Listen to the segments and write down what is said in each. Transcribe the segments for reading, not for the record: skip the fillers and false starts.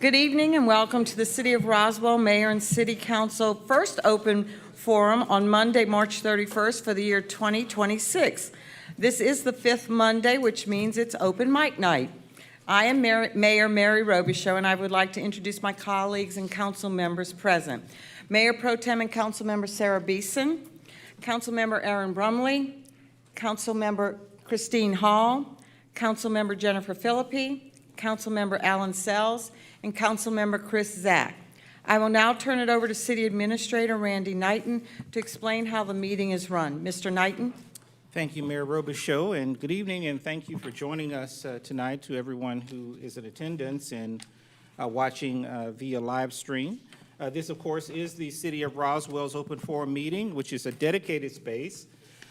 Good evening and welcome to the City of Roswell Mayor and City Council first open forum on Monday, March 31st for the year 2026. This is the fifth Monday, which means it's open mic night. I am Mayor Mary Robichaux, and I would like to introduce my colleagues and council members present. Mayor Pro Tem and Councilmember Sarah Beeson, Councilmember Aaron Brumley, Councilmember Christine Hall, Councilmember Jennifer Philippi, Councilmember Alan Sells, and Councilmember Chris Zack. I will now turn it over to City Administrator Randy Knighton to explain how the meeting is run. Mr. Knighton. Thank you, Mayor Robichaux, and good evening, and thank you for joining us tonight, to everyone who is in attendance and watching via live stream. This, of course, is the City of Roswell's open forum meeting, which is a dedicated space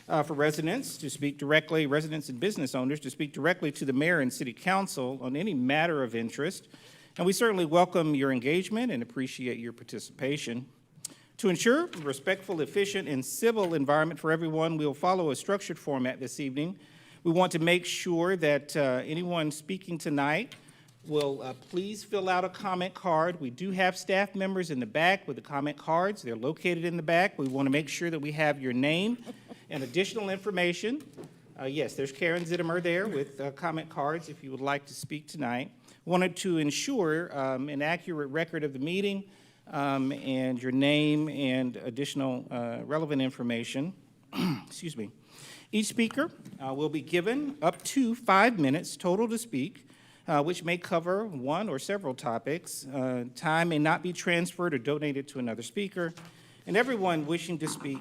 for residents to speak directly, residents and business owners to speak directly to the mayor and city council on any matter of interest. And we certainly welcome your engagement and appreciate your participation. To ensure a respectful, efficient, and civil environment for everyone, we'll follow a structured format this evening. We want to make sure that anyone speaking tonight will please fill out a comment card. We do have staff members in the back with the comment cards. They're located in the back. We want to make sure that we have your name and additional information. Yes, there's Karen Zittimer there with comment cards if you would like to speak tonight. Wanted to ensure an accurate record of the meeting and your name and additional relevant information. Excuse me. Each speaker will be given up to 5 minutes total to speak, which may cover one or several topics. Time may not be transferred or donated to another speaker, and everyone wishing to speak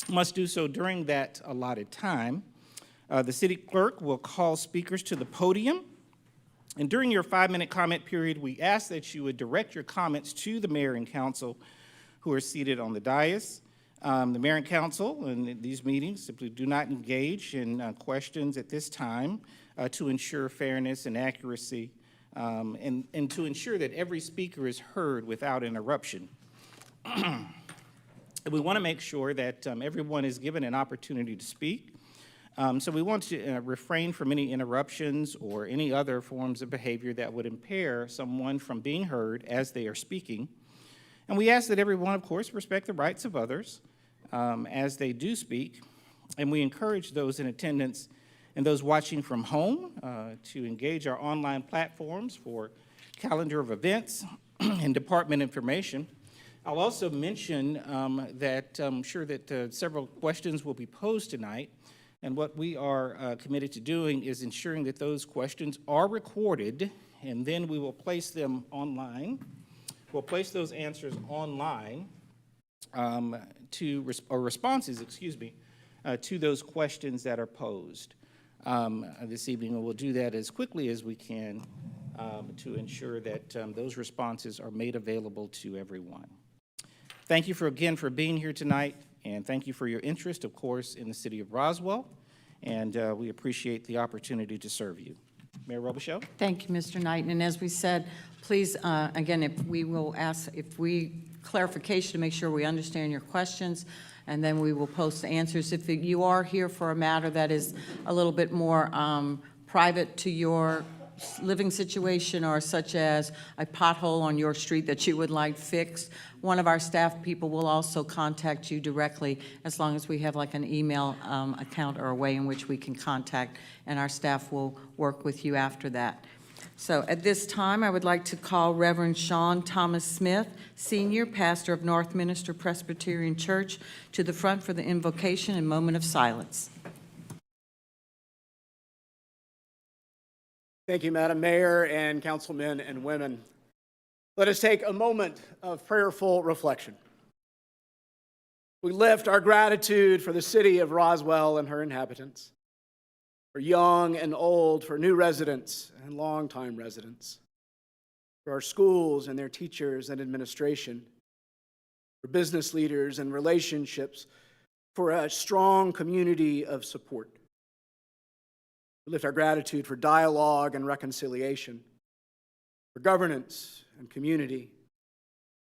must do so during that allotted time. The city clerk will call speakers to the podium. And during your 5-minute comment period, we ask that you would direct your comments to the mayor and council who are seated on the dais. The mayor and council in these meetings simply do not engage in questions at this time to ensure fairness and accuracy and to ensure that every speaker is heard without interruption. We want to make sure that everyone is given an opportunity to speak. So we want to refrain from any interruptions or any other forms of behavior that would impair someone from being heard as they are speaking. And we ask that everyone, of course, respect the rights of others as they do speak. And we encourage those in attendance and those watching from home to engage our online platforms for calendar of events and department information. I'll also mention that I'm sure that several questions will be posed tonight. And what we are committed to doing is ensuring that those questions are recorded, and then we will place them online. We'll place those answers online responses, to those questions that are posed this evening. And we'll do that as quickly as we can to ensure that those responses are made available to everyone. Thank you again for being here tonight. And thank you for your interest, of course, in the City of Roswell, and we appreciate the opportunity to serve you. Mayor Robichaux? Thank you, Mr. Knighton. And as we said, please, again, if we will ask clarification to make sure we understand your questions, and then we will post the answers. If you are here for a matter that is a little bit more private to your living situation, or such as a pothole on your street that you would like fixed, one of our staff people will also contact you directly, as long as we have like an email account or a way in which we can contact, and our staff will work with you after that. So at this time, I would like to call Reverend Sean Thomas Smith, Senior Pastor of Northminster Presbyterian Church, to the front for the invocation and moment of silence. Thank you, Madam Mayor and councilmen and women. Let us take a moment of prayerful reflection. We lift our gratitude for the city of Roswell and her inhabitants, for young and old, for new residents and longtime residents, for our schools and their teachers and administration, for business leaders and relationships, for a strong community of support. We lift our gratitude for dialogue and reconciliation, for governance and community.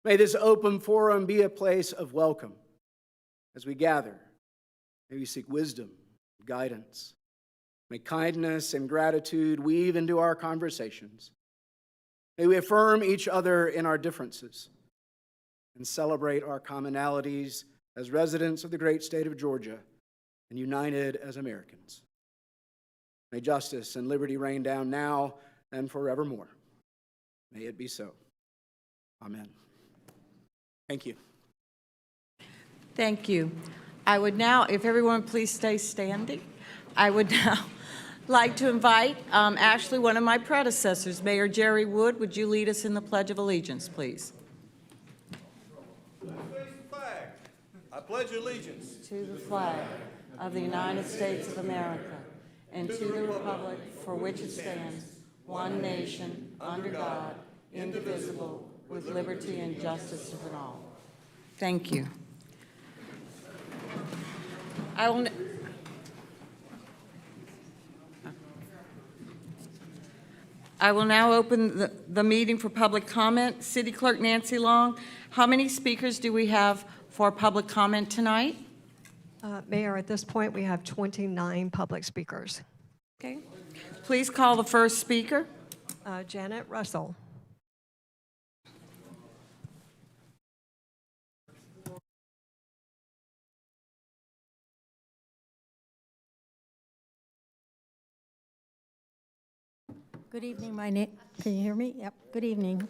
May this open forum be a place of welcome as we gather. May we seek wisdom and guidance. May kindness and gratitude weave into our conversations. May we affirm each other in our differences and celebrate our commonalities as residents of the great state of Georgia and united as Americans. May justice and liberty reign down now and forevermore. May it be so. Amen. Thank you. Thank you. I would now, if everyone please stay standing, I would now like to invite Ashley, one of my predecessors, Mayor Jerry Wood. Would you lead us in the Pledge of Allegiance, please? Let's raise the flag. I pledge allegiance To the flag of the United States of America and to the republic for which it stands, one nation, under God, indivisible, with liberty and justice for all. Thank you. I will now open the meeting for public comment. City Clerk Nancy Long, how many speakers do we have for public comment tonight? Mayor, at this point, we have 29 public speakers. Okay. Please call the first speaker. Janet Russell. Good evening. Can you hear me? Yep. Good evening.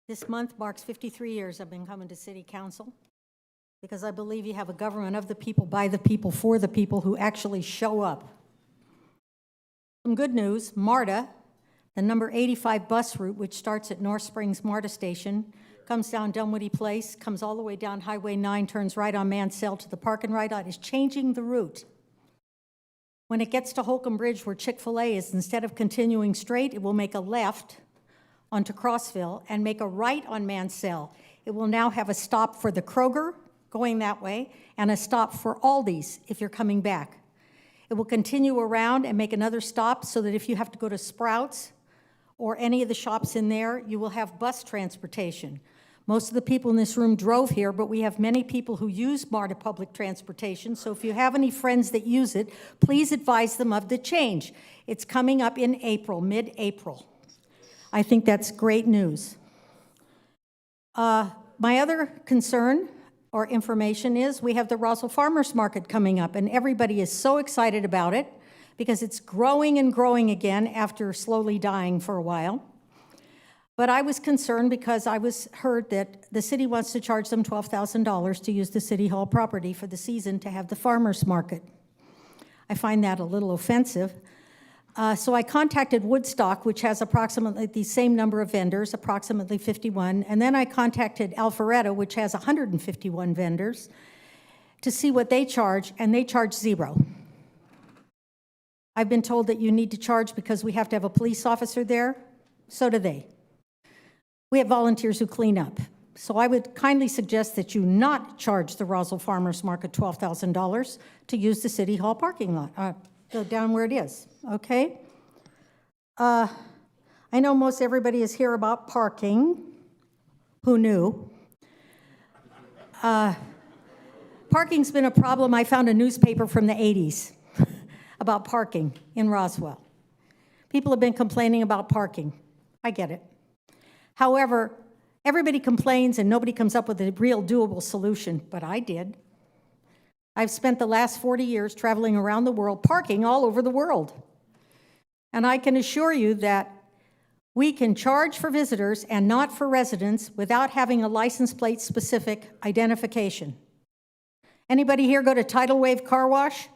This month marks 53 years I've been coming to City Council because I believe you have a government of the people, by the people, for the people who actually show up. Some good news, MARTA, the number 85 bus route, which starts at North Springs MARTA Station, comes down Dunwoody Place, comes all the way down Highway 9, turns right on Mansell to the parking right lot, is changing the route. When it gets to Holcomb Bridge, where Chick-fil-A is, instead of continuing straight, it will make a left onto Crossville and make a right on Mansell. It will now have a stop for the Kroger going that way and a stop for Aldi's if you're coming back. It will continue around and make another stop so that if you have to go to Sprouts or any of the shops in there, you will have bus transportation. Most of the people in this room drove here, but we have many people who use MARTA public transportation, so if you have any friends that use it, please advise them of the change. It's coming up in April, mid-April. I think that's great news. My other concern or information is we have the Roswell Farmers Market coming up, and everybody is so excited about it because it's growing and growing again after slowly dying for a while. But I was concerned because I heard that the city wants to charge them $12,000 to use the City Hall property for the season to have the farmers market. I find that a little offensive. So I contacted Woodstock, which has approximately the same number of vendors, approximately 51, and then I contacted Alpharetta, which has 151 vendors, to see what they charge, and they charge $0. I've been told that you need to charge because we have to have a police officer there. So do they. We have volunteers who clean up. So I would kindly suggest that you not charge the Roswell Farmers Market $12,000 to use the City Hall parking lot, go down where it is, okay? I know most everybody is here about parking. Who knew? Parking's been a problem. I found a newspaper from the 80s about parking in Roswell. People have been complaining about parking. I get it. However, everybody complains and nobody comes up with a real doable solution, but I did. I've spent the last 40 years traveling around the world, parking all over the world. And I can assure you that we can charge for visitors and not for residents without having a license plate specific identification. Anybody here go to Tidal Wave Car Wash?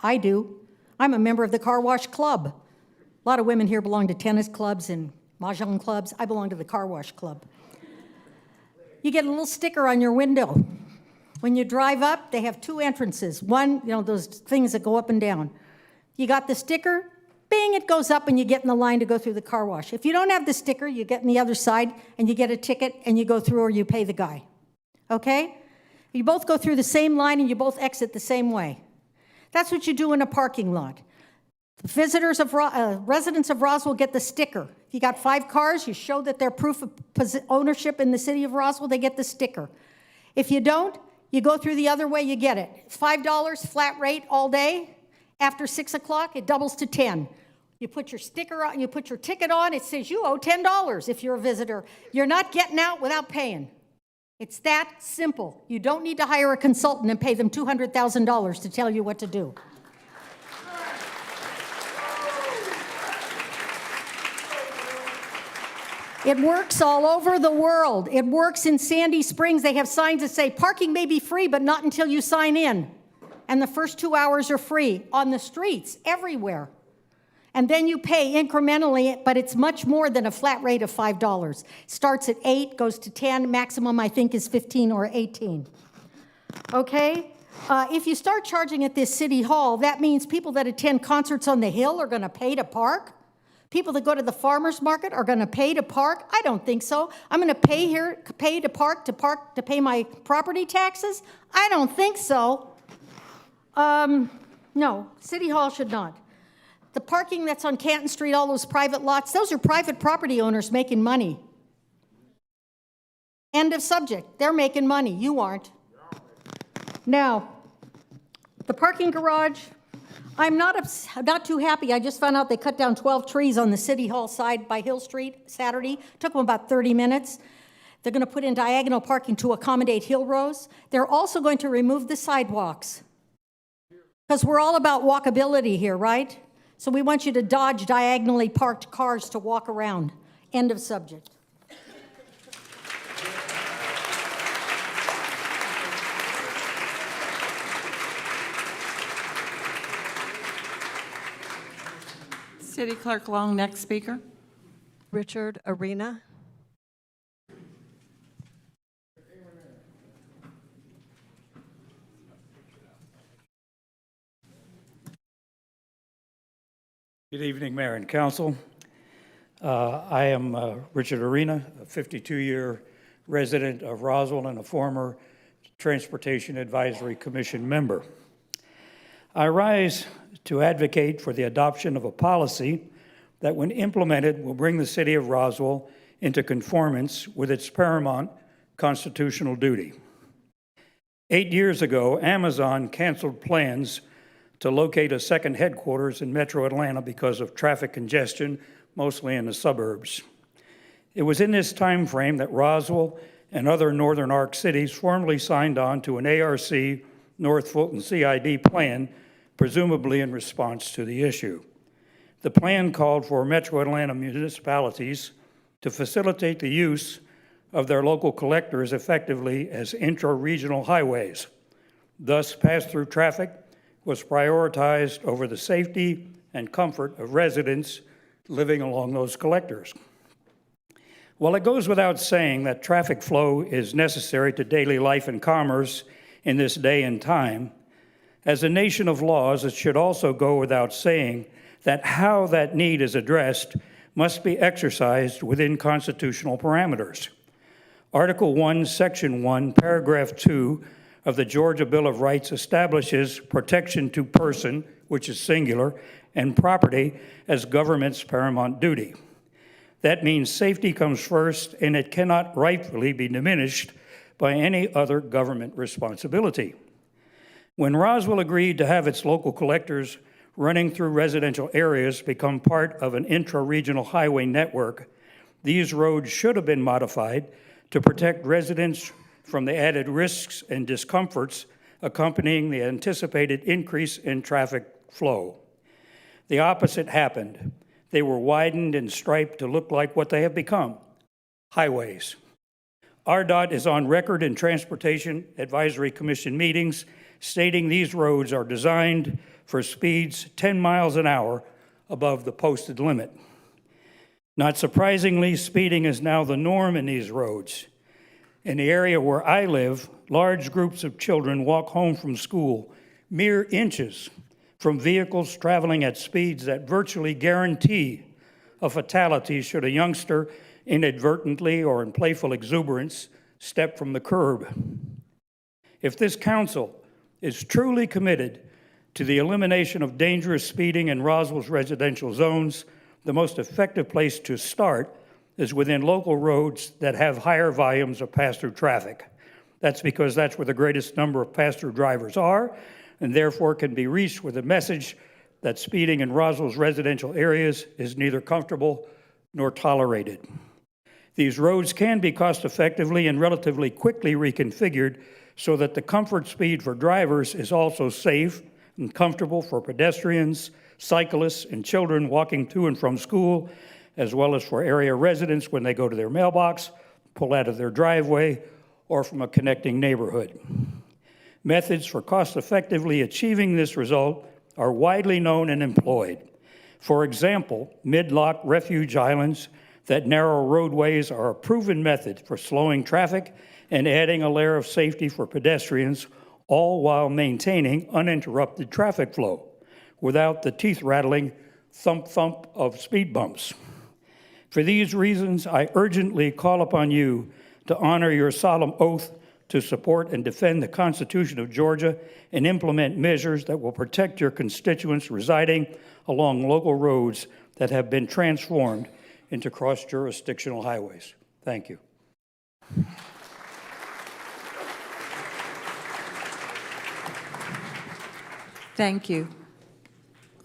I do. I'm a member of the Car Wash Club. A lot of women here belong to tennis clubs and mahjong clubs. I belong to the Car Wash Club. You get a little sticker on your window. When you drive up, they have two entrances. One, those things that go up and down. You got the sticker, bing, it goes up and you get in the line to go through the car wash. If you don't have the sticker, you get on the other side and you get a ticket and you go through or you pay the guy. Okay? You both go through the same line and you both exit the same way. That's what you do in a parking lot. The residents of Roswell get the sticker. If you got 5 cars, you show that they're proof of ownership in the city of Roswell, they get the sticker. If you don't, you go through the other way, you get it. $5 flat rate all day. After 6 o'clock, it doubles to 10. You put your sticker on, you put your ticket on, it says you owe $10 if you're a visitor. You're not getting out without paying. It's that simple. You don't need to hire a consultant and pay them $200,000 to tell you what to do. It works all over the world. It works in Sandy Springs. They have signs that say parking may be free, but not until you sign in. And the first 2 hours are free on the streets, everywhere. And then you pay incrementally, but it's much more than a flat rate of $5. Starts at 8, goes to 10, maximum I think is 15 or 18. Okay? If you start charging at this city hall, that means people that attend concerts on the Hill are going to pay to park. People that go to the farmer's market are going to pay to park. I don't think so. I'm going to pay to park, to pay my property taxes. I don't think so. No, City Hall should not. The parking that's on Canton Street, all those private lots, those are private property owners making money. End of subject. They're making money. You aren't. Now, the parking garage, I'm not too happy. I just found out they cut down 12 trees on the City Hall side by Hill Street Saturday. Took them about 30 minutes. They're going to put in diagonal parking to accommodate hill rows. They're also going to remove the sidewalks. Because we're all about walkability here, right? So we want you to dodge diagonally parked cars to walk around. End of subject. City Clerk Long, next speaker. Richard Arena. Good evening, Mayor and Council. I am Richard Arena, a 52-year resident of Roswell and a former Transportation Advisory Commission member. I rise to advocate for the adoption of a policy that, when implemented, will bring the city of Roswell into conformance with its paramount constitutional duty. 8 years ago, Amazon canceled plans to locate a second headquarters in Metro Atlanta because of traffic congestion, mostly in the suburbs. It was in this time frame that Roswell and other Northern Arc cities formally signed on to an ARC North Fulton CID plan, presumably in response to the issue. The plan called for Metro Atlanta municipalities to facilitate the use of their local collectors effectively as intra-regional highways. Thus, pass-through traffic was prioritized over the safety and comfort of residents living along those collectors. While it goes without saying that traffic flow is necessary to daily life and commerce in this day and time, as a nation of laws, it should also go without saying that how that need is addressed must be exercised within constitutional parameters. Article 1, Section 1, Paragraph 2 of the Georgia Bill of Rights establishes protection to person, which is singular, and property as government's paramount duty. That means safety comes first, and it cannot rightfully be diminished by any other government responsibility. When Roswell agreed to have its local collectors running through residential areas become part of an intra-regional highway network, these roads should have been modified to protect residents from the added risks and discomforts accompanying the anticipated increase in traffic flow. The opposite happened. They were widened and striped to look like what they have become, highways. RDOT is on record in Transportation Advisory Commission meetings stating these roads are designed for speeds 10 miles an hour above the posted limit. Not surprisingly, speeding is now the norm in these roads. In the area where I live, large groups of children walk home from school mere inches from vehicles traveling at speeds that virtually guarantee a fatality should a youngster inadvertently or in playful exuberance step from the curb. If this council is truly committed to the elimination of dangerous speeding in Roswell's residential zones, the most effective place to start is within local roads that have higher volumes of pass-through traffic. That's because that's where the greatest number of pass-through drivers are, and therefore can be reached with a message that speeding in Roswell's residential areas is neither comfortable nor tolerated. These roads can be cost-effectively and relatively quickly reconfigured so that the comfort speed for drivers is also safe and comfortable for pedestrians, cyclists, and children walking to and from school, as well as for area residents when they go to their mailbox, pull out of their driveway, or from a connecting neighborhood. Methods for cost-effectively achieving this result are widely known and employed. For example, mid-lock refuge islands that narrow roadways are a proven method for slowing traffic and adding a layer of safety for pedestrians, all while maintaining uninterrupted traffic flow without the teeth-rattling thump-thump of speed bumps. For these reasons, I urgently call upon you to honor your solemn oath to support and defend the Constitution of Georgia and implement measures that will protect your constituents residing along local roads that have been transformed into cross-jurisdictional highways. Thank you. Thank you.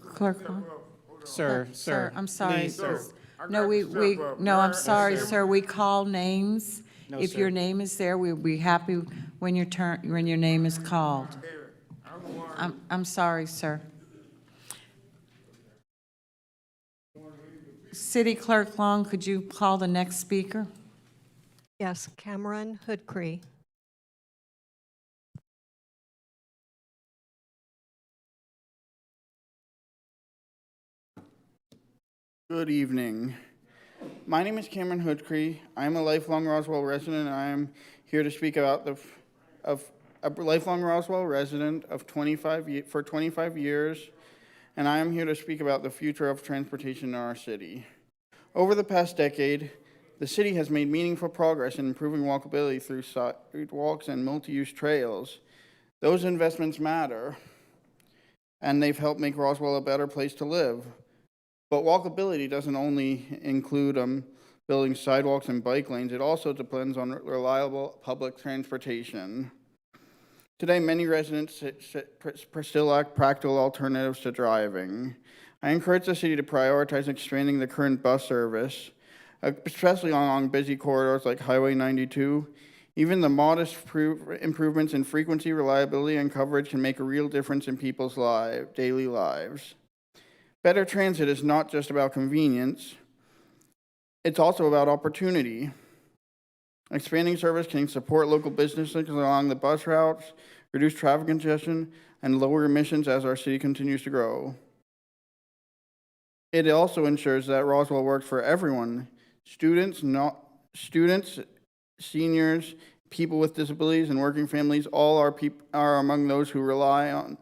Clerk Long? Sir, I'm sorry. please, sir. No, I'm sorry, sir. We call names. No, If sir. your name is there, we'll be happy when your name is called. I'm sorry, sir. City Clerk Long, could you call the next speaker? Yes, Cameron Hoodcree. Good evening. My name is Cameron Hoodcree. I am a lifelong Roswell resident, and I am here to speak about a lifelong Roswell resident of 25 years, and I am here to speak about the future of transportation in our city. Over the past decade, the city has made meaningful progress in improving walkability through sidewalks and multi-use trails. Those investments matter, and they've helped make Roswell a better place to live. But walkability doesn't only include building sidewalks and bike lanes. It also depends on reliable public transportation. Today, many residents still lack practical alternatives to driving. I encourage the city to prioritize expanding the current bus service, especially along busy corridors like Highway 92. Even the modest improvements in frequency, reliability, and coverage can make a real difference in people's daily lives. Better transit is not just about convenience, it's also about opportunity. Expanding service can support local businesses along the bus routes, reduce traffic congestion, and lower emissions as our city continues to grow. It also ensures that Roswell works for everyone, students, seniors, people with disabilities, and working families. All are among those who rely on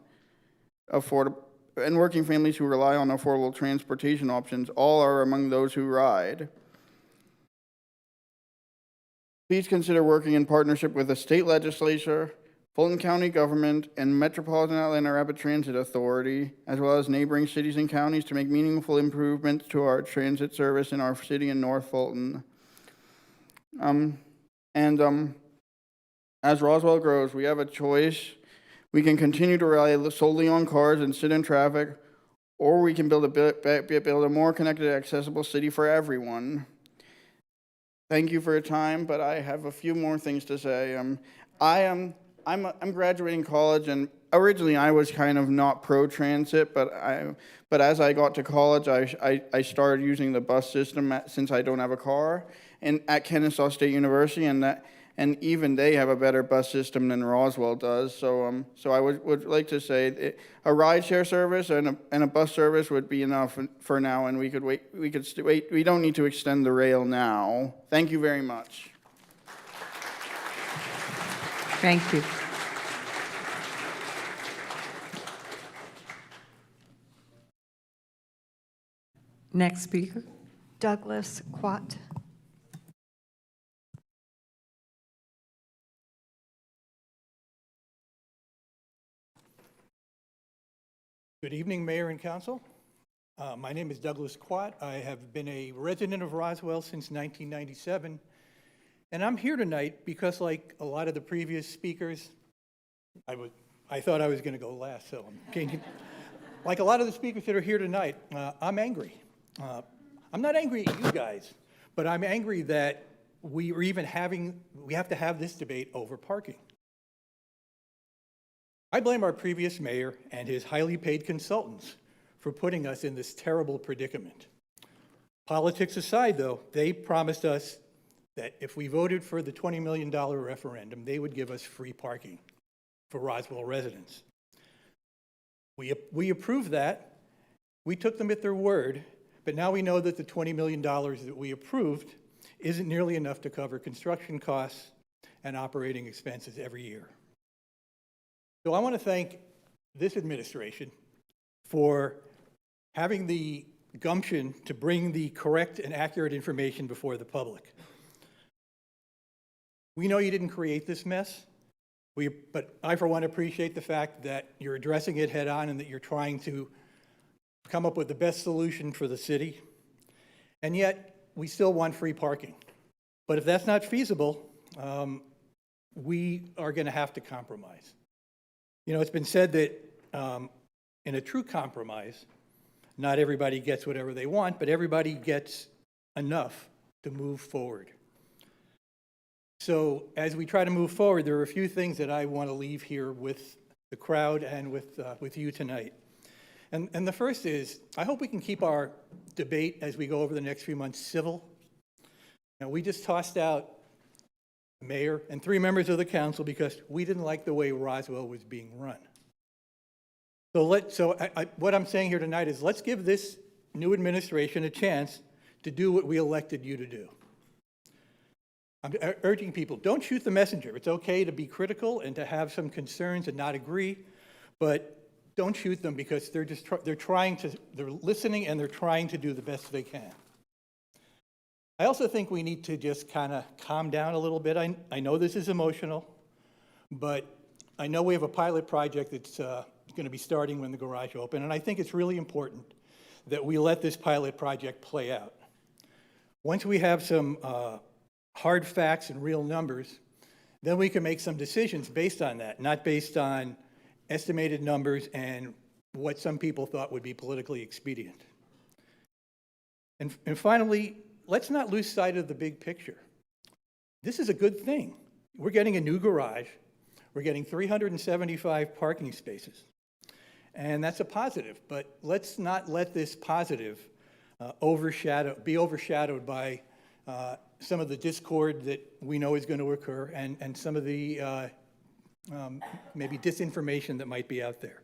working families who rely on affordable transportation options. All are among those who ride. Please consider working in partnership with the state legislature, Fulton County government, and Metropolitan Atlanta Rapid Transit Authority, as well as neighboring cities and counties, to make meaningful improvements to our transit service in our city in North Fulton. As Roswell grows, we have a choice. We can continue to rely solely on cars and sit in traffic, or we can build a more connected, accessible city for everyone. Thank you for your time, but I have a few more things to say. I'm graduating college, and originally I was kind of not pro-transit, but as I got to college, I started using the bus system since I don't have a car, and at Kennesaw State University, and even they have a better bus system than Roswell does. So I would like to say a rideshare service and a bus service would be enough for now, and we could wait. We don't need to extend the rail now. Thank you very much. Thank you. Next speaker. Douglas Quat. Good evening, Mayor and Council. My name is Douglas Quat. I have been a resident of Roswell since 1997, and I'm here tonight because, like a lot of the previous speakers, I thought I was going to go last, so like a lot of the speakers that are here tonight, I'm angry. I'm not angry at you guys, but I'm angry that we have to have this debate over parking. I blame our previous mayor and his highly paid consultants for putting us in this terrible predicament. Politics aside, though, they promised us that if we voted for the $20 million referendum, they would give us free parking for Roswell residents. We approved that. We took them at their word, but now we know that the $20 million that we approved isn't nearly enough to cover construction costs and operating expenses every year. So I want to thank this administration for having the gumption to bring the correct and accurate information before the public. We know you didn't create this mess, but I, for one, appreciate the fact that you're addressing it head on and that you're trying to come up with the best solution for the city. And yet, we still want free parking. But if that's not feasible, we are going to have to compromise. You know, it's been said that in a true compromise, not everybody gets whatever they want, but everybody gets enough to move forward. So as we try to move forward, there are a few things that I want to leave here with the crowd and with you tonight. And the first is, I hope we can keep our debate as we go over the next few months civil. Now, we just tossed out the mayor and 3 members of the council because we didn't like the way Roswell was being run. So what I'm saying here tonight is let's give this new administration a chance to do what we elected you to do. I'm urging people, don't shoot the messenger. It's okay to be critical and to have some concerns and not agree, but don't shoot them because they're listening and they're trying to do the best they can. I also think we need to just kind of calm down a little bit. I know this is emotional, but I know we have a pilot project that's going to be starting when the garage opens, and I think it's really important that we let this pilot project play out. Once we have some hard facts and real numbers, then we can make some decisions based on that, not based on estimated numbers and what some people thought would be politically expedient. And finally, let's not lose sight of the big picture. This is a good thing. We're getting a new garage. We're getting 375 parking spaces. And that's a positive, but let's not let this positive be overshadowed by some of the discord that we know is going to occur and some of the maybe disinformation that might be out there.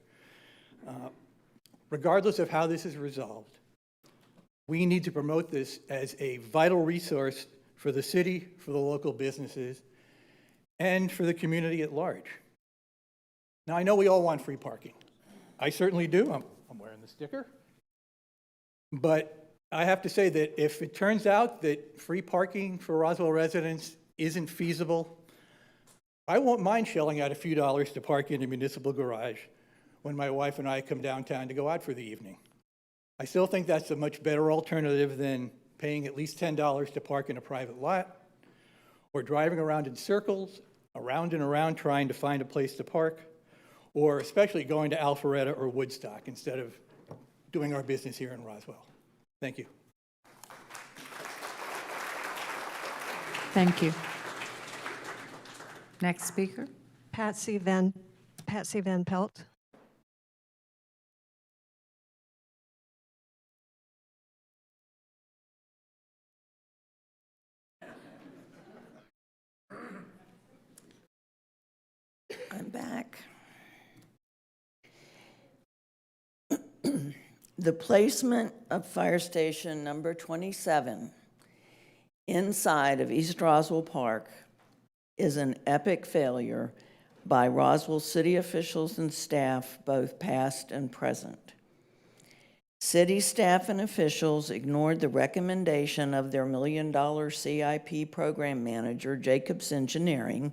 Regardless of how this is resolved, we need to promote this as a vital resource for the city, for the local businesses, and for the community at large. Now, I know we all want free parking. I certainly do. I'm wearing the sticker. But I have to say that if it turns out that free parking for Roswell residents isn't feasible, I won't mind shelling out a few dollars to park in a municipal garage when my wife and I come downtown to go out for the evening. I still think that's a much better alternative than paying at least $10 to park in a private lot or driving around in circles, around and around trying to find a place to park, or especially going to Alpharetta or Woodstock instead of doing our business here in Roswell. Thank you. Thank you. Next speaker. Patsy Van Pelt. I'm back. The placement of fire station number 27 inside of East Roswell Park is an epic failure by Roswell city officials and staff, both past and present. City staff and officials ignored the recommendation of their $1 million CIP program manager, Jacobs Engineering,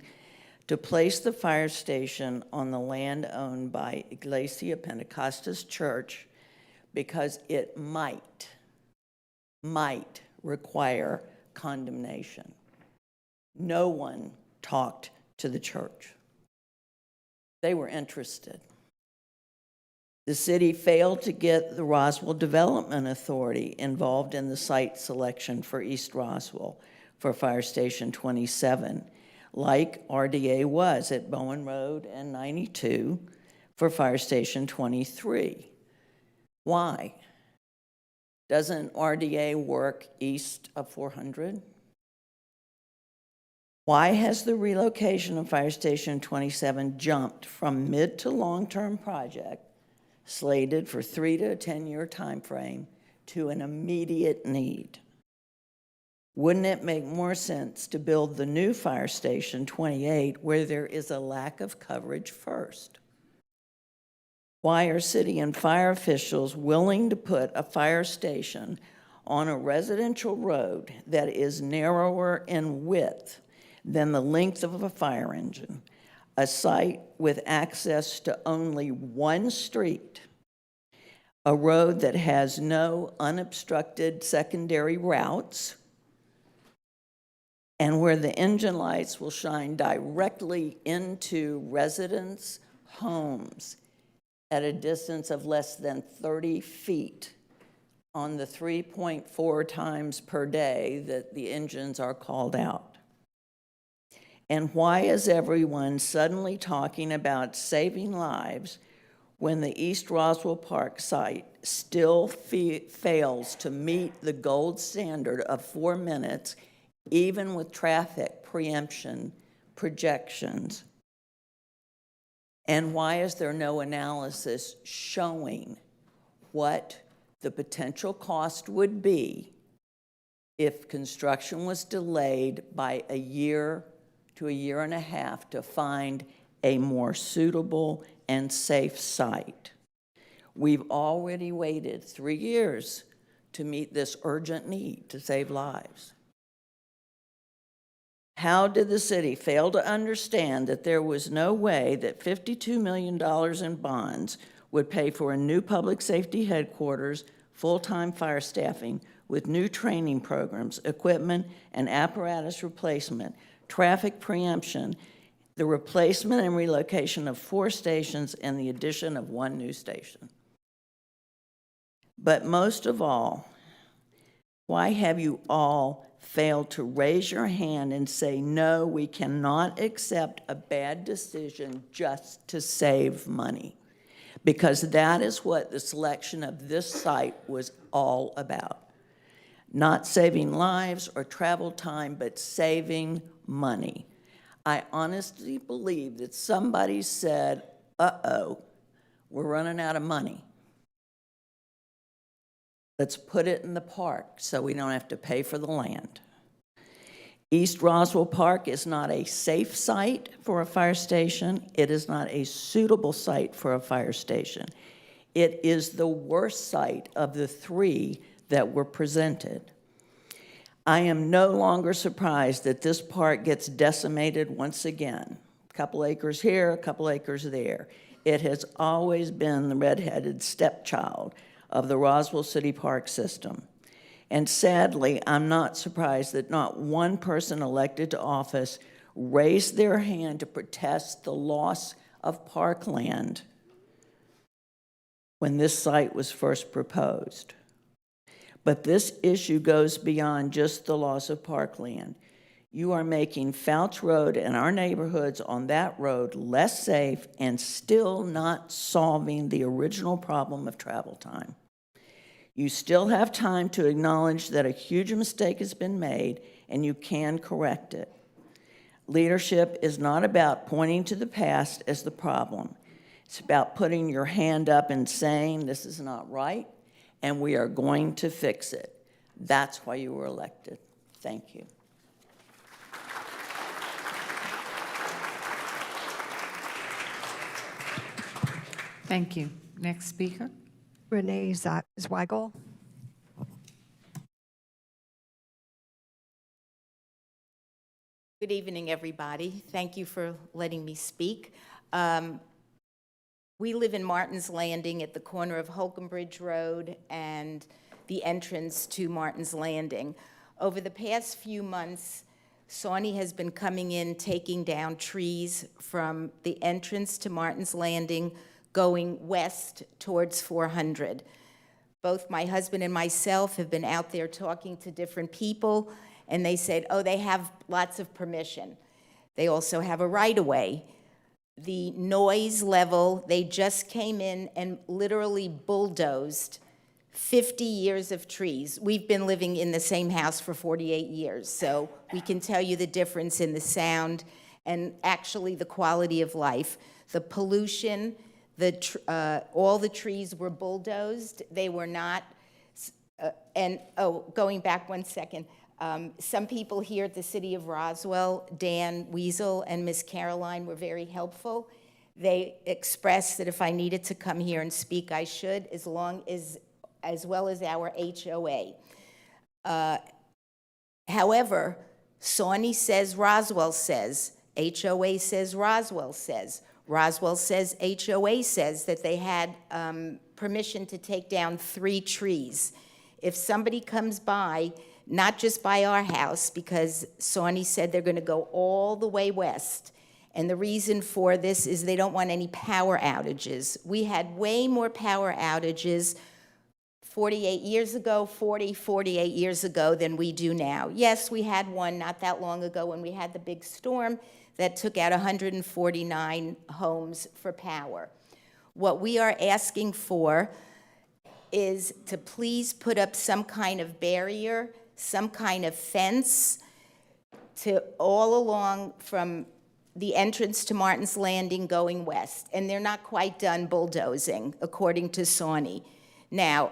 to place the fire station on the land owned by Iglesia Pentecostas Church because it might require condemnation. No one talked to the church. They were interested. The city failed to get the Roswell Development Authority involved in the site selection for East Roswell for Fire Station 27, like RDA was at Bowen Road and 92 for Fire Station 23. Why? Doesn't RDA work east of 400? Why has the relocation of Fire Station 27 jumped from mid to long-term project slated for 3 to 10-year time frame to an immediate need? Wouldn't it make more sense to build the new Fire Station 28 where there is a lack of coverage first? Why are city and fire officials willing to put a fire station on a residential road that is narrower in width than the length of a fire engine, a site with access to only one street, a road that has no unobstructed secondary routes, and where the engine lights will shine directly into residents' homes at a distance of less than 30 feet on the 3.4 times per day that the engines are called out? And why is everyone suddenly talking about saving lives when the East Roswell Park site still fails to meet the gold standard of 4 minutes, even with traffic preemption projections? And why is there no analysis showing what the potential cost would be if construction was delayed by a year to a year and a half to find a more suitable and safe site? We've already waited 3 years to meet this urgent need to save lives. How did the city fail to understand that there was no way that $52 million in bonds would pay for a new public safety headquarters, full-time fire staffing with new training programs, equipment and apparatus replacement, traffic preemption, the replacement and relocation of 4 stations, and the addition of 1 new station? But most of all, why have you all failed to raise your hand and say, no, we cannot accept a bad decision just to save money? Because that is what the selection of this site was all about. Not saving lives or travel time, but saving money. I honestly believe that somebody said, uh-oh, we're running out of money. Let's put it in the park so we don't have to pay for the land. East Roswell Park is not a safe site for a fire station. It is not a suitable site for a fire station. It is the worst site of the 3 that were presented. I am no longer surprised that this park gets decimated once again. A couple acres here, a couple acres there. It has always been the redheaded stepchild of the Roswell City Park system. And sadly, I'm not surprised that not one person elected to office raised their hand to protest the loss of parkland when this site was first proposed. But this issue goes beyond just the loss of parkland. You are making Fouch Road and our neighborhoods on that road less safe and still not solving the original problem of travel time. You still have time to acknowledge that a huge mistake has been made and you can correct it. Leadership is not about pointing to the past as the problem. It's about putting your hand up and saying, this is not right, and we are going to fix it. That's why you were elected. Thank you. Thank you. Next speaker. Renee Zweigel. Good evening, everybody. Thank you for letting me speak. We live in Martin's Landing at the corner of Holcomb Bridge Road and the entrance to Martin's Landing. Over the past few months, Sawney has been coming in, taking down trees from the entrance to Martin's Landing going west towards 400. Both my husband and myself have been out there talking to different people, and they said, oh, they have lots of permission. They also have a right-of-way. The noise level, they just came in and literally bulldozed 50 years of trees. We've been living in the same house for 48 years, so we can tell you the difference in the sound and actually the quality of life. The pollution, all the trees were bulldozed. They were not, going back 1 second, some people here at the City of Roswell, Dan Weasel and Miss Caroline, were very helpful. They expressed that if I needed to come here and speak, I should, as well as our HOA. However, Sawney says, Roswell says, HOA says, Roswell says. Roswell says, HOA says that they had permission to take down 3 trees. If somebody comes by, not just by our house, because Sawney said they're going to go all the way west, and the reason for this is they don't want any power outages. We had way more power outages 48 years ago, 48 years ago than we do now. Yes, we had one not that long ago when we had the big storm that took out 149 homes for power. What we are asking for is to please put up some kind of barrier, some kind of fence to all along from the entrance to Martin's Landing going west. And they're not quite done bulldozing, according to Sawney. Now,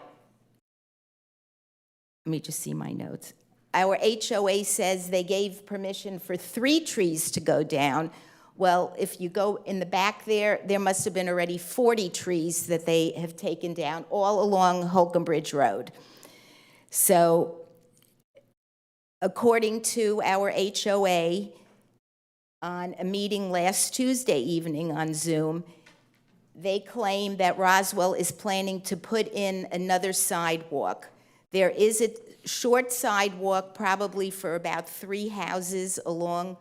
let me just see my notes. Our HOA says they gave permission for 3 trees to go down. Well, if you go in the back there, there must have been already 40 trees that they have taken down all along Holcomb Bridge Road. So, according to our HOA, on a meeting last Tuesday evening on Zoom, they claim that Roswell is planning to put in another sidewalk. There is a short sidewalk, probably for about 3 houses along,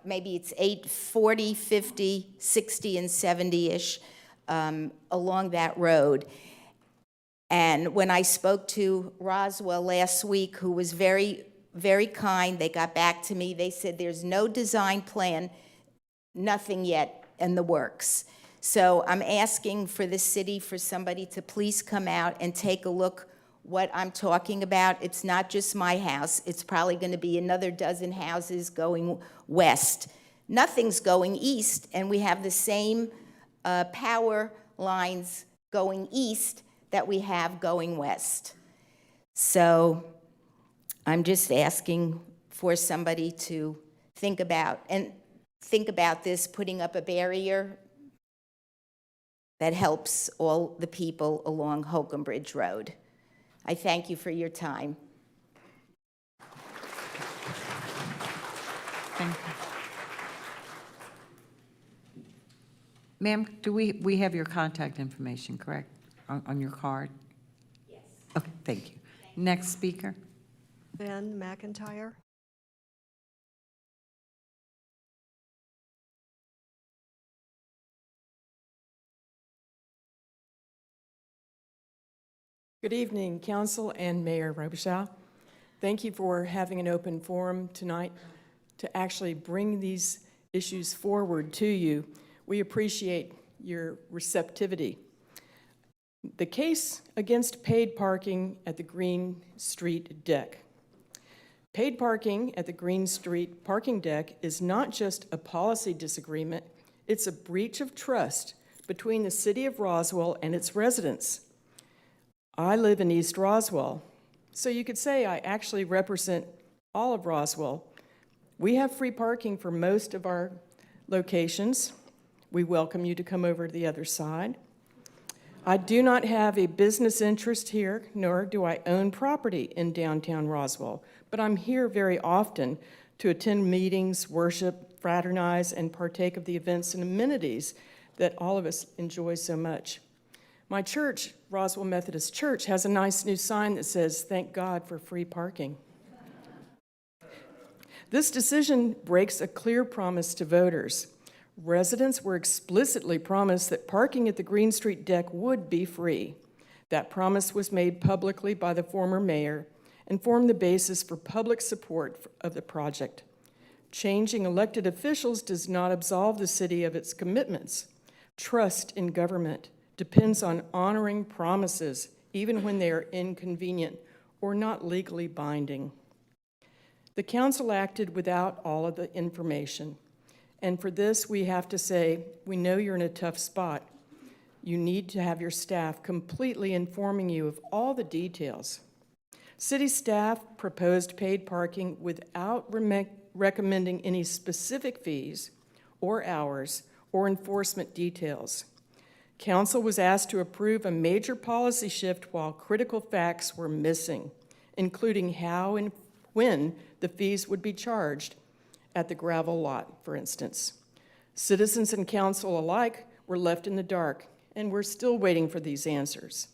maybe it's 8, 40, 50, 60, and 70-ish along that road. And when I spoke to Roswell last week, who was very, very kind, they got back to me. They said there's no design plan, nothing yet in the works. So I'm asking for the city, for somebody to please come out and take a look what I'm talking about. It's not just my house. It's probably going to be another dozen houses going west. Nothing's going east, and we have the same power lines going east that we have going west. So I'm just asking for somebody to think about this, putting up a barrier that helps all the people along Holcomb Bridge Road. I thank you for your time. Thank you. Ma'am, do we have your contact information, correct, on your card? Yes. Okay, thank you. Next speaker. Ben McIntyre. Good evening, Council and Mayor Robichaud. Thank you for having an open forum tonight to actually bring these issues forward to you. We appreciate your receptivity. The case against paid parking at the Green Street deck. Paid parking at the Green Street parking deck is not just a policy disagreement, it's a breach of trust between the City of Roswell and its residents. I live in East Roswell, so you could say I actually represent all of Roswell. We have free parking for most of our locations. We welcome you to come over to the other side. I do not have a business interest here, nor do I own property in downtown Roswell, but I'm here very often to attend meetings, worship, fraternize, and partake of the events and amenities that all of us enjoy so much. My church, Roswell Methodist Church, has a nice new sign that says, "Thank God for free parking." This decision breaks a clear promise to voters. Residents were explicitly promised that parking at the Green Street deck would be free. That promise was made publicly by the former mayor and formed the basis for public support of the project. Changing elected officials does not absolve the city of its commitments. Trust in government depends on honoring promises, even when they are inconvenient or not legally binding. The council acted without all of the information. And for this, we have to say, we know you're in a tough spot. You need to have your staff completely informing you of all the details. City staff proposed paid parking without recommending any specific fees or hours or enforcement details. Council was asked to approve a major policy shift while critical facts were missing, including how and when the fees would be charged at the gravel lot, for instance. Citizens and council alike were left in the dark, and we're still waiting for these answers.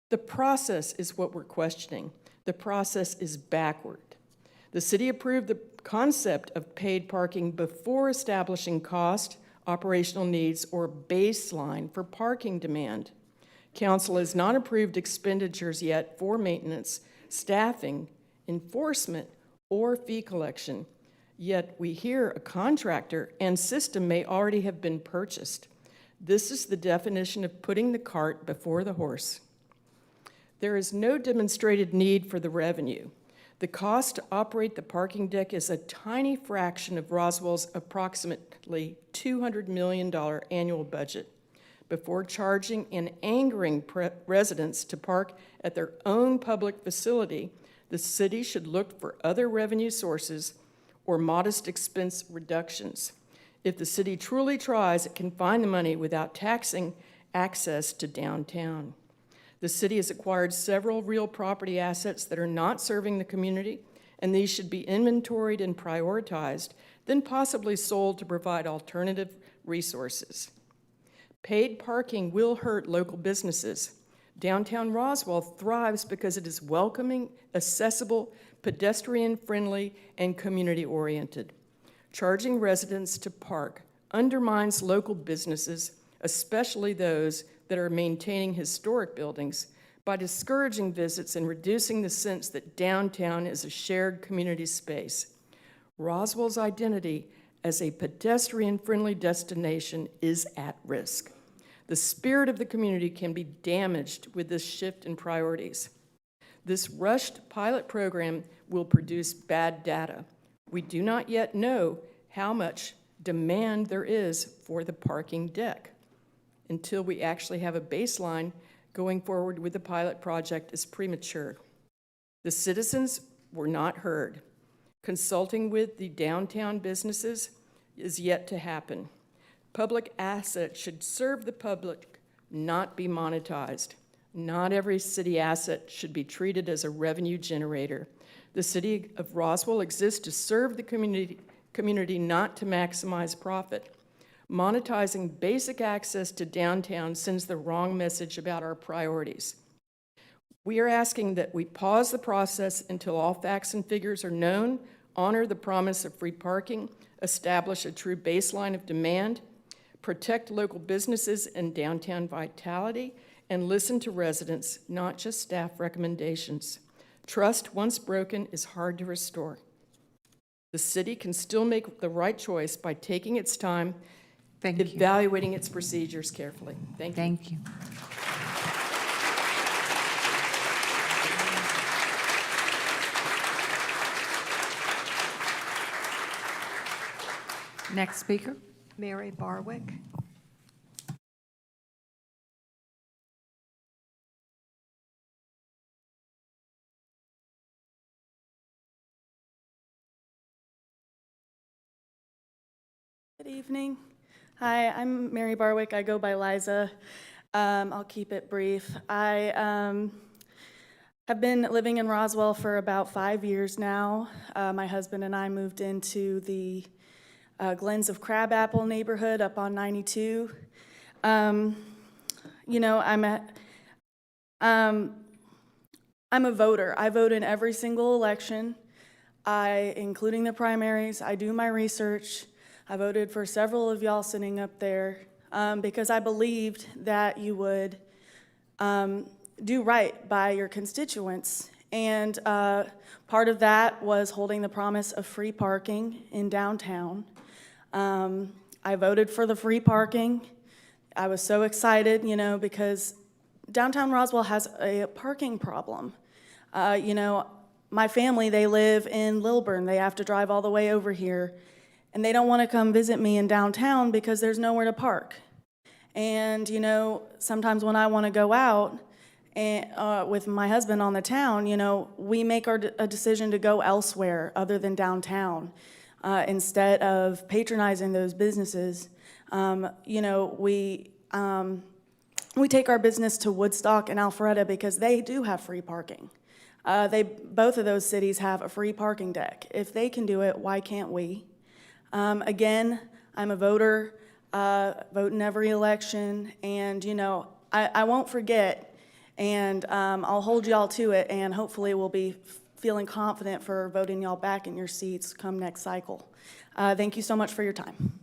The process is what we're questioning. The process is backward. The city approved the concept of paid parking before establishing cost, operational needs, or baseline for parking demand. Council has not approved expenditures yet for maintenance, staffing, enforcement, or fee collection. Yet we hear a contractor and system may already have been purchased. This is the definition of putting the cart before the horse. There is no demonstrated need for the revenue. The cost to operate the parking deck is a tiny fraction of Roswell's approximately $200 million annual budget. Before charging and angering residents to park at their own public facility, the city should look for other revenue sources or modest expense reductions. If the city truly tries, it can find the money without taxing access to downtown. The city has acquired several real property assets that are not serving the community, and these should be inventoried and prioritized, then possibly sold to provide alternative resources. Paid parking will hurt local businesses. Downtown Roswell thrives because it is welcoming, accessible, pedestrian-friendly, and community-oriented. Charging residents to park undermines local businesses, especially those that are maintaining historic buildings, by discouraging visits and reducing the sense that downtown is a shared community space. Roswell's identity as a pedestrian-friendly destination is at risk. The spirit of the community can be damaged with this shift in priorities. This rushed pilot program will produce bad data. We do not yet know how much demand there is for the parking deck. Until we actually have a baseline, going forward with the pilot project is premature. The citizens were not heard. Consulting with the downtown businesses is yet to happen. Public assets should serve the public, not be monetized. Not every city asset should be treated as a revenue generator. The city of Roswell exists to serve the community, not to maximize profit. Monetizing basic access to downtown sends the wrong message about our priorities. We are asking that we pause the process until all facts and figures are known, honor the promise of free parking, establish a true baseline of demand, protect local businesses and downtown vitality, and listen to residents, not just staff recommendations. Trust, once broken, is hard to restore. The city can still make the right choice by taking its time, evaluating its procedures carefully. Thank you. Thank you. Next speaker. Mary Barwick. Good evening. Hi, I'm Mary Barwick. I go by Liza. I'll keep it brief. I have been living in Roswell for about 5 years now. My husband and I moved into the Glens of Crabapple neighborhood up on 92. You know, I'm a voter. I vote in every single election, including the primaries. I do my research. I voted for several of y'all sitting up there because I believed that you would do right by your constituents. And part of that was holding the promise of free parking in downtown. I voted for the free parking. I was so excited, you know, because downtown Roswell has a parking problem. You know, my family, they live in Lilburn. They have to drive all the way over here. And they don't want to come visit me in downtown because there's nowhere to park. And, you know, sometimes when I want to go out and, with my husband on the town, you know, we make a decision to go elsewhere other than downtown. Instead of patronizing those businesses, you know, we take our business to Woodstock and Alpharetta because they do have free parking. Both of those cities have a free parking deck. If they can do it, why can't we? Again, I'm a voter, vote in every election, and, you know, I won't forget, and I'll hold y'all to it, and hopefully we'll be feeling confident for voting y'all back in your seats come next cycle. Thank you so much for your time.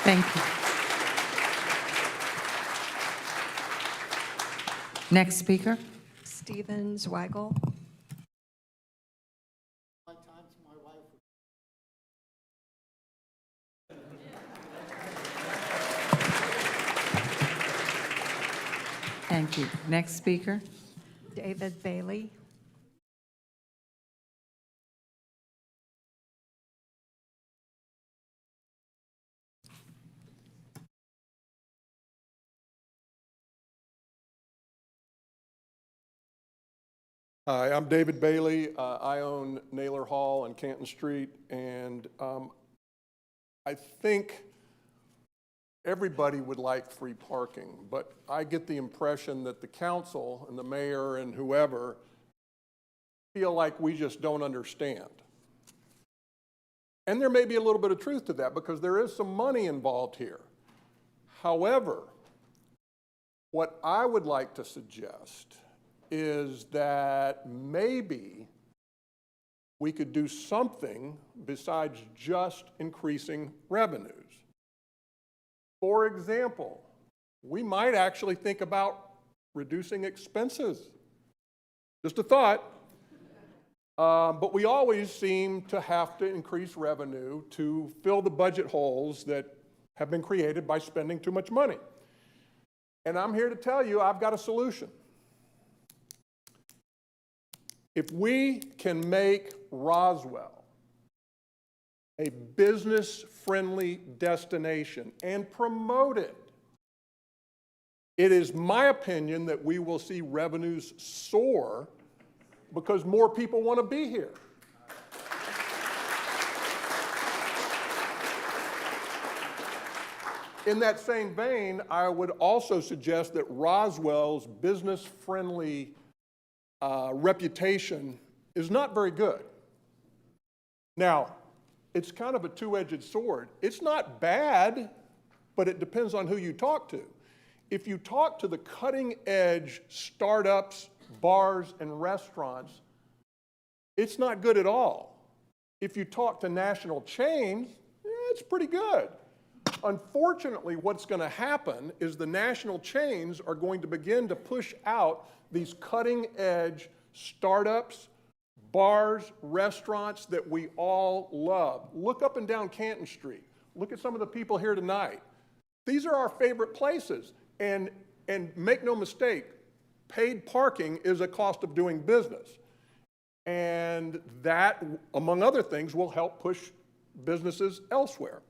Thank you. Next speaker. Stephen Zweigel. Thank you. Next speaker. David Bailey. Hi, I'm David Bailey. I own Naylor Hall and Canton Street, and I think everybody would like free parking, but I get the impression that the council and the mayor and whoever feel like we just don't understand. And there may be a little bit of truth to that because there is some money involved here. However, what I would like to suggest is that maybe we could do something besides just increasing revenues. For example, we might actually think about reducing expenses. Just a thought. But we always seem to have to increase revenue to fill the budget holes that have been created by spending too much money. And I'm here to tell you I've got a solution. If we can make Roswell a business-friendly destination and promote it, it is my opinion that we will see revenues soar because more people want to be here. In that same vein, I would also suggest that Roswell's business-friendly reputation is not very good. Now, it's kind of a two-edged sword. It's not bad, but it depends on who you talk to. If you talk to the cutting-edge startups, bars, and restaurants, it's not good at all. If you talk to national chains, it's pretty good. Unfortunately, what's going to happen is the national chains are going to begin to push out these cutting-edge startups, bars, restaurants that we all love. Look up and down Canton Street. Look at some of the people here tonight. These are our favorite places. And make no mistake, paid parking is a cost of doing business. And that, among other things, will help push businesses elsewhere.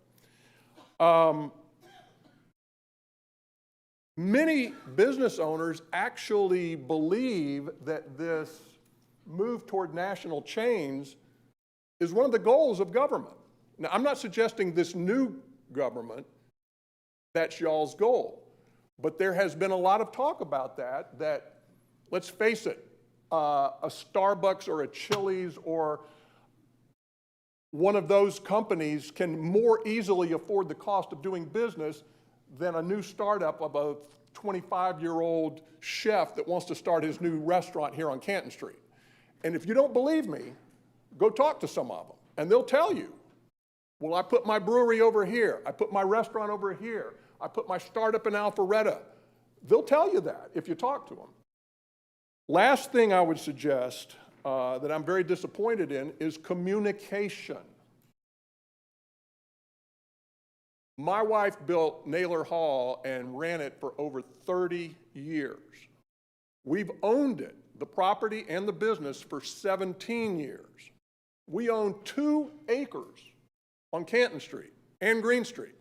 Many business owners actually believe that this move toward national chains is one of the goals of government. Now, I'm not suggesting this new government, that's y'all's goal. But there has been a lot of talk about that, let's face it, a Starbucks or a Chili's or one of those companies can more easily afford the cost of doing business than a new startup of a 25-year-old chef that wants to start his new restaurant here on Canton Street. And if you don't believe me, go talk to some of them. And they'll tell you, well, I put my brewery over here. I put my restaurant over here. I put my startup in Alpharetta. They'll tell you that if you talk to them. Last thing I would suggest that I'm very disappointed in is communication. My wife built Naylor Hall and ran it for over 30 years. We've owned it, the property and the business, for 17 years. We own 2 acres on Canton Street and Green Street.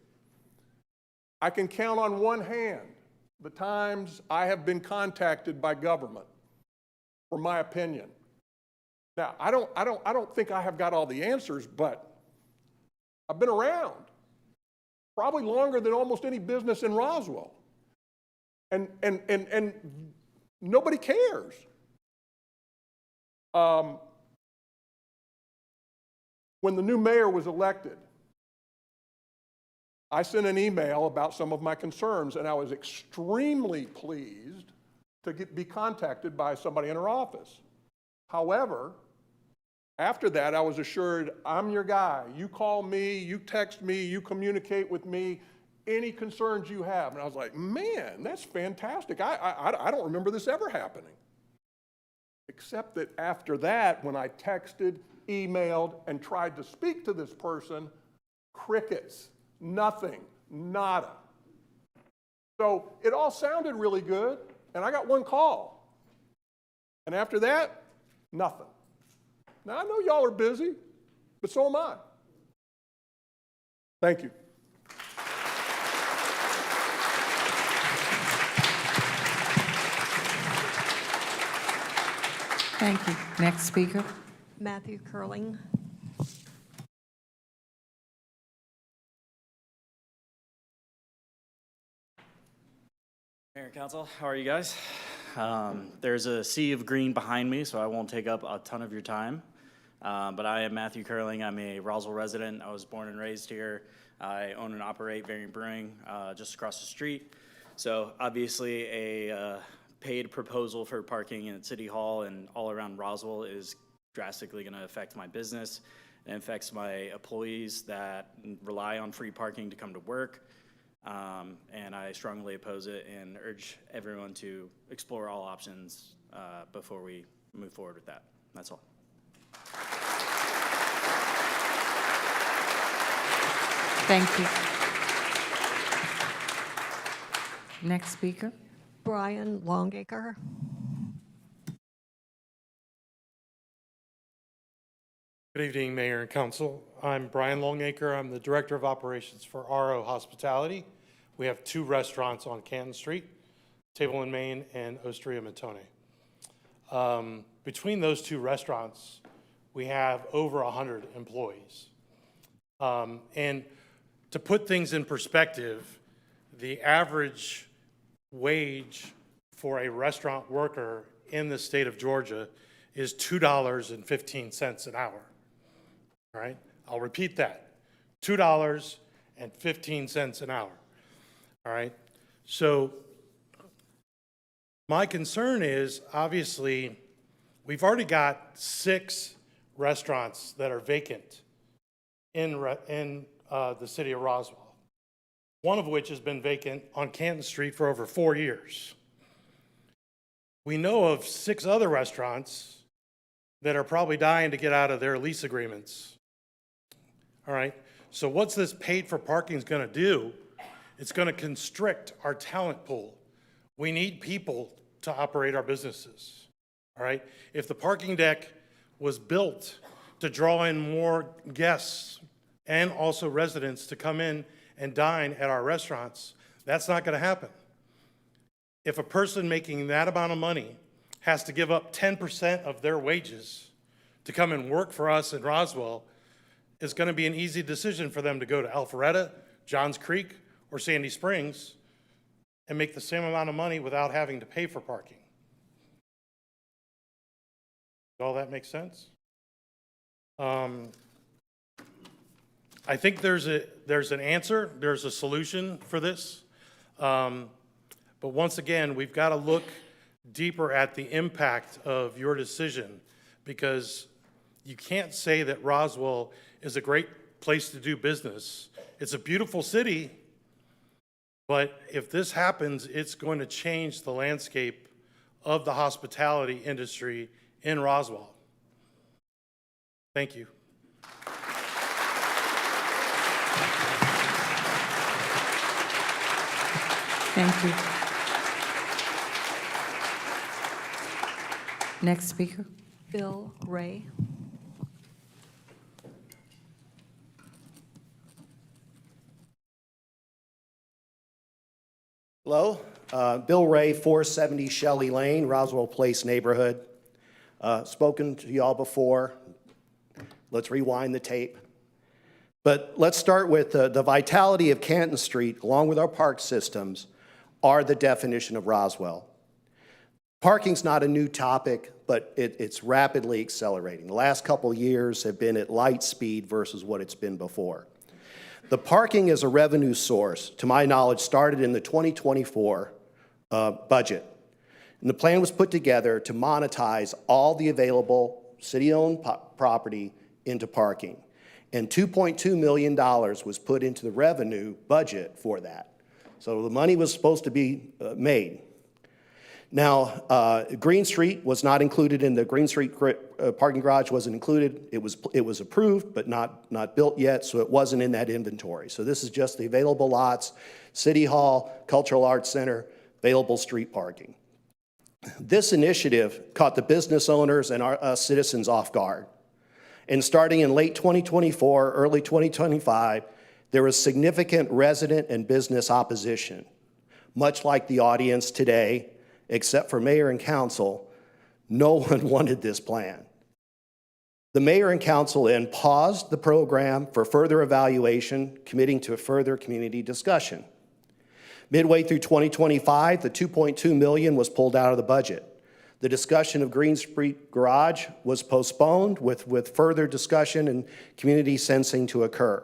I can count on one hand the times I have been contacted by government for my opinion. Now, I don't think I have got all the answers, but I've been around probably longer than almost any business in Roswell. And nobody cares. When the new mayor was elected, I sent an email about some of my concerns, and I was extremely pleased to be contacted by somebody in her office. However, after that, I was assured, I'm your guy. You call me, you text me, you communicate with me, any concerns you have. And I was like, man, that's fantastic. I don't remember this ever happening. Except that after that, when I texted, emailed, and tried to speak to this person, crickets, nothing, nada. So it all sounded really good, and I got one call. And after that, nothing. Now, I know y'all are busy, but so am I. Thank you. Thank you. Next speaker. Matthew Curling. Mayor and Council, how are you guys? There's a sea of green behind me, so I won't take up a ton of your time. But I am Matthew Curling. I'm a Roswell resident. I was born and raised here. I own and operate Variant Brewing just across the street. So obviously a paid proposal for parking at City Hall and all around Roswell is drastically going to affect my business. It affects my employees that rely on free parking to come to work. And I strongly oppose it and urge everyone to explore all options before we move forward with that. That's all. Thank you. Next speaker. Brian Longacre. Good evening, Mayor and Council. I'm Brian Longacre. I'm the Director of Operations for RO Hospitality. We have 2 restaurants on Canton Street, Table and Main and Osteria Matone. Between those 2 restaurants, we have over 100 employees. And to put things in perspective, the average wage for a restaurant worker in the state of Georgia is $2.15 an hour. All right, I'll repeat that, $2.15 an hour. All right, so my concern is, obviously, we've already got 6 restaurants that are vacant in the city of Roswell, one of which has been vacant on Canton Street for over 4 years. We know of 6 other restaurants that are probably dying to get out of their lease agreements. All right, so what's this paid for parking is going to do? It's going to constrict our talent pool. We need people to operate our businesses. All right, if the parking deck was built to draw in more guests and also residents to come in and dine at our restaurants, that's not going to happen. If a person making that amount of money has to give up 10% of their wages to come and work for us in Roswell, it's going to be an easy decision for them to go to Alpharetta, Johns Creek, or Sandy Springs and make the same amount of money without having to pay for parking. Does all that make sense? I think there's an answer, there's a solution for this. But once again, we've got to look deeper at the impact of your decision, because you can't say that Roswell is a great place to do business. It's a beautiful city, but if this happens, it's going to change the landscape of the hospitality industry in Roswell. Thank you. Thank you. Next speaker. Bill Ray. Hello, Bill Ray, 470 Shelley Lane, Roswell Place neighborhood. Spoken to y'all before. Let's rewind the tape. But let's start with the vitality of Canton Street, along with our park systems, are the definition of Roswell. Parking's not a new topic, but it's rapidly accelerating. The last couple of years have been at light speed versus what it's been before. The parking as a revenue source, to my knowledge, started in the 2024 budget. And the plan was put together to monetize all the available city-owned property into parking. And $2.2 million was put into the revenue budget for that. So the money was supposed to be made. Now, Green Street was not included in the Green Street parking garage wasn't included. It was approved, but not built yet, so it wasn't in that inventory. So this is just the available lots, City Hall, Cultural Arts Center, available street parking. This initiative caught the business owners and our citizens off guard. And starting in late 2024, early 2025, there was significant resident and business opposition. Much like the audience today, except for mayor and council, no one wanted this plan. The mayor and council then paused the program for further evaluation, committing to a further community discussion. Midway through 2025, the $2.2 million was pulled out of the budget. The discussion of Green Street Garage was postponed with further discussion and community sensing to occur.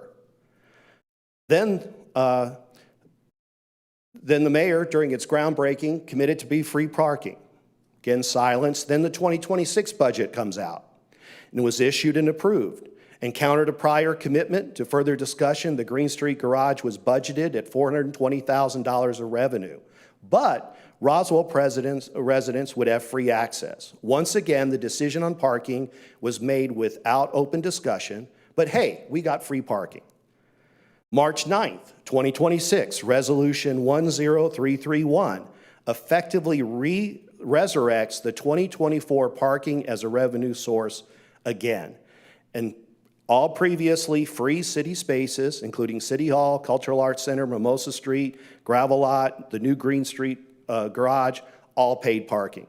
Then the mayor, during its groundbreaking, committed to be free parking. Again, silence. Then the 2026 budget comes out and was issued and approved. And counter to prior commitment to further discussion, the Green Street Garage was budgeted at $420,000 of revenue. But Roswell residents would have free access. Once again, the decision on parking was made without open discussion, but hey, we got free parking. March 9th, 2026, Resolution 10331 effectively resurrects the 2024 parking as a revenue source again. And all previously free city spaces, including City Hall, Cultural Arts Center, Mimosa Street, Gravel Lot, the new Green Street Garage, all paid parking.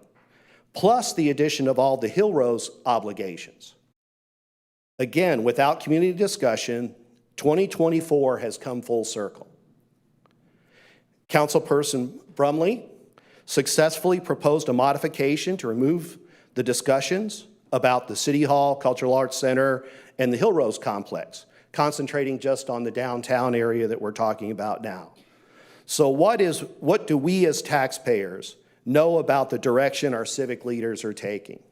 Plus the addition of all the Hill Rose obligations. Again, without community discussion, 2024 has come full circle. Councilperson Brumley successfully proposed a modification to remove the discussions about the City Hall, Cultural Arts Center, and the Hill Rose complex, concentrating just on the downtown area that we're talking about now. So what do we as taxpayers know about the direction our civic leaders are taking?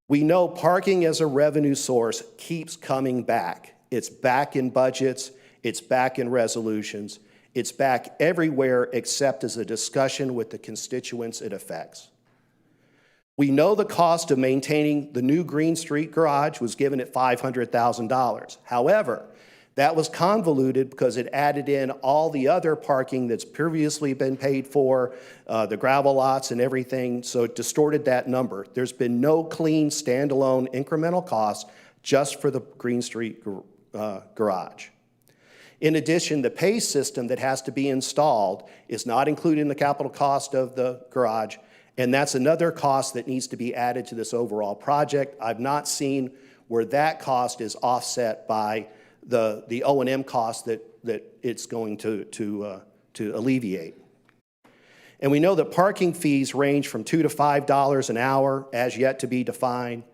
We know parking as a revenue source keeps coming back. It's back in budgets, it's back in resolutions, it's back everywhere except as a discussion with the constituents it affects. We know the cost of maintaining the new Green Street Garage was given at $500,000. However, that was convoluted because it added in all the other parking that's previously been paid for, the gravel lots and everything, so it distorted that number. There's been no clean, standalone, incremental cost just for the Green Street Garage. In addition, the pay system that has to be installed is not included in the capital cost of the garage, and that's another cost that needs to be added to this overall project. I've not seen where that cost is offset by the O&M cost that it's going to alleviate. And we know that parking fees range from $2 to $5 an hour, as yet to be defined.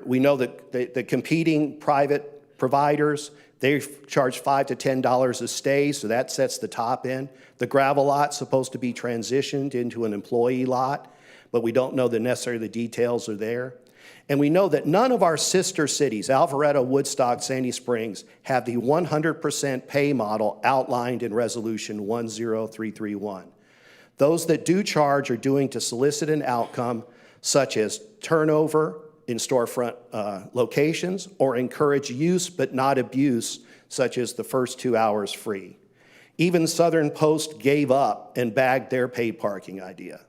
We know that the competing private providers, they charge $5 to $10 a stay, so that sets the top end. The gravel lot's supposed to be transitioned into an employee lot, but we don't know necessarily the details are there. And we know that none of our sister cities, Alpharetta, Woodstock, Sandy Springs, have the 100% pay model outlined in Resolution 10331. Those that do charge are doing to solicit an outcome such as turnover in storefront locations or encourage use but not abuse, such as the first 2 hours free. Even Southern Post gave up and bagged their paid parking idea.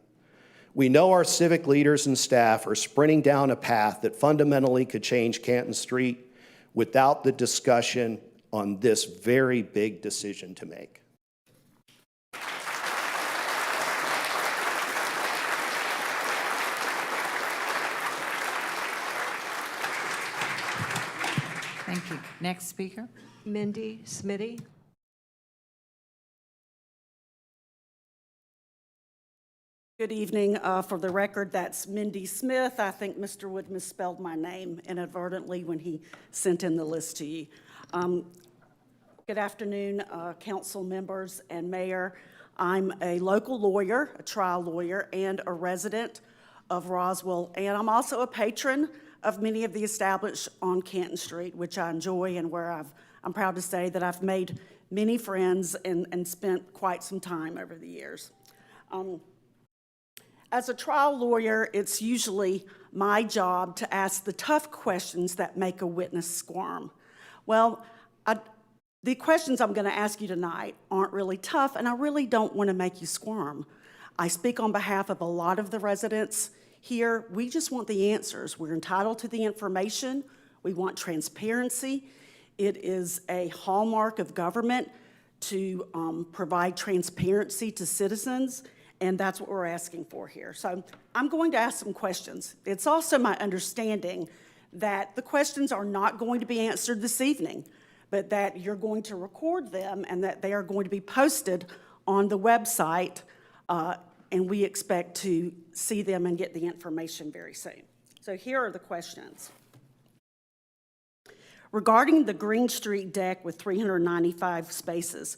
We know our civic leaders and staff are sprinting down a path that fundamentally could change Canton Street without the discussion on this very big decision to make. Thank you. Next speaker. Mindy Smitty. Good evening. For the record, that's Mindy Smith. I think Mr. Wood misspelled my name inadvertently when he sent in the list to you. Good afternoon, council members and mayor. I'm a local lawyer, a trial lawyer, and a resident of Roswell, and I'm also a patron of many of the established on Canton Street, which I enjoy and where I'm proud to say that I've made many friends and spent quite some time over the years. As a trial lawyer, it's usually my job to ask the tough questions that make a witness squirm. Well, the questions I'm going to ask you tonight aren't really tough, and I really don't want to make you squirm. I speak on behalf of a lot of the residents here. We just want the answers. We're entitled to the information. We want transparency. It is a hallmark of government to provide transparency to citizens, and that's what we're asking for here. So I'm going to ask some questions. It's also my understanding that the questions are not going to be answered this evening, but that you're going to record them and that they are going to be posted on the website, and we expect to see them and get the information very soon. So here are the questions. Regarding the Green Street deck with 395 spaces,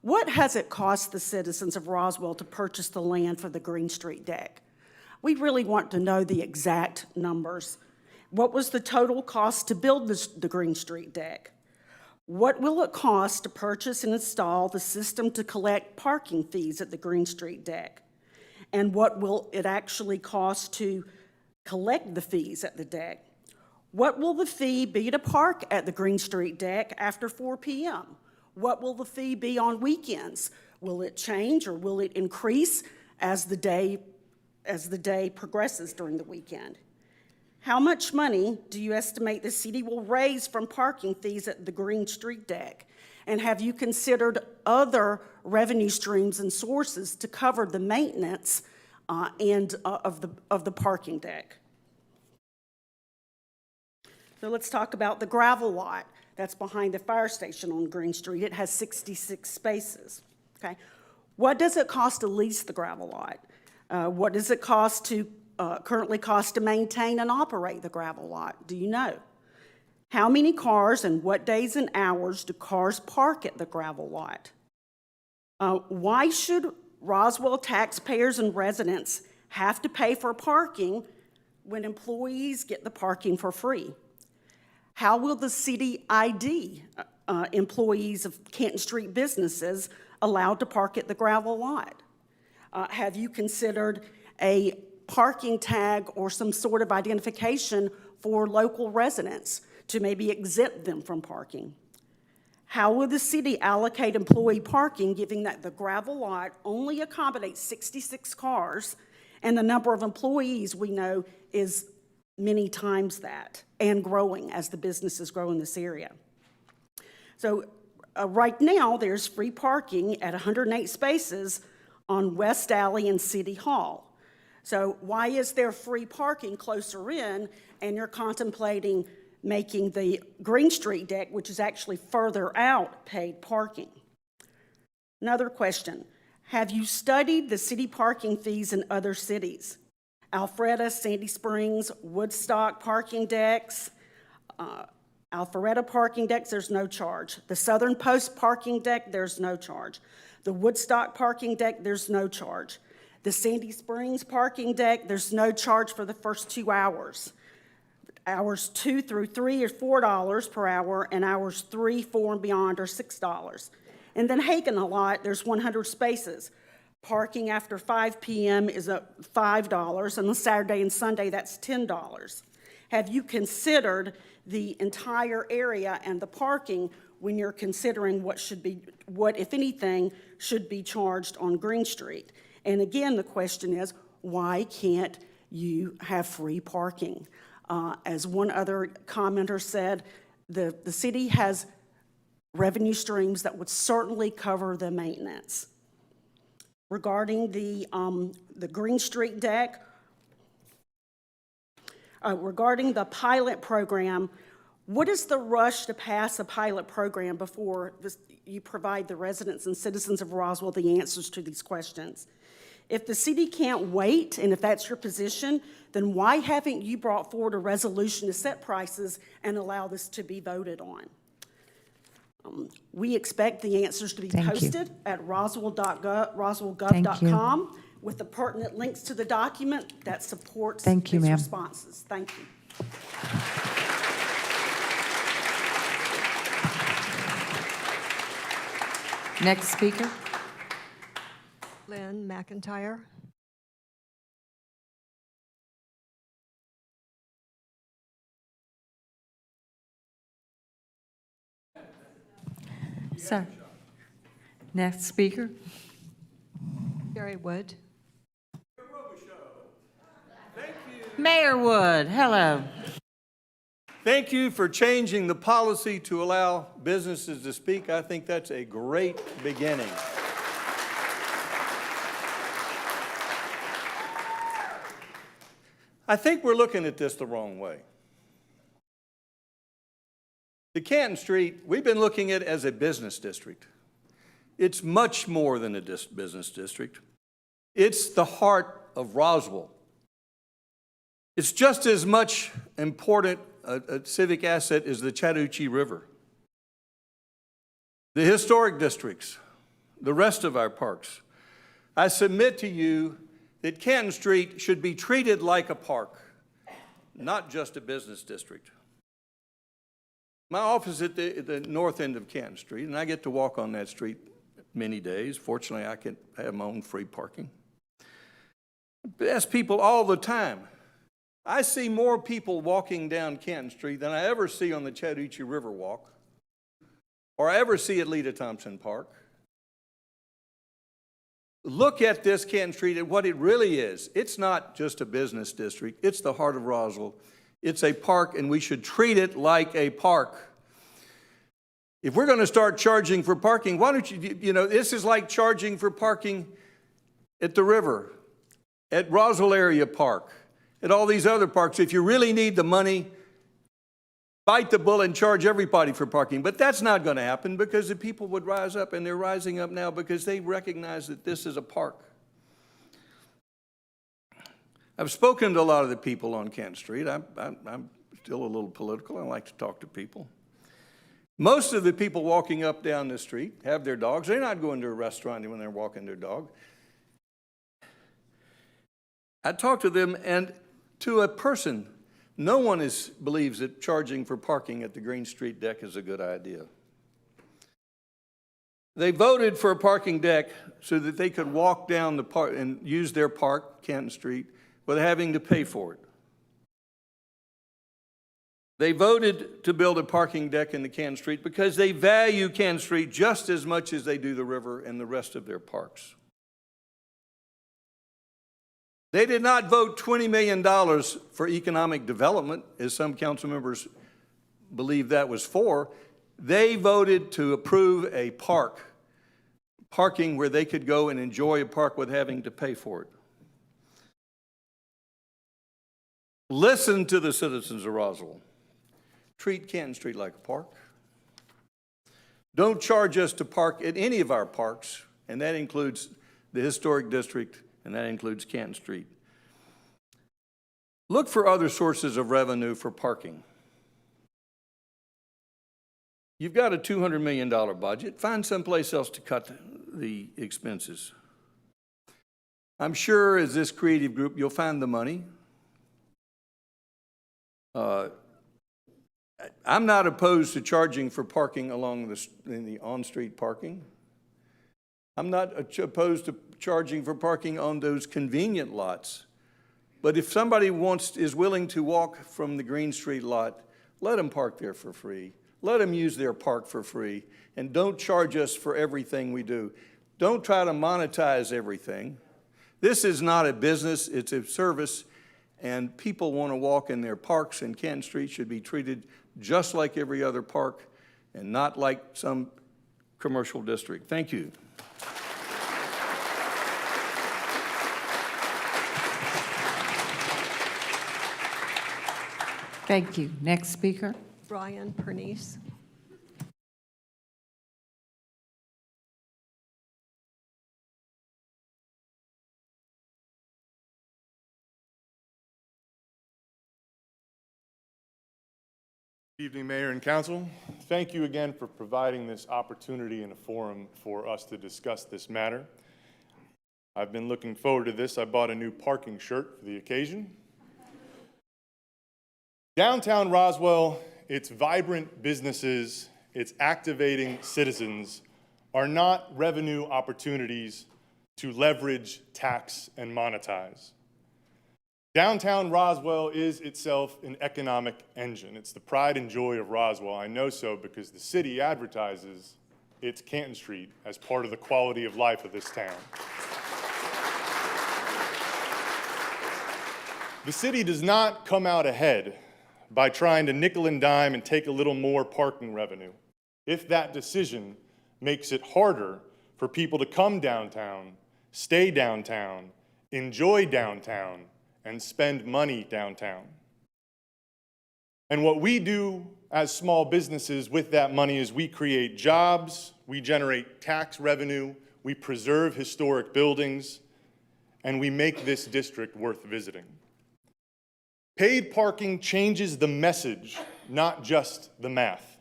what has it cost the citizens of Roswell to purchase the land for the Green Street deck? We really want to know the exact numbers. What was the total cost to build the Green Street deck? What will it cost to purchase and install the system to collect parking fees at the Green Street deck? And what will it actually cost to collect the fees at the deck? What will the fee be to park at the Green Street deck after 4 p.m.? What will the fee be on weekends? Will it change or will it increase as the day progresses during the weekend? How much money do you estimate the city will raise from parking fees at the Green Street deck? And have you considered other revenue streams and sources to cover the maintenance of the parking deck? So let's talk about the gravel lot that's behind the fire station on Green Street. It has 66 spaces. Okay, what does it cost to lease the gravel lot? What does it cost to currently cost to maintain and operate the gravel lot? Do you know? How many cars and what days and hours do cars park at the gravel lot? Why should Roswell taxpayers and residents have to pay for parking when employees get the parking for free? How will the city ID employees of Canton Street businesses allowed to park at the gravel lot? Have you considered a parking tag or some sort of identification for local residents to maybe exempt them from parking? How will the city allocate employee parking, given that the gravel lot only accommodates 66 cars and the number of employees we know is many times that and growing as the businesses grow in this area? So right now there's free parking at 108 spaces on West Alley and City Hall. So why is there free parking closer in and you're contemplating making the Green Street deck, which is actually further out, paid parking? Another question, have you studied the city parking fees in other cities? Alpharetta, Sandy Springs, Woodstock parking decks, Alpharetta parking decks, there's no charge. The Southern Post parking deck, there's no charge. The Woodstock parking deck, there's no charge. The Sandy Springs parking deck, there's no charge for the first 2 hours. Hours 2 through 3 are $4 per hour, and hours 3, 4, and beyond are $6. And then Hagen a lot, there's 100 spaces. Parking after 5 p.m. is $5, and on Saturday and Sunday, that's $10. Have you considered the entire area and the parking when you're considering what, if anything, should be charged on Green Street? And again, the question is, why can't you have free parking? As one other commenter said, the city has revenue streams that would certainly cover the maintenance. Regarding the Green Street deck, regarding the pilot program, what is the rush to pass a pilot program before you provide the residents and citizens of Roswell the answers to these questions? If the city can't wait, and if that's your position, then why haven't you brought forward a resolution to set prices and allow this to be voted on? We expect the answers to be posted at roswell.gov.com with the pertinent links to the document that supports these responses. Thank you. Next speaker. Lynn McIntyre. Sir. Next speaker. Gary Wood. Mayor Wood, hello. Thank you for changing the policy to allow businesses to speak. I think that's a great beginning. I think we're looking at this the wrong way. The Canton Street, we've been looking at it as a business district. It's much more than a business district. It's the heart of Roswell. It's just as much important a civic asset as the Chattahoochee River. The historic districts, the rest of our parks. I submit to you that Canton Street should be treated like a park, not just a business district. My office is at the north end of Canton Street, and I get to walk on that street many days. Fortunately, I can have my own free parking. I ask people all the time. I see more people walking down Canton Street than I ever see on the Chattahoochee River Walk, or I ever see at Lita Thompson Park. Look at this Canton Street and what it really is. It's not just a business district. It's the heart of Roswell. It's a park, and we should treat it like a park. If we're going to start charging for parking, why don't this is like charging for parking at the river, at Roswell Area Park, at all these other parks. If you really need the money, bite the bullet and charge everybody for parking. But that's not going to happen because the people would rise up, and they're rising up now because they recognize that this is a park. I've spoken to a lot of the people on Canton Street. I'm still a little political. I like to talk to people. Most of the people walking up down the street have their dogs. They're not going to a restaurant when they're walking their dog. I talk to them, and to a person, no one believes that charging for parking at the Green Street deck is a good idea. They voted for a parking deck so that they could walk down the park and use their park, Canton Street, without having to pay for it. They voted to build a parking deck in the Canton Street because they value Canton Street just as much as they do the river and the rest of their parks. They did not vote $20 million for economic development, as some council members believe that was for. They voted to approve a parking where they could go and enjoy a park without having to pay for it. Listen to the citizens of Roswell. Treat Canton Street like a park. Don't charge us to park at any of our parks, and that includes the historic district, and that includes Canton Street. Look for other sources of revenue for parking. You've got a $200 million budget. Find someplace else to cut the expenses. I'm sure as this creative group, you'll find the money. I'm not opposed to charging for parking along in the on-street parking. I'm not opposed to charging for parking on those convenient lots. But if somebody is willing to walk from the Green Street lot, let them park there for free. Let them use their park for free. And don't charge us for everything we do. Don't try to monetize everything. This is not a business, it's a service. And people want to walk in their parks, and Canton Street should be treated just like every other park and not like some commercial district. Thank you. Thank you. Next speaker. Brian Pernice. Good evening, Mayor and Council. Thank you again for providing this opportunity and a forum for us to discuss this matter. I've been looking forward to this. I bought a new parking shirt for the occasion. Downtown Roswell, its vibrant businesses, its activating citizens are not revenue opportunities to leverage, tax, and monetize. Downtown Roswell is itself an economic engine. It's the pride and joy of Roswell. I know so because the city advertises its Canton Street as part of the quality of life of this town. The city does not come out ahead by trying to nickel and dime and take a little more parking revenue if that decision makes it harder for people to come downtown, stay downtown, enjoy downtown, and spend money downtown. And what we do as small businesses with that money is we create jobs, we generate tax revenue, we preserve historic buildings, and we make this district worth visiting. Paid parking changes the message, not just the math.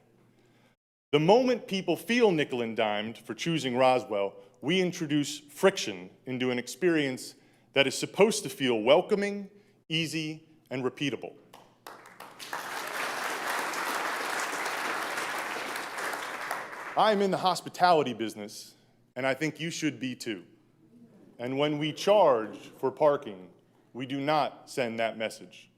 The moment people feel nickel and dimed for choosing Roswell, we introduce friction into an experience that is supposed to feel welcoming, easy, and repeatable. I'm in the hospitality business, and I think you should be too. And when we charge for parking, we do not send that message.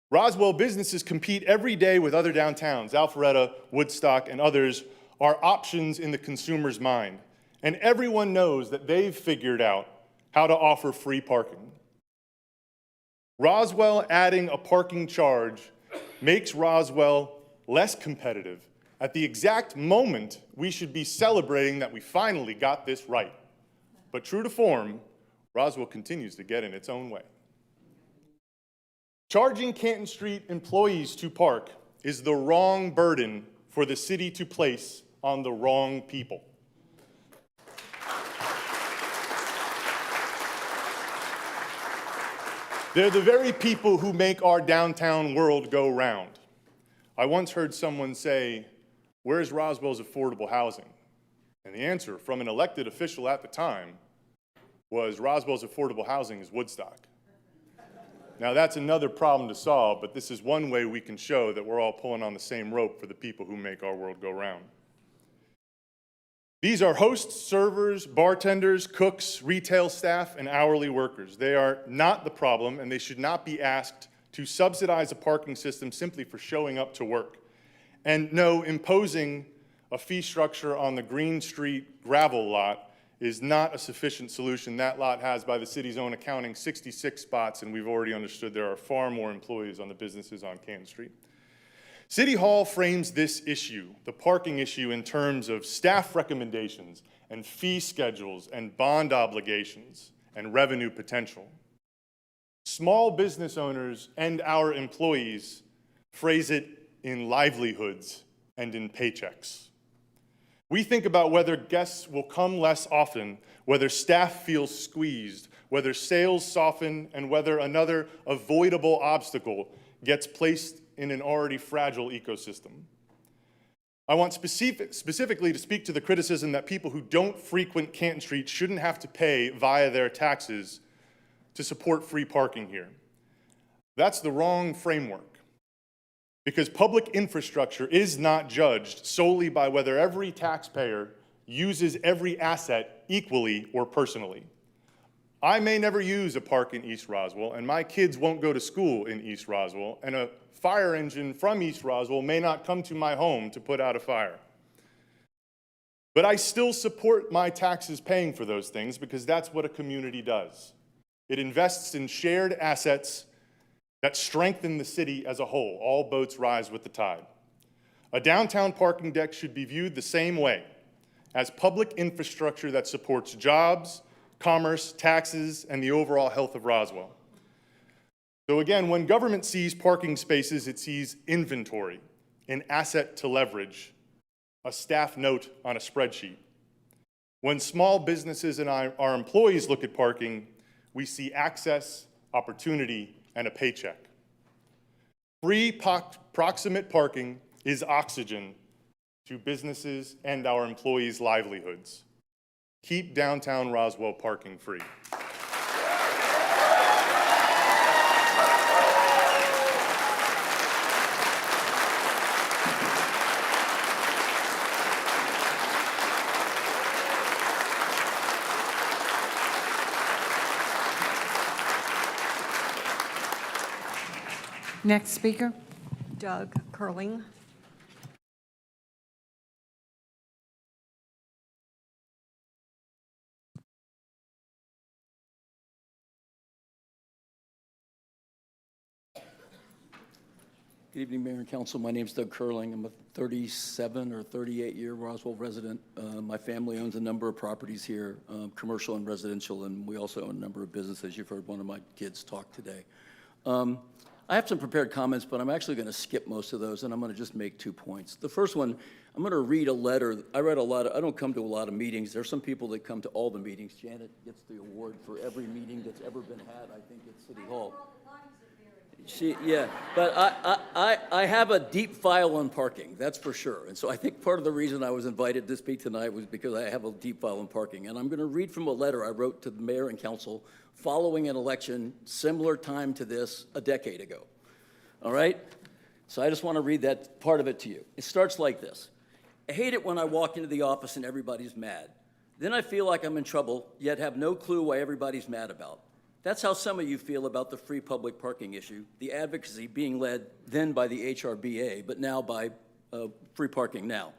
Roswell businesses compete every day with other downtowns. Alpharetta, Woodstock, and others are options in the consumer's mind. And everyone knows that they've figured out how to offer free parking. Roswell adding a parking charge makes Roswell less competitive at the exact moment we should be celebrating that we finally got this right. But true to form, Roswell continues to get in its own way. Charging Canton Street employees to park is the wrong burden for the city to place on the wrong people. They're the very people who make our downtown world go round. I once heard someone say, "Where's Roswell's affordable housing?" And the answer from an elected official at the time was, "Roswell's affordable housing is Woodstock." Now that's another problem to solve, but this is one way we can show that we're all pulling on the same rope for the people who make our world go round. These are hosts, servers, bartenders, cooks, retail staff, and hourly workers. They are not the problem, and they should not be asked to subsidize a parking system simply for showing up to work. And no, imposing a fee structure on the Green Street gravel lot is not a sufficient solution. That lot has, by the city's own accounting, 66 spots, and we've already understood there are far more employees on the businesses on Canton Street. City Hall frames this issue, the parking issue, in terms of staff recommendations and fee schedules and bond obligations and revenue potential. Small business owners and our employees phrase it in livelihoods and in paychecks. We think about whether guests will come less often, whether staff feels squeezed, whether sales soften, and whether another avoidable obstacle gets placed in an already fragile ecosystem. I want specifically to speak to the criticism that people who don't frequent Canton Street shouldn't have to pay via their taxes to support free parking here. That's the wrong framework. Because public infrastructure is not judged solely by whether every taxpayer uses every asset equally or personally. I may never use a park in East Roswell, and my kids won't go to school in East Roswell, and a fire engine from East Roswell may not come to my home to put out a fire. But I still support my taxes paying for those things because that's what a community does. It invests in shared assets that strengthen the city as a whole. All boats rise with the tide. A downtown parking deck should be viewed the same way, as public infrastructure that supports jobs, commerce, taxes, and the overall health of Roswell. So again, when government sees parking spaces, it sees inventory, an asset to leverage, a staff note on a spreadsheet. When small businesses and our employees look at parking, we see access, opportunity, and a paycheck. Free proximate parking is oxygen to businesses and our employees' livelihoods. Keep downtown Roswell parking free. Next speaker. Doug Curling. Good evening, Mayor and Council. My name is Doug Curling. I'm a 37 or 38-year Roswell resident. My family owns a number of properties here, commercial and residential, and we also own a number of businesses. You've heard one of my kids talk today. I have some prepared comments, but I'm actually going to skip most of those, and I'm going to just make 2 points. The first one, I'm going to read a letter. I don't come to a lot of meetings. There's some people that come to all the meetings. Janet gets the award for every meeting that's ever been had, I think, at City Hall. But I have a deep file on parking, that's for sure. And so I think part of the reason I was invited to speak tonight was because I have a deep file on parking. And I'm going to read from a letter I wrote to the mayor and council following an election similar time to this a decade ago. All right? So I just want to read that part of it to you. It starts like this. I hate it when I walk into the office and everybody's mad. Then I feel like I'm in trouble, yet have no clue why everybody's mad about. That's how some of you feel about the free public parking issue, the advocacy being led then by the HRBA, but now by Free Parking Now.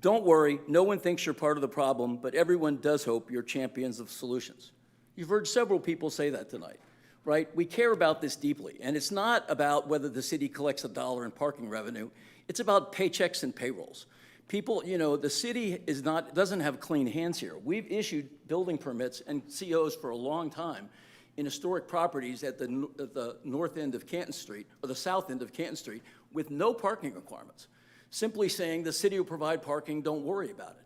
Don't worry, no one thinks you're part of the problem, but everyone does hope you're champions of solutions. You've heard several people say that tonight, right? We care about this deeply, and it's not about whether the city collects $1 in parking revenue. It's about paychecks and payrolls. People, the city doesn't have clean hands here. We've issued building permits and COs for a long time in historic properties at the north end of Canton Street, or the south end of Canton Street, with no parking requirements, simply saying the city will provide parking, don't worry about it.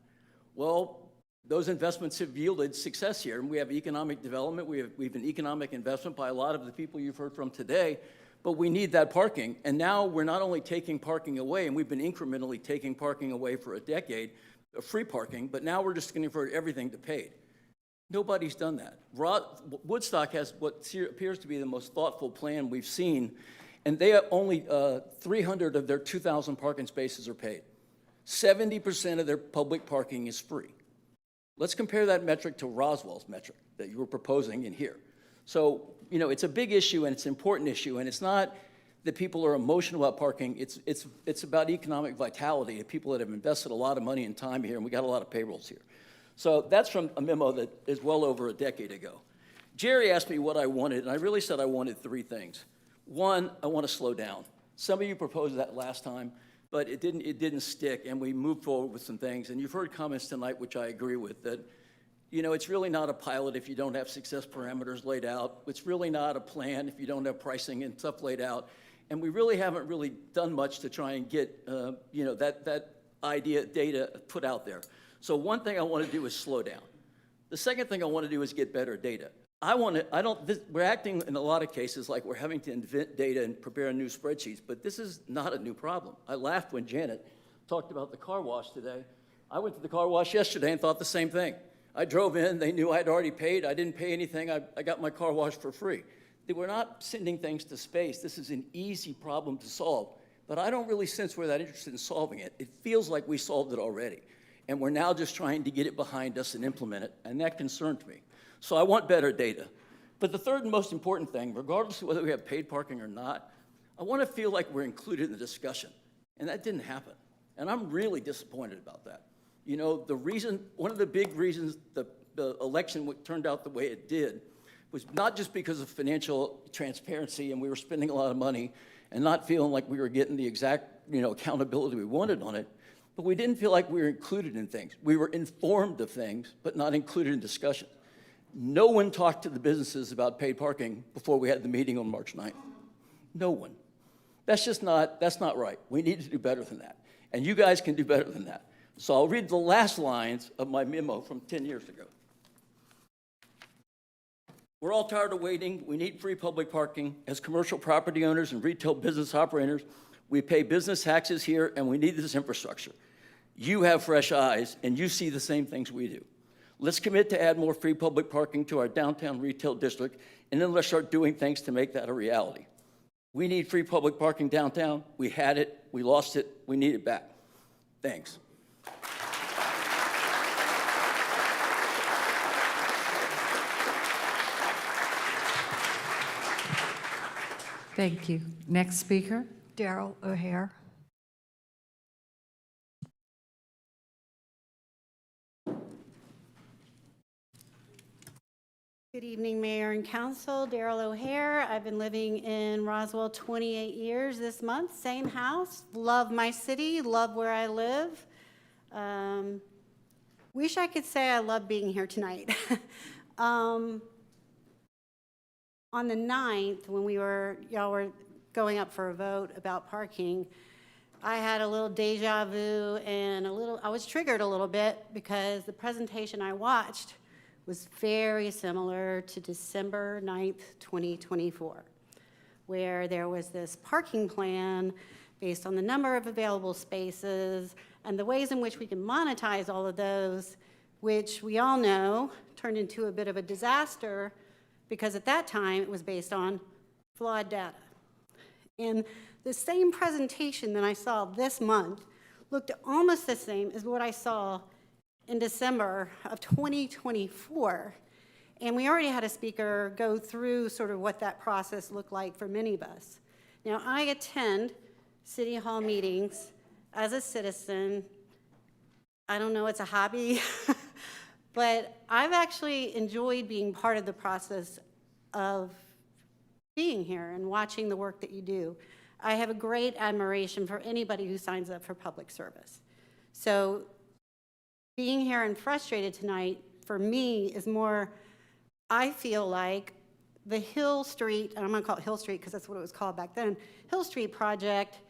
Well, those investments have yielded success here, and we have economic development, we have an economic investment by a lot of the people you've heard from today, but we need that parking, and now we're not only taking parking away, and we've been incrementally taking parking away for a decade, free parking, but now we're just going to convert everything to paid. Nobody's done that. Woodstock has what appears to be the most thoughtful plan we've seen, and they have only 300 of their 2,000 parking spaces are paid. 70% of their public parking is free. Let's compare that metric to Roswell's metric that you were proposing in here. So, it's a big issue and it's an important issue, and it's not that people are emotional about parking. It's about economic vitality of people that have invested a lot of money and time here, and we got a lot of payrolls here. So that's from a memo that is well over a decade ago. Jerry asked me what I wanted, and I really said I wanted 3 things. One, I want to slow down. Some of you proposed that last time, but it didn't stick, and we moved forward with some things. And you've heard comments tonight, which I agree with, that it's really not a pilot if you don't have success parameters laid out. It's really not a plan if you don't have pricing and stuff laid out. And we really haven't really done much to try and get that data put out there. So one thing I want to do is slow down. The second thing I want to do is get better data. We're acting in a lot of cases like we're having to invent data and prepare new spreadsheets, but this is not a new problem. I laughed when Janet talked about the car wash today. I went to the car wash yesterday and thought the same thing. I drove in, they knew I'd already paid, I didn't pay anything, I got my car washed for free. We're not sending things to space. This is an easy problem to solve. but I don't really sense we're that interested in solving it. It feels like we solved it already, and we're now just trying to get it behind us and implement it, and that concerns me. So I want better data. But the third and most important thing, regardless of whether we have paid parking or not, I want to feel like we're included in the discussion, and that didn't happen. And I'm really disappointed about that. You know, one of the big reasons the election turned out the way it did was not just because of financial transparency and we were spending a lot of money and not feeling like we were getting the exact, accountability we wanted on it, but we didn't feel like we were included in things. We were informed of things, but not included in discussion. No one talked to the businesses about paid parking before we had the meeting on March 9th. No one. That's not right. We need to do better than that. And you guys can do better than that. So I'll read the last lines of my memo from 10 years ago. We're all tired of waiting. We need free public parking. As commercial property owners and retail business operators, we pay business taxes here and we need this infrastructure. You have fresh eyes and you see the same things we do. Let's commit to add more free public parking to our downtown retail district, and then let's start doing things to make that a reality. We need free public parking downtown. We had it, we lost it, we need it back. Thanks. Thank you. Next speaker. Daryl O'Hare. Good evening, Mayor and Council. Daryl O'Hare. I've been living in Roswell 28 years this month. Same house. Love my city. Love where I live. Wish I could say I love being here tonight. On the 9th, when y'all were going up for a vote about parking, I had a little deja vu and I was triggered a little bit because the presentation I watched was very similar to December 9th, 2024, where there was this parking plan based on the number of available spaces and the ways in which we can monetize all of those, which we all know turned into a bit of a disaster because at that time it was based on flawed data. And the same presentation that I saw this month looked almost the same as what I saw in December of 2024. And we already had a speaker go through sort of what that process looked like for many of us. Now, I attend City Hall meetings as a citizen. I don't know, it's a hobby, but I've actually enjoyed being part of the process of being here and watching the work that you do. I have a great admiration for anybody who signs up for public service. So being here and frustrated tonight, for me, is more, I feel like the Hill Street, and I'm gonna call it Hill Street because that's what it was called back then, Hill Street project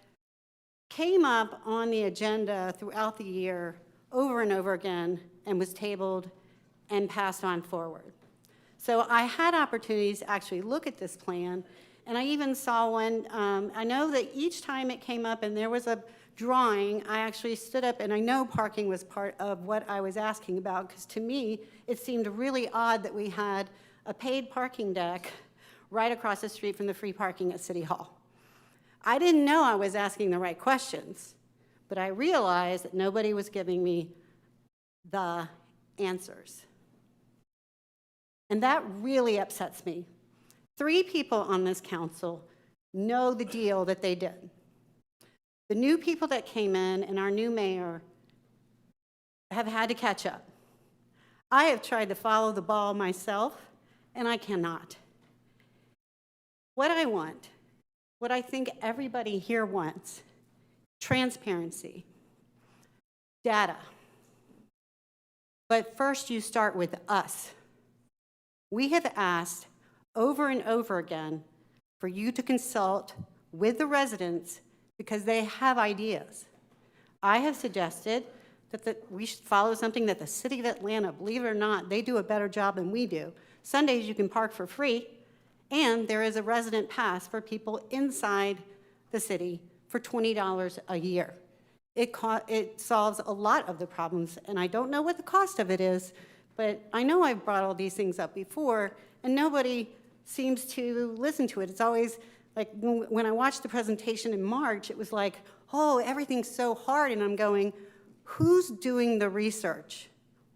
came up on the agenda throughout the year over and over again and was tabled and passed on forward. So I had opportunities to actually look at this plan, and I even saw one, I know that each time it came up and there was a drawing, I actually stood up, and I know parking was part of what I was asking about, because to me, it seemed really odd that we had a paid parking deck right across the street from the free parking at City Hall. I didn't know I was asking the right questions, but I realized that nobody was giving me the answers. And that really upsets me. 3 people on this council know the deal that they did. The new people that came in and our new mayor have had to catch up. I have tried to follow the ball myself, and I cannot. What I want, what I think everybody here wants, transparency, data. But first you start with us. We have asked over and over again for you to consult with the residents because they have ideas. I have suggested that we should follow something that the city of Atlanta, believe it or not, they do a better job than we do. Sundays you can park for free, and there is a resident pass for people inside the city for $20 a year. It solves a lot of the problems, and I don't know what the cost of it is, but I know I've brought all these things up before, and nobody seems to listen to it. It's always, Like, when I watched the presentation in March, it was like, oh, everything's so hard, and I'm going, who's doing the research?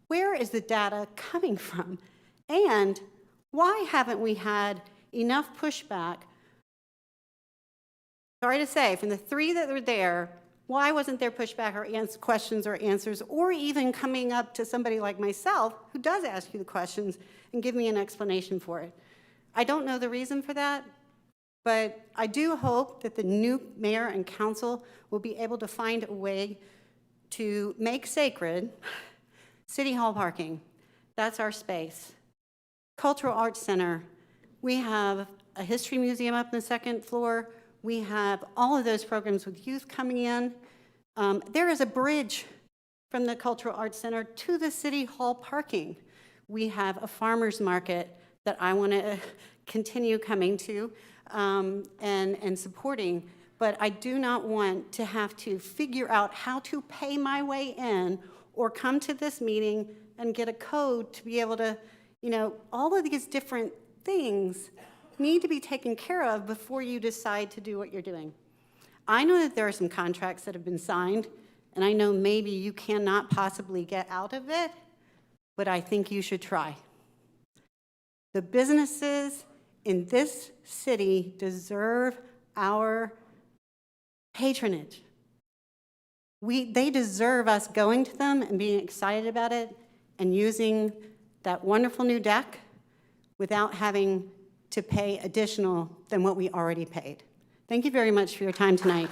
Where is the data coming from? And why haven't we had enough pushback? Sorry to say, from the 3 that were there, why wasn't there pushback or questions or answers, or even coming up to somebody like myself who does ask you the questions and give me an explanation for it? I don't know the reason for that, but I do hope that the new mayor and council will be able to find a way to make sacred City Hall parking. That's our space. Cultural Arts Center, we have a history museum up on the 2nd floor. We have all of those programs with youth coming in. There is a bridge from the Cultural Arts Center to the City Hall parking. We have a farmer's market that I want to continue coming to and supporting, but I do not want to have to figure out how to pay my way in or come to this meeting and get a code to be able to, all of these different things need to be taken care of before you decide to do what you're doing. I know that there are some contracts that have been signed, and I know maybe you cannot possibly get out of it, but I think you should try. The businesses in this city deserve our patronage. They deserve us going to them and being excited about it and using that wonderful new deck without having to pay additional than what we already paid. Thank you very much for your time tonight.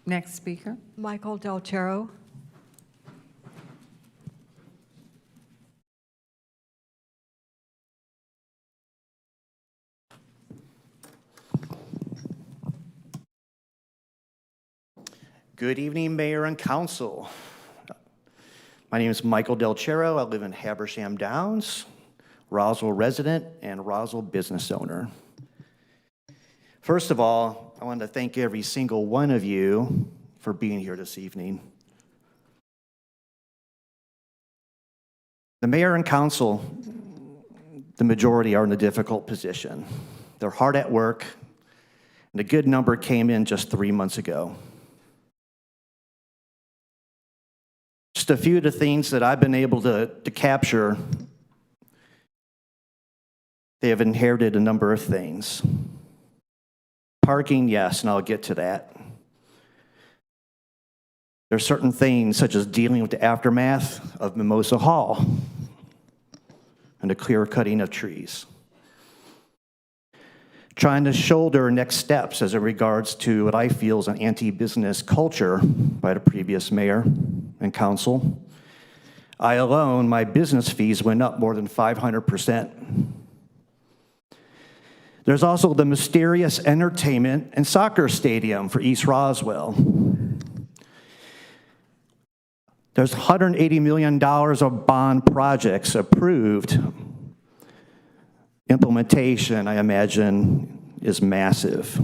Next speaker. Michael Del Chero. Good evening, Mayor and Council. My name is Michael Del Chero. I live in Habersham Downs, Roswell resident and Roswell business owner. First of all, I want to thank every single one of you for being here this evening. The mayor and council, the majority are in a difficult position. They're hard at work, and a good number came in just 3 months ago. Just a few of the things that I've been able to capture, they have inherited a number of things. Parking, yes, and I'll get to that. There are certain things such as dealing with the aftermath of Mimosa Hall and the clear cutting of trees. Trying to shoulder next steps as it regards to what I feel is an anti-business culture by the previous mayor and council. I alone, my business fees went up more than 500%. There's also the mysterious entertainment and soccer stadium for East Roswell. There's $180 million of bond projects approved. Implementation, I imagine, is massive.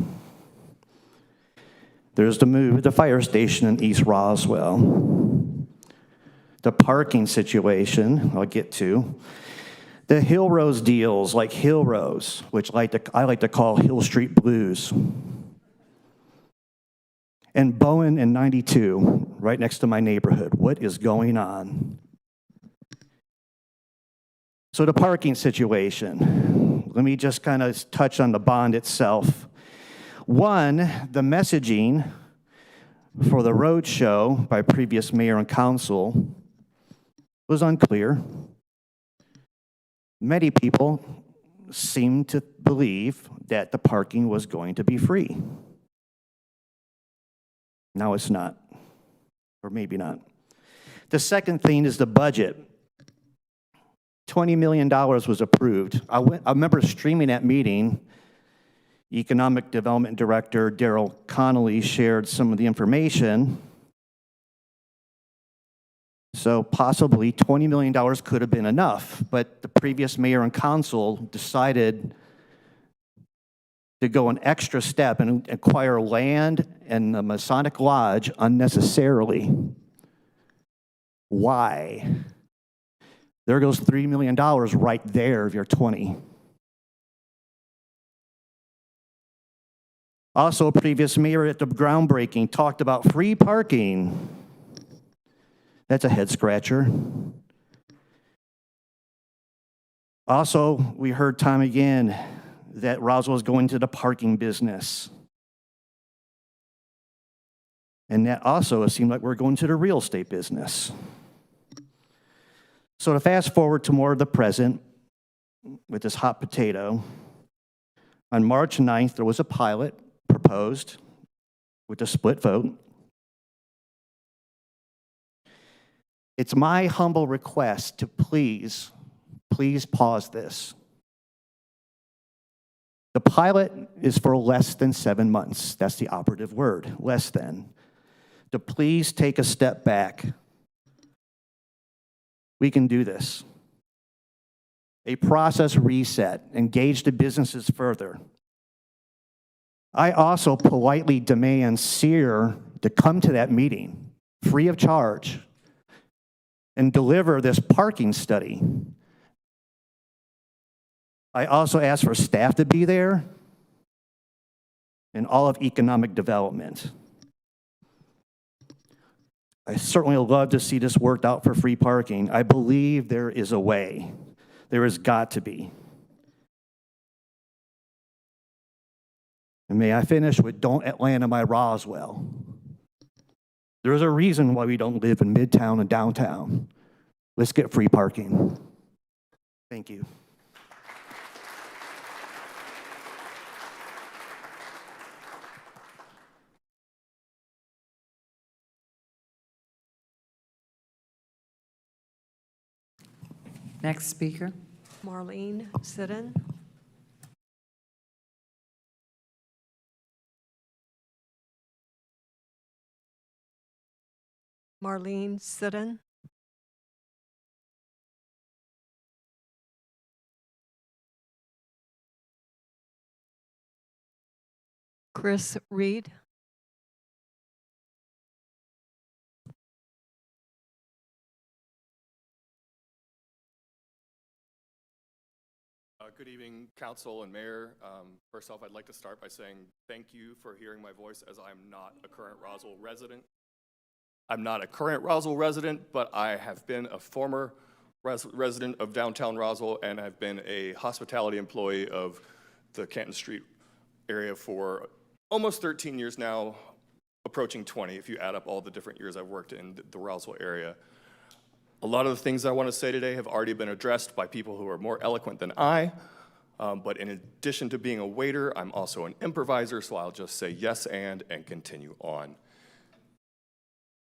There's the move, the fire station in East Roswell. The parking situation, I'll get to. The Hill Rose deals like Hill Rose, which I like to call Hill Street Blues. And Bowen and 92, right next to my neighborhood. What is going on? So the parking situation, let me just kind of touch on the bond itself. One, the messaging for the road show by previous mayor and council was unclear. Many people seemed to believe that the parking was going to be free. Now it's not, or maybe not. The second thing is the budget. $20 million was approved. I remember streaming that meeting. Economic Development Director Daryl Connolly shared some of the information. So possibly $20 million could have been enough, but the previous mayor and council decided to go an extra step and acquire land and the Masonic Lodge unnecessarily. Why? There goes $3 million right there if you're 20. Also, a previous mayor at the groundbreaking talked about free parking. That's a head scratcher. Also, we heard time again that Roswell is going to the parking business. And that also, it seemed like we're going to the real estate business. So to fast forward to more of the present with this hot potato, on March 9th, there was a pilot proposed with a split vote. It's my humble request to please pause this. The pilot is for less than 7 months. That's the operative word, less than. To please take a step back. We can do this. A process reset, engage the businesses further. I also politely demand SEER to come to that meeting, free of charge, and deliver this parking study. I also ask for staff to be there and all of economic development. I certainly would love to see this worked out for free parking. I believe there is a way. There has got to be. And may I finish with don't Atlanta my Roswell. There's a reason why we don't live in Midtown and downtown. Let's get free parking. Thank you. Next speaker. Marlene Siddon. Marlene Siddon. Chris Reed. Good evening, Council and Mayor. First off, I'd like to start by saying thank you for hearing my voice, as I'm not a current Roswell resident. I'm not a current Roswell resident, but I have been a former resident of downtown Roswell, and I've been a hospitality employee of the Canton Street area for almost 13 years now, approaching 20, if you add up all the different years I've worked in the Roswell area. A lot of the things I want to say today have already been addressed by people who are more eloquent than I, but in addition to being a waiter, I'm also an improviser, so I'll just say yes and continue on.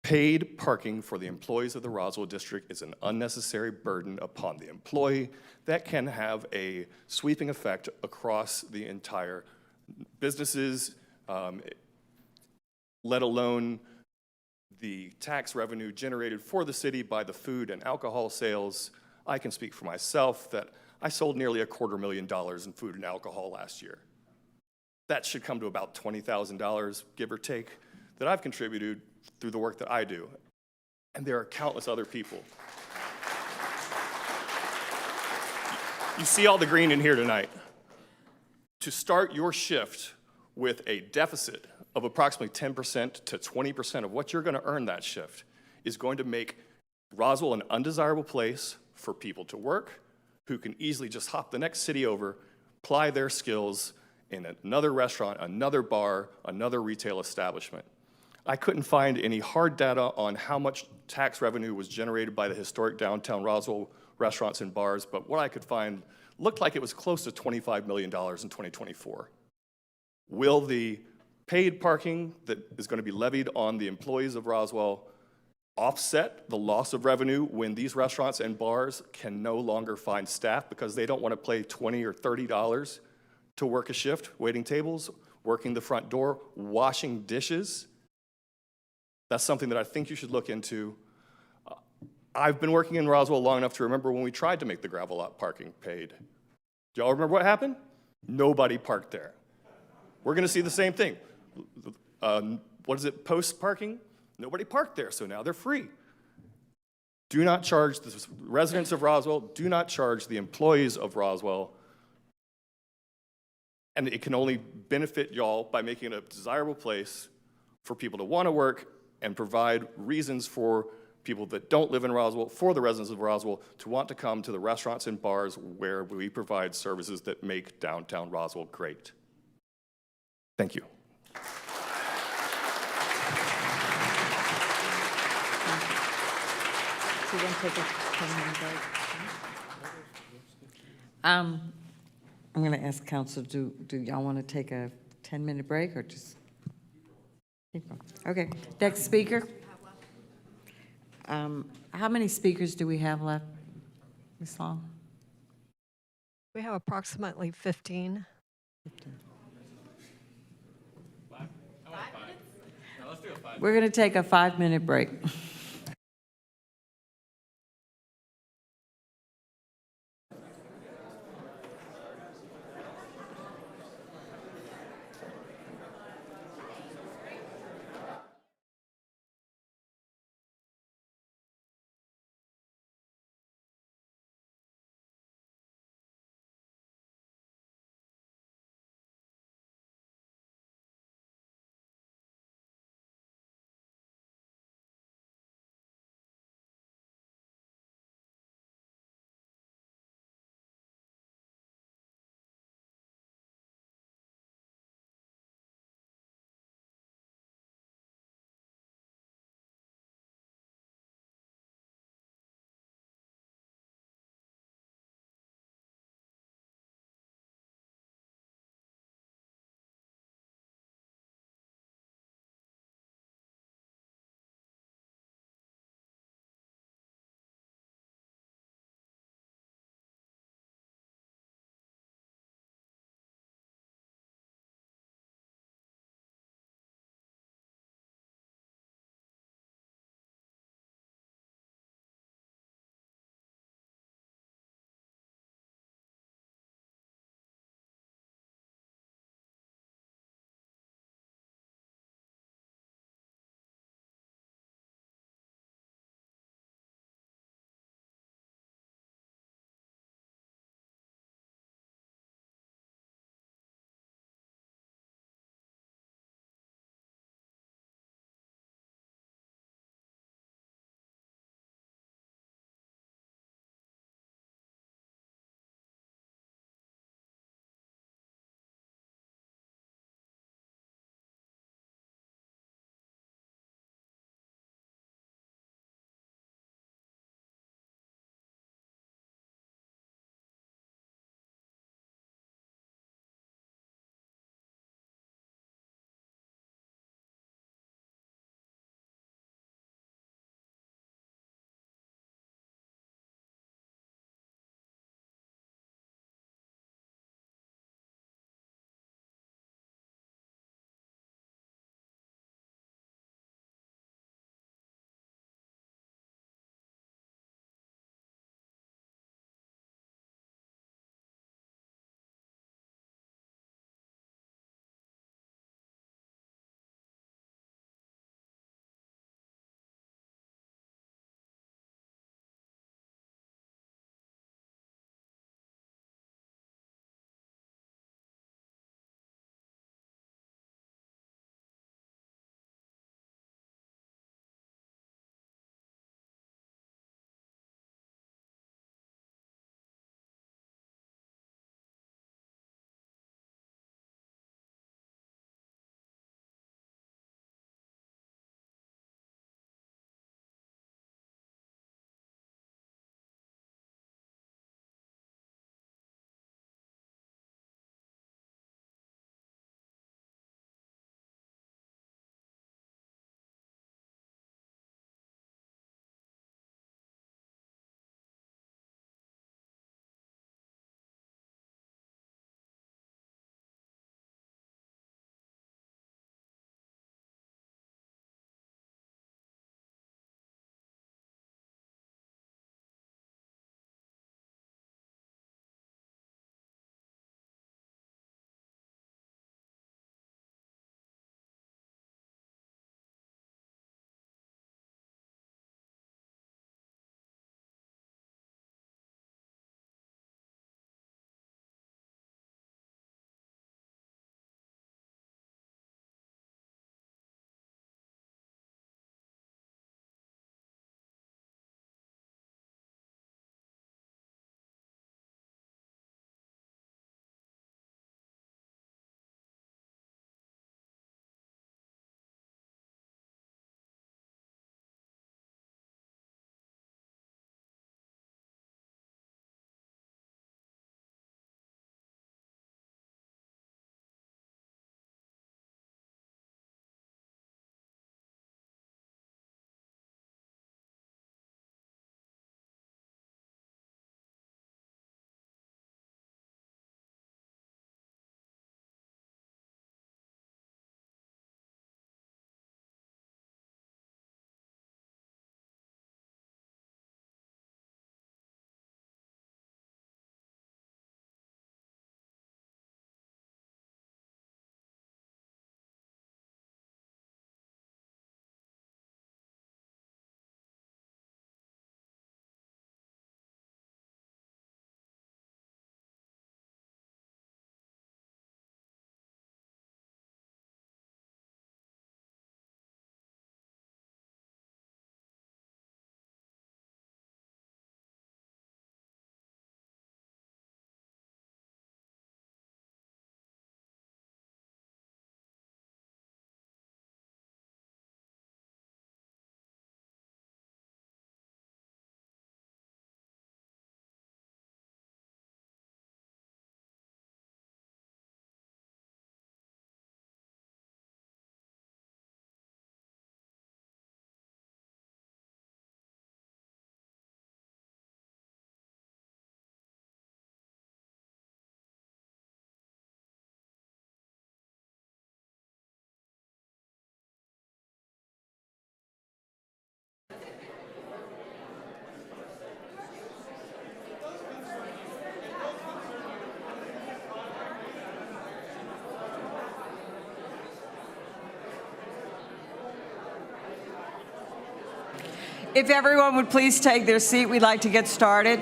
Paid parking for the employees of the Roswell District is an unnecessary burden upon the employee that can have a sweeping effect across the entire businesses, let alone the tax revenue generated for the city by the food and alcohol sales. I can speak for myself that I sold nearly $250,000 in food and alcohol last year. That should come to about $20,000, give or take, that I've contributed through the work that I do. And there are countless other people. You see all the green in here tonight. To start your shift with a deficit of approximately 10% to 20% of what you're going to earn that shift is going to make Roswell an undesirable place for people to work who can easily just hop the next city over, ply their skills in another restaurant, another bar, another retail establishment. I couldn't find any hard data on how much tax revenue was generated by the historic downtown Roswell restaurants and bars, but what I could find looked like it was close to $25 million in 2024. Will the paid parking that is going to be levied on the employees of Roswell offset the loss of revenue when these restaurants and bars can no longer find staff because they don't want to pay $20 or $30 to work a shift, waiting tables, working the front door, washing dishes? That's something that I think you should look into. I've been working in Roswell long enough to remember when we tried to make the gravel lot parking paid. Do y'all remember what happened? Nobody parked there. We're going to see the same thing. What is it, post parking? Nobody parked there, so now they're free. Do not charge the residents of Roswell, do not charge the employees of Roswell. And it can only benefit y'all by making it a desirable place for people to want to work and provide reasons for people that don't live in Roswell, for the residents of Roswell, to want to come to the restaurants and bars where we provide services that make downtown Roswell great. Thank you. So we're going to take a 10-minute break. I'm going to ask council, do y'all want to take a 10-minute break or just keep going? Okay, next speaker. How many speakers do we have left, Ms. Long? We have approximately 15. We're going to take a 5-minute break. If everyone would please take their seat, we'd like to get started.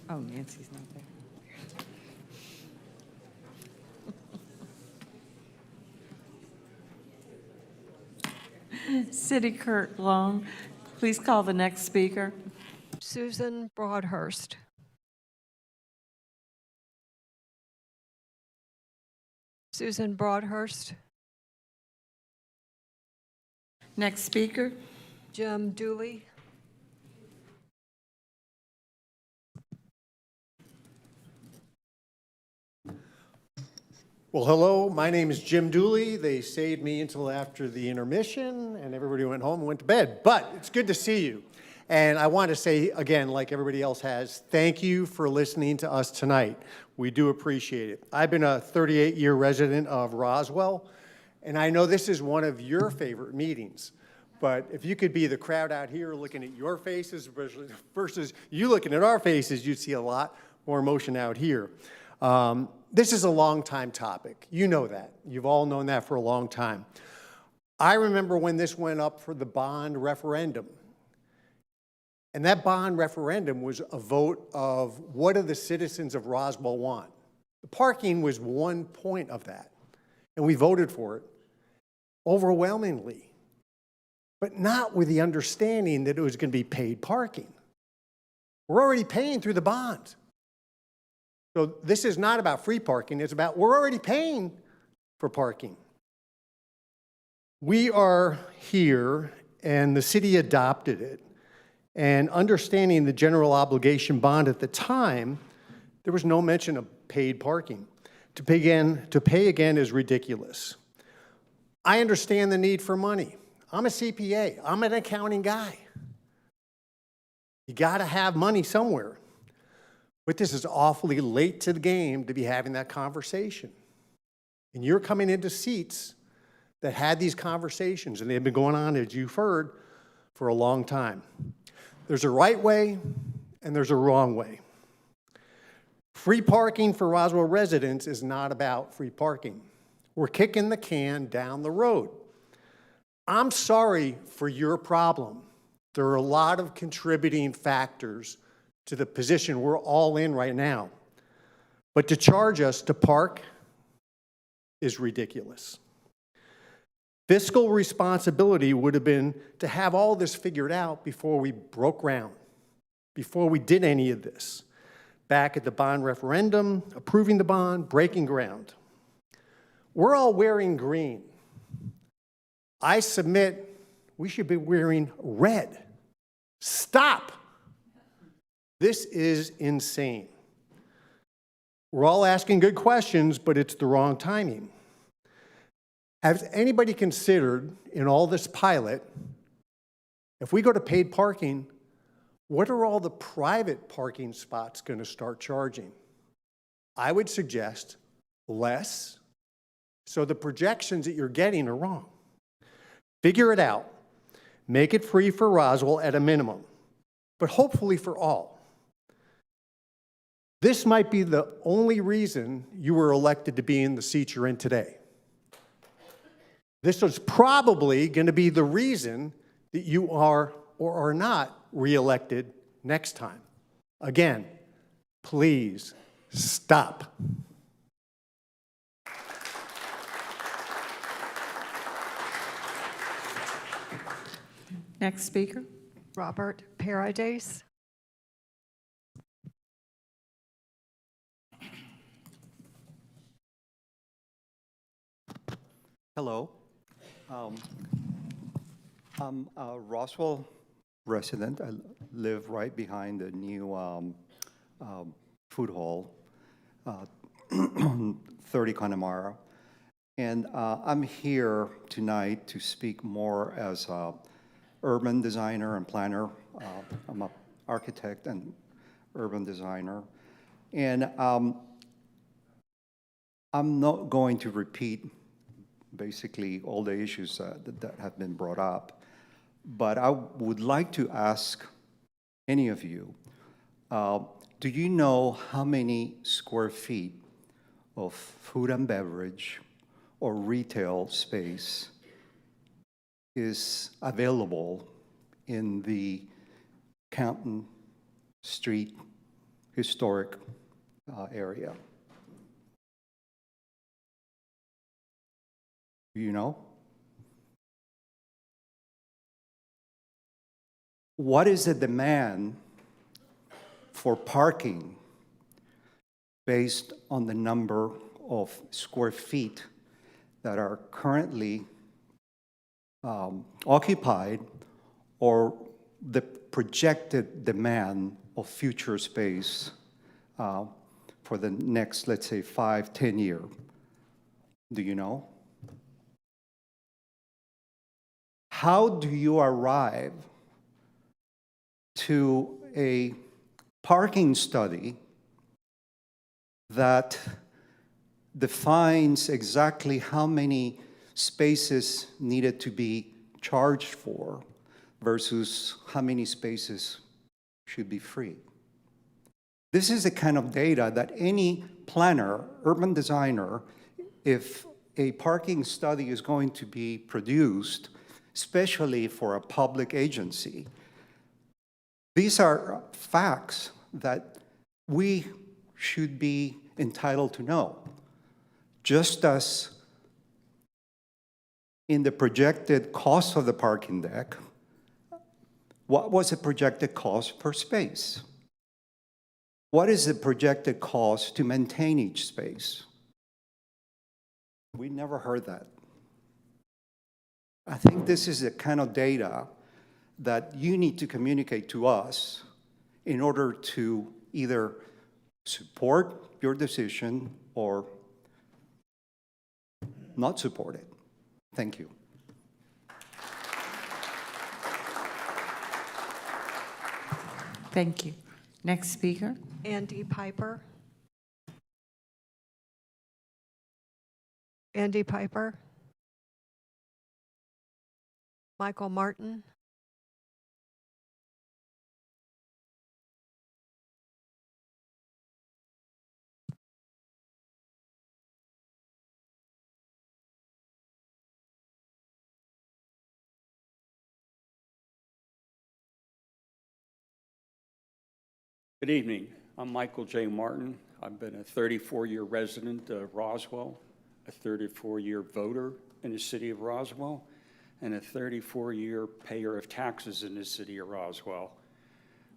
Oh, Nancy's not there. City Clerk Long, please call the next speaker. Susan Broadhurst. Susan Broadhurst. Next speaker. Jim Dooley. Well, hello, my name is Jim Dooley. They saved me until after the intermission, and everybody went home and went to bed. But it's good to see you. And I want to say, again, like everybody else has, thank you for listening to us tonight. We do appreciate it. I've been a 38-year resident of Roswell, and I know this is one of your favorite meetings. But if you could be the crowd out here looking at your faces versus you looking at our faces, you'd see a lot more emotion out here. This is a long time topic. You know that. You've all known that for a long time. I remember when this went up for the bond referendum. And that bond referendum was a vote of what do the citizens of Roswell want? The parking was one point of that. And we voted for it overwhelmingly, but not with the understanding that it was going to be paid parking. We're already paying through the bond. So this is not about free parking, it's about we're already paying for parking. We are here, and the city adopted it, and understanding the general obligation bond at the time, there was no mention of paid parking. To pay again is ridiculous. I understand the need for money. I'm a CPA, I'm an accounting guy. You gotta have money somewhere. But this is awfully late to the game to be having that conversation. And you're coming into seats that had these conversations, and they've been going on, as you've heard, for a long time. There's a right way, and there's a wrong way. Free parking for Roswell residents is not about free parking. We're kicking the can down the road. I'm sorry for your problem. There are a lot of contributing factors to the position we're all in right now. But to charge us to park is ridiculous. Fiscal responsibility would have been to have all this figured out before we broke ground, before we did any of this. Back at the bond referendum, approving the bond, breaking ground. We're all wearing green. I submit we should be wearing red. Stop. This is insane. We're all asking good questions, but it's the wrong timing. Has anybody considered in all this pilot, if we go to paid parking, what are all the private parking spots going to start charging? I would suggest less, so the projections that you're getting are wrong. Figure it out. Make it free for Roswell at a minimum, but hopefully for all. This might be the only reason you were elected to be in the seat you're in today. This was probably going to be the reason that you are or are not reelected next time. Again, please stop. Next speaker. Robert Paradise. Hello. I'm a Roswell resident. I live right behind the new food hall, 30 Connemara. And I'm here tonight to speak more as an urban designer and planner. I'm an architect and urban designer. And I'm not going to repeat basically all the issues that have been brought up, but I would like to ask any of you, do you know how many square feet of food and beverage or retail space is available in the Canton Street historic area? Do you know? What is the demand for parking based on the number of square feet that are currently occupied or the projected demand of future space for the next, let's say, 5-10 years? Do you know? How do you arrive to a parking study that defines exactly how many spaces needed to be charged for versus how many spaces should be free? This is the kind of data that any planner, urban designer, if a parking study is going to be produced, especially for a public agency, these are facts that we should be entitled to know. Just as in the projected cost of the parking deck, what was the projected cost per space? What is the projected cost to maintain each space? We never heard that. I think this is the kind of data that you need to communicate to us in order to either support your decision or not support it. Thank you. Thank you. Next speaker. Andy Piper. Andy Piper. Michael Martin. Good evening. I'm Michael J. Martin. I've been a 34-year resident of Roswell, a 34-year voter in the city of Roswell, and a 34-year payer of taxes in the city of Roswell.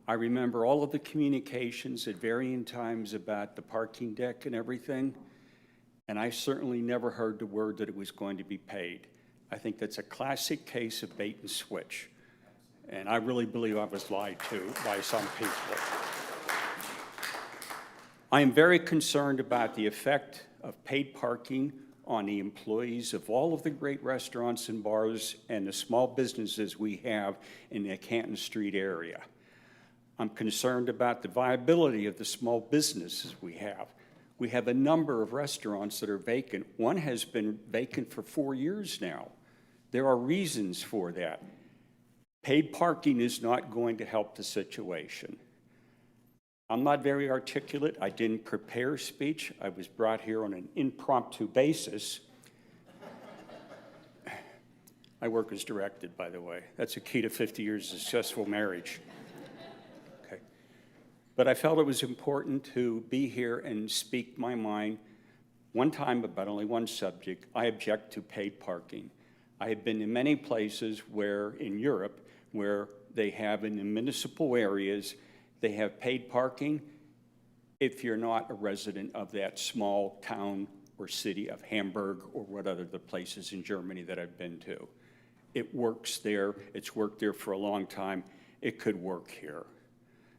I remember all of the communications at varying times about the parking deck and everything, and I certainly never heard the word that it was going to be paid. I think that's a classic case of bait and switch, and I really believe I was lied to by some people. I am very concerned about the effect of paid parking on the employees of all of the great restaurants and bars and the small businesses we have in the Canton Street area. I'm concerned about the viability of the small businesses we have. We have a number of restaurants that are vacant. One has been vacant for 4 years now. There are reasons for that. Paid parking is not going to help the situation. I'm not very articulate. I didn't prepare a speech. I was brought here on an impromptu basis. I work as directed, by the way. That's a key to 50 years of successful marriage. Okay. But I felt it was important to be here and speak my mind one time about only one subject. I object to paid parking. I have been in many places where, in Europe, where they have in the municipal areas, they have paid parking if you're not a resident of that small town or city of Hamburg or what other the places in Germany that I've been to. It works there. It's worked there for a long time. It could work here.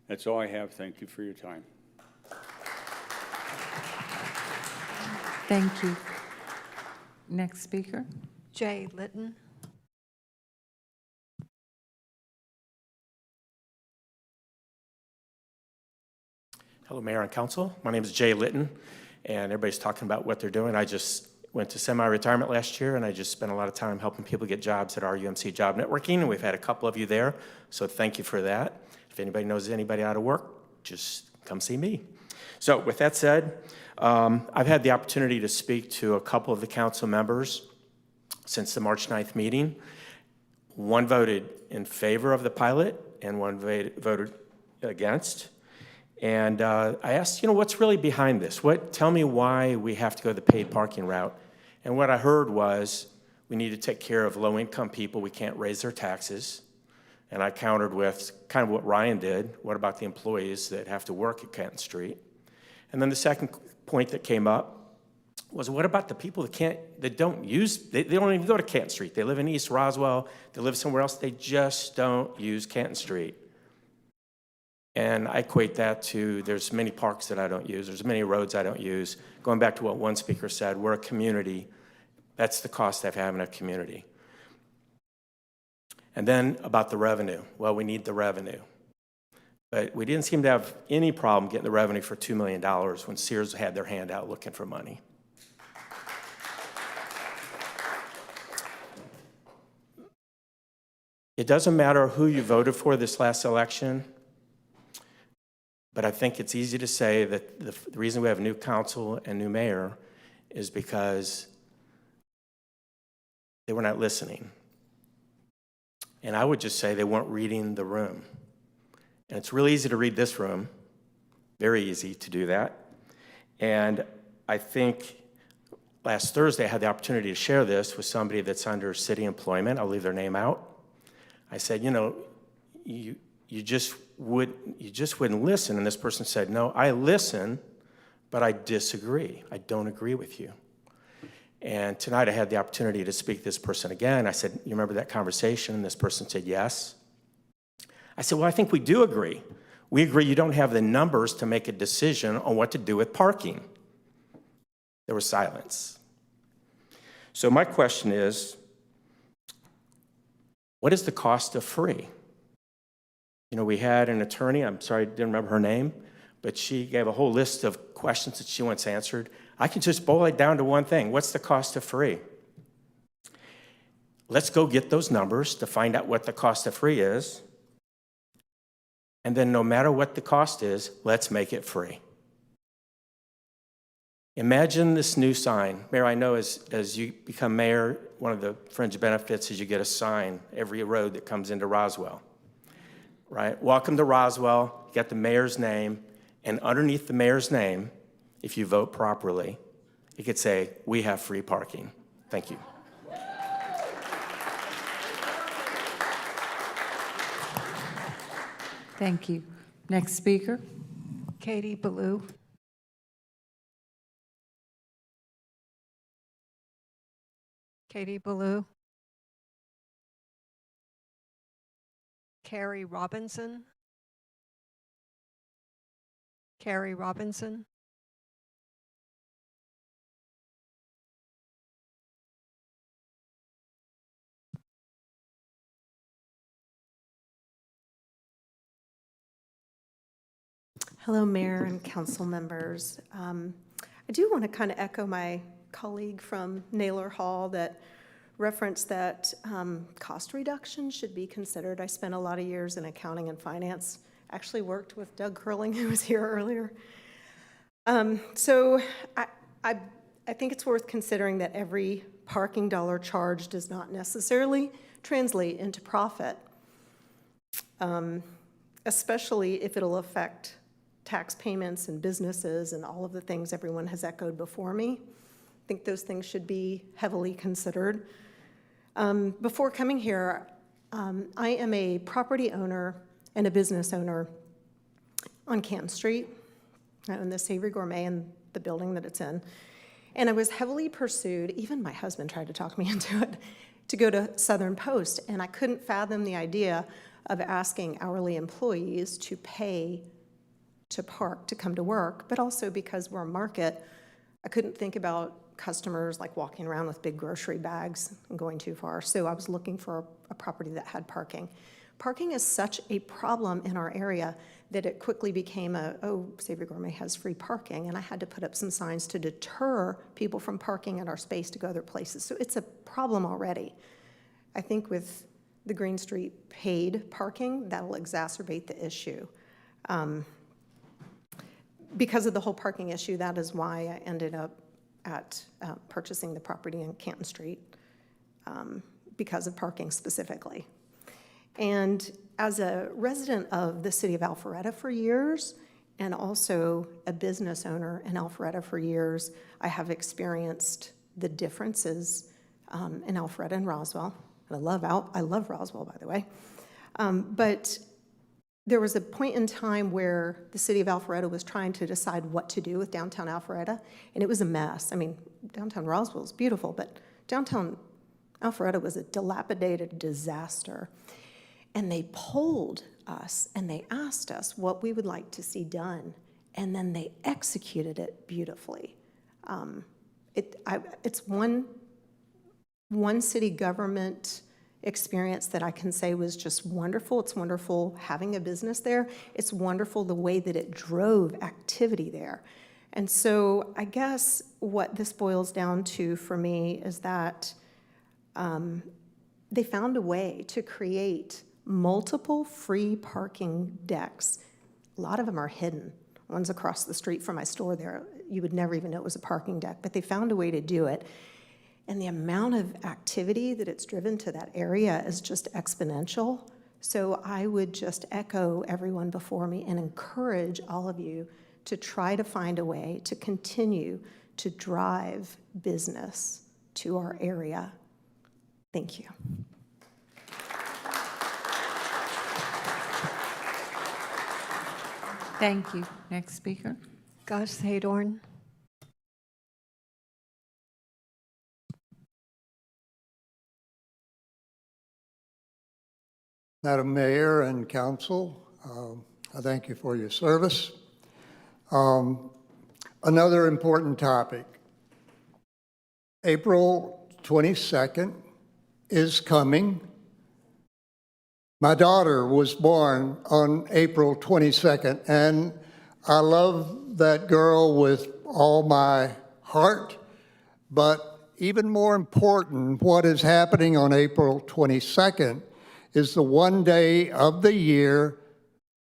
That's all I have. Thank you for your time. Thank you. Next speaker. Jay Litton. Hello, Mayor and Council. My name is Jay Litton, and everybody's talking about what they're doing. I just went to semi-retirement last year, and I just spent a lot of time helping people get jobs at our UMC Job Networking, and we've had a couple of you there, so thank you for that. If anybody knows anybody out of work, just come see me. So with that said, I've had the opportunity to speak to a couple of the council members since the March 9th meeting. One voted in favor of the pilot, and one voted against. And I asked, what's really behind this? Tell me why we have to go the paid parking route. And what I heard was, we need to take care of low-income people. We can't raise their taxes. And I countered with kind of what Ryan did. What about the employees that have to work at Canton Street? And then the second point that came up was, what about the people that don't even go to Canton Street. They live in East Roswell, they live somewhere else, they just don't use Canton Street. And I equate that to, there's many parks that I don't use, there's many roads I don't use. Going back to what one speaker said, we're a community. That's the cost of having a community. And then about the revenue. Well, we need the revenue. But we didn't seem to have any problem getting the revenue for $2 million when Sears had their hand out looking for money. It doesn't matter who you voted for this last election, but I think it's easy to say that the reason we have new council and new mayor is because they were not listening. And I would just say they weren't reading the room. And it's really easy to read this room, very easy to do that. And I think last Thursday I had the opportunity to share this with somebody that's under city employment. I'll leave their name out. I said, you just wouldn't listen. And this person said, no, I listen, but I disagree. I don't agree with you. And tonight I had the opportunity to speak to this person again. I said, you remember that conversation? And this person said, yes. I said, well, I think we do agree. We agree you don't have the numbers to make a decision on what to do with parking. There was silence. So my question is, what is the cost of free? We had an attorney, I'm sorry, I didn't remember her name, but she gave a whole list of questions that she wants answered. I can just boil it down to one thing. What's the cost of free? Let's go get those numbers to find out what the cost of free is. And then no matter what the cost is, let's make it free. Imagine this new sign. Mayor, I know as you become mayor, one of the fringe benefits is you get a sign every road that comes into Roswell, right? Welcome to Roswell, you got the mayor's name, and underneath the mayor's name, if you vote properly, it could say, we have free parking. Thank you. Thank you. Next speaker. Katie Ballou. Katie Ballou. Carrie Robinson. Carrie Robinson. Hello, Mayor and council members. I do want to kind of echo my colleague from Naylor Hall that referenced that cost reduction should be considered. I spent a lot of years in accounting and finance, actually worked with Doug Curling, who was here earlier. So I think it's worth considering that every parking dollar charged does not necessarily translate into profit, especially if it'll affect tax payments and businesses and all of the things everyone has echoed before me. I think those things should be heavily considered. Before coming here, I am a property owner and a business owner on Canton Street. I own the Savory Gourmet and the building that it's in. And I was heavily pursued, even my husband tried to talk me into it, to go to Southern Post. And I couldn't fathom the idea of asking hourly employees to pay to park, to come to work, but also because we're a market, I couldn't think about customers like walking around with big grocery bags and going too far. So I was looking for a property that had parking. Parking is such a problem in our area that it quickly became Savory Gourmet has free parking, and I had to put up some signs to deter people from parking in our space to go other places. So it's a problem already. I think with the Green Street paid parking, that'll exacerbate the issue. Because of the whole parking issue, that is why I ended up at purchasing the property in Canton Street, because of parking specifically. And as a resident of the city of Alpharetta for years, and also a business owner in Alpharetta for years, I have experienced the differences in Alpharetta and Roswell. I love Roswell, by the way. But there was a point in time where the city of Alpharetta was trying to decide what to do with downtown Alpharetta, and it was a mess. I mean, downtown Roswell is beautiful, but downtown Alpharetta was a dilapidated disaster. And they polled us, and they asked us what we would like to see done, and then they executed it beautifully. It's one city government experience that I can say was just wonderful. It's wonderful having a business there. It's wonderful the way that it drove activity there. And so I guess what this boils down to for me is that they found a way to create multiple free parking decks. A lot of them are hidden. One's across the street from my store there. You would never even know it was a parking deck, but they found a way to do it. And the amount of activity that it's driven to that area is just exponential. So I would just echo everyone before me and encourage all of you to try to find a way to continue to drive business to our area. Thank you. Thank you. Next speaker. Gus Haydorn. Madam Mayor and Council, I thank you for your service. Another important topic. April 22nd is coming. My daughter was born on April 22nd, and I love that girl with all my heart, but even more important, what is happening on April 22nd is the one day of the year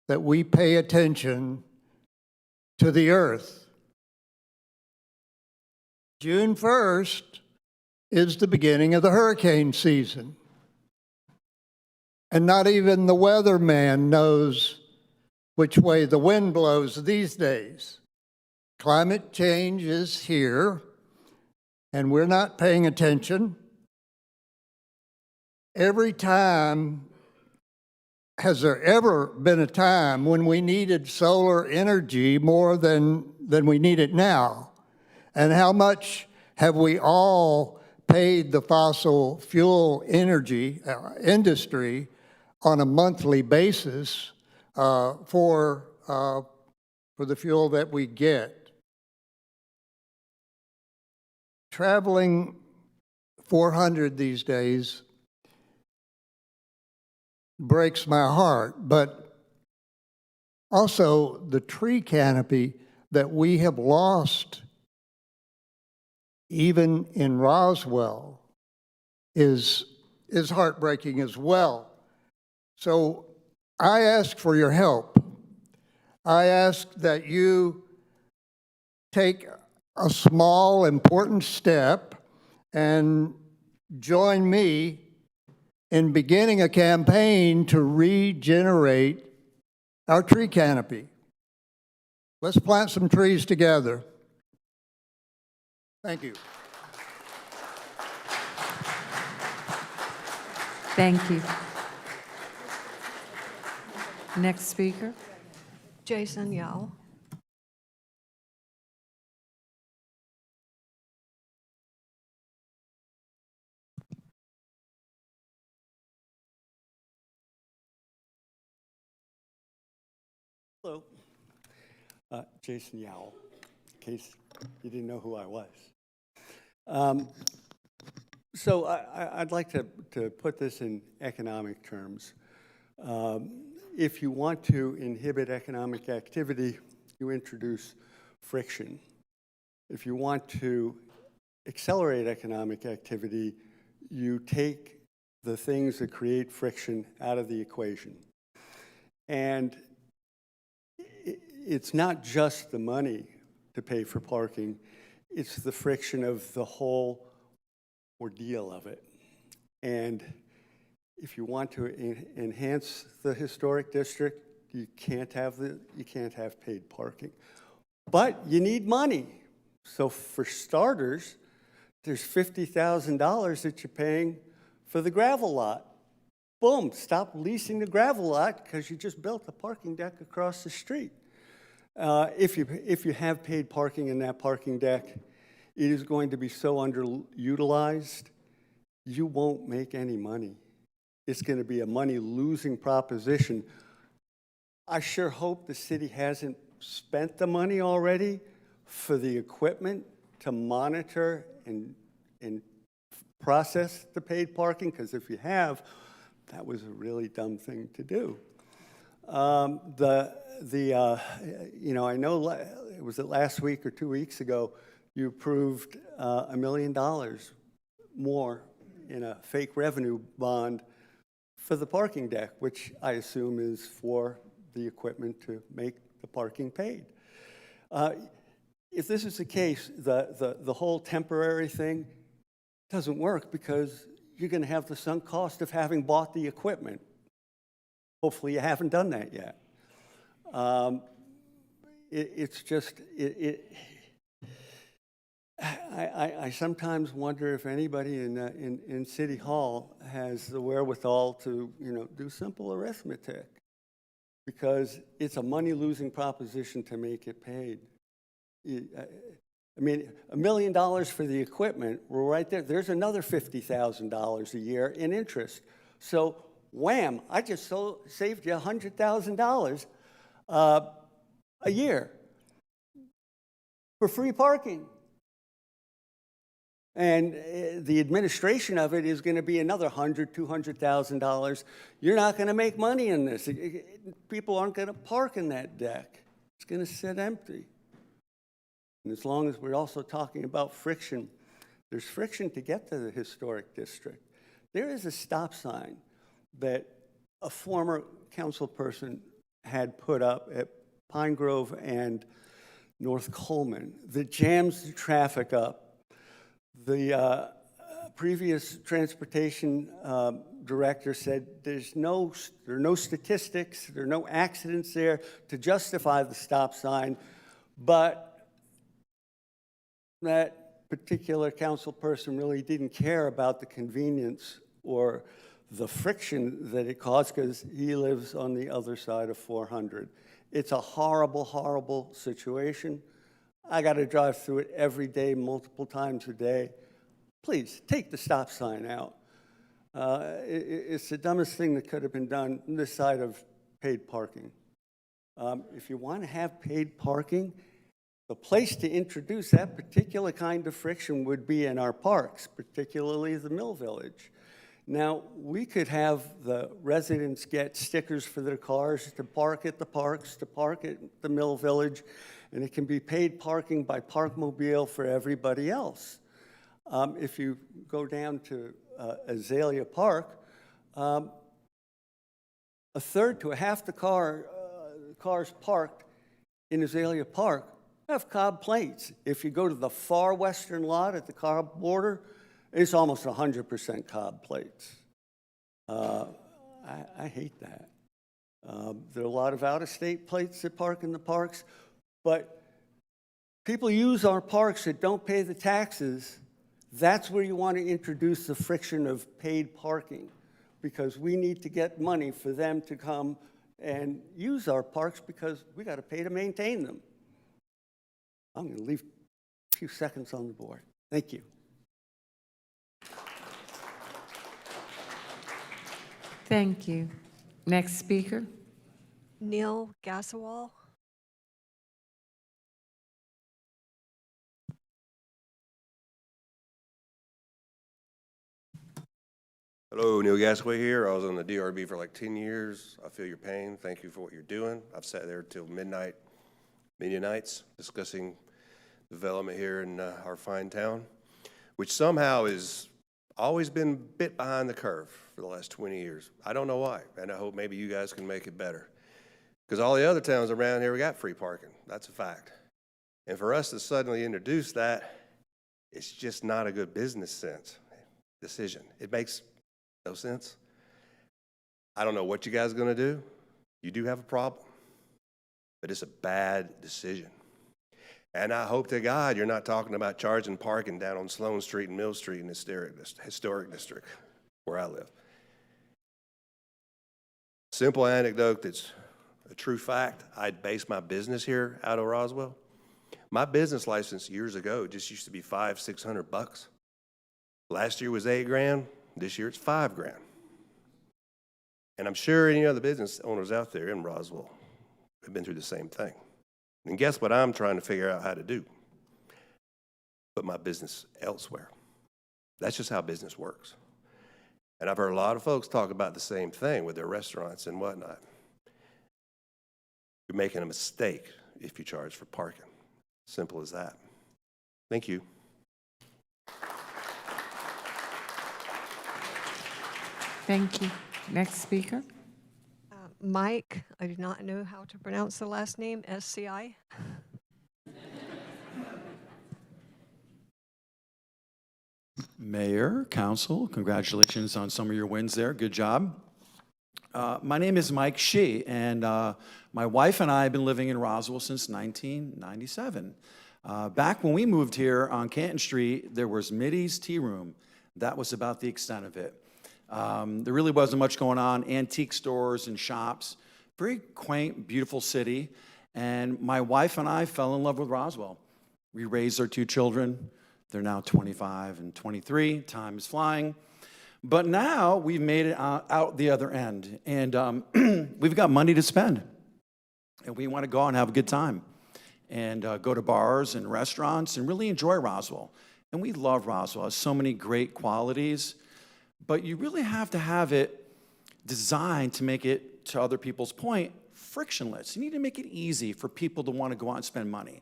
that we pay attention to the earth. June 1st is the beginning of the hurricane season. And not even the weatherman knows which way the wind blows these days. Climate change is here, and we're not paying attention. Every time, has there ever been a time when we needed solar energy more than we need it now? And how much have we all paid the fossil fuel energy industry on a monthly basis for the fuel that we get? Traveling 400 these days breaks my heart, but also the tree canopy that we have lost, even in Roswell, is heartbreaking as well. So I ask for your help. I ask that you take a small, important step and join me in beginning a campaign to regenerate our tree canopy. Let's plant some trees together. Thank you. Thank you. Next speaker. Jason Yao. Hello, Jason Yao, in case you didn't know who I was. So I'd like to put this in economic terms. If you want to inhibit economic activity, you introduce friction. If you want to accelerate economic activity, you take the things that create friction out of the equation. And it's not just the money to pay for parking, it's the friction of the whole ordeal of it. And if you want to enhance the historic district, you can't have paid parking. But you need money. So for starters, there's $50,000 that you're paying for the gravel lot. Boom, stop leasing the gravel lot because you just built a parking deck across the street. If you have paid parking in that parking deck, it is going to be so underutilized, you won't make any money. It's going to be a money-losing proposition. I sure hope the city hasn't spent the money already for the equipment to monitor and process the paid parking, because if you have, that was a really dumb thing to do. I know was it last week or 2 weeks ago, you approved $1 million more in a fake revenue bond for the parking deck, which I assume is for the equipment to make the parking paid. If this is the case, the whole temporary thing doesn't work because you're going to have the sunk cost of having bought the equipment. Hopefully you haven't done that yet. I sometimes wonder if anybody in City Hall has the wherewithal to, do simple arithmetic, because it's a money-losing proposition to make it paid. I mean, $1 million for the equipment, we're right there. There's another $50,000 a year in interest. So, wham, I just saved you $100,000 a year for free parking. And the administration of it is going to be another $100,000, $200,000. You're not going to make money in this. People aren't going to park in that deck. It's going to sit empty. And as long as we're also talking about friction, there's friction to get to the historic district. There is a stop sign that a former council person had put up at Pine Grove and North Coleman that jams the traffic up. The previous transportation director said there are no statistics, there are no accidents there to justify the stop sign, but that particular council person really didn't care about the convenience or the friction that it caused because he lives on the other side of 400. It's a horrible, horrible situation. I got to drive through it every day, multiple times a day. Please, take the stop sign out. It's the dumbest thing that could have been done on this side of paid parking. If you want to have paid parking, the place to introduce that particular kind of friction would be in our parks, particularly the Mill Village. Now, we could have the residents get stickers for their cars to park at the parks, to park at the Mill Village, and it can be paid parking by Parkmobile for everybody else. If you go down to Azalea Park, a third to a half the cars parked in Azalea Park have Cobb plates. If you go to the far western lot at the Cobb border, it's almost 100% Cobb plates. I hate that. There are a lot of out-of-state plates that park in the parks, but people use our parks that don't pay the taxes. That's where you want to introduce the friction of paid parking, because we need to get money for them to come and use our parks because we got to pay to maintain them. I'm going to leave a few seconds on the board. Thank you. Thank you. Next speaker. Neil Gassawal. Hello, Neil Gasaway here. I was on the DRB for like 10 years. I feel your pain. Thank you for what you're doing. I've sat there till midnight, many nights, discussing development here in our fine town, which somehow has always been a bit behind the curve for the last 20 years. I don't know why, and I hope maybe you guys can make it better. Because all the other towns around here, we got free parking. That's a fact. And for us to suddenly introduce that, it's just not a good business sense decision. It makes no sense. I don't know what you guys are going to do. You do have a problem, but it's a bad decision. And I hope to God you're not talking about charging parking down on Sloan Street and Mill Street in the historic district where I live. Simple anecdote that's a true fact. I'd based my business here out of Roswell. My business license years ago just used to be $500-600. Last year was $8,000. This year it's $5,000. And I'm sure any other business owners out there in Roswell have been through the same thing. And guess what I'm trying to figure out how to do? Put my business elsewhere. That's just how business works. And I've heard a lot of folks talk about the same thing with their restaurants and whatnot. You're making a mistake if you charge for parking. Simple as that. Thank you. Thank you. Next speaker. Mike, I do not know how to pronounce the last name, SCI. Mayor, council, congratulations on some of your wins there. Good job. My name is Mike Shee, and my wife and I have been living in Roswell since 1997. Back when we moved here on Canton Street, there was Middy's Tea Room. That was about the extent of it. There really wasn't much going on, antique stores and shops. Very quaint, beautiful city. And my wife and I fell in love with Roswell. We raised our 2 children. They're now 25 and 23. Time is flying. But now we've made it out the other end. And we've got money to spend. And we want to go out and have a good time. And go to bars and restaurants and really enjoy Roswell. And we love Roswell. It has so many great qualities. But you really have to have it designed to make it, to other people's point, frictionless. You need to make it easy for people to want to go out and spend money.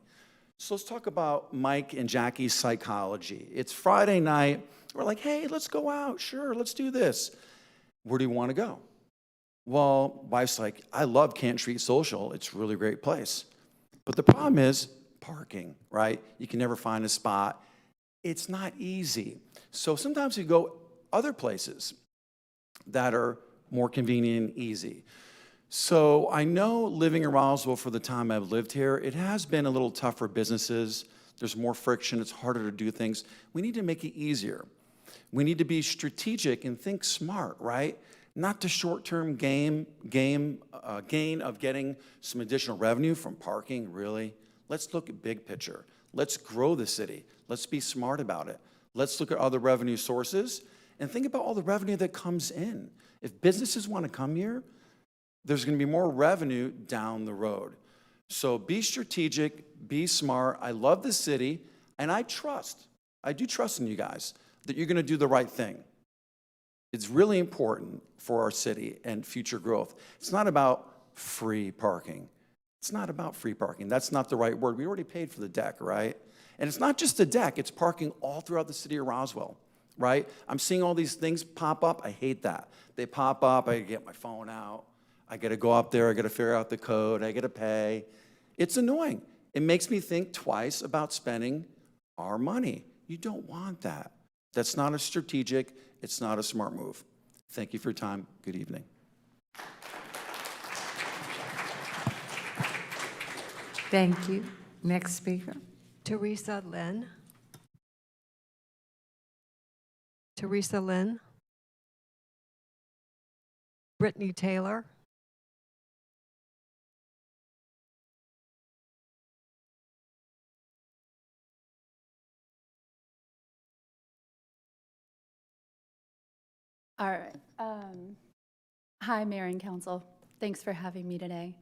So let's talk about Mike and Jackie's psychology. It's Friday night. We're like, hey, let's go out. Sure, let's do this. Where do you want to go? Well, wife's like, I love Canton Street Social. It's a really great place. But the problem is parking, right? You can never find a spot. It's not easy. So sometimes we go other places that are more convenient and easy. So I know living in Roswell for the time I've lived here, it has been a little tough for businesses. There's more friction. It's harder to do things. We need to make it easier. We need to be strategic and think smart, right? Not the short-term gain of getting some additional revenue from parking, really. Let's look at big picture. Let's grow the city. Let's be smart about it. Let's look at other revenue sources and think about all the revenue that comes in. If businesses want to come here, there's going to be more revenue down the road. So be strategic, be smart. I love the city, and I do trust in you guys that you're going to do the right thing. It's really important for our city and future growth. It's not about free parking. It's not about free parking. That's not the right word. We already paid for the deck, right? And it's not just the deck. It's parking all throughout the city of Roswell, right? I'm seeing all these things pop up. I hate that. They pop up. I get my phone out. I got to go up there. I got to figure out the code. I got to pay. It's annoying. It makes me think twice about spending our money. You don't want that. That's not a strategic. It's not a smart move. Thank you for your time. Good evening. Thank you. Next speaker. Teresa Lynn. Teresa Lynn. Brittany Taylor. All right. Hi, Mayor and Council. Thanks for having me today.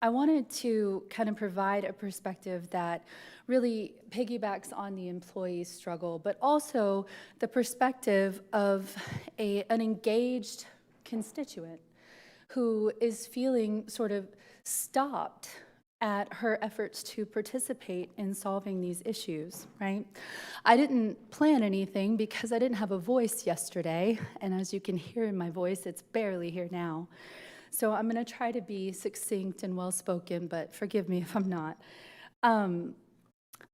I wanted to kind of provide a perspective that really piggybacks on the employee's struggle, but also the perspective of an engaged constituent who is feeling sort of stopped at her efforts to participate in solving these issues, right? I didn't plan anything because I didn't have a voice yesterday, and as you can hear in my voice, it's barely here now. So I'm going to try to be succinct and well-spoken, but forgive me if I'm not.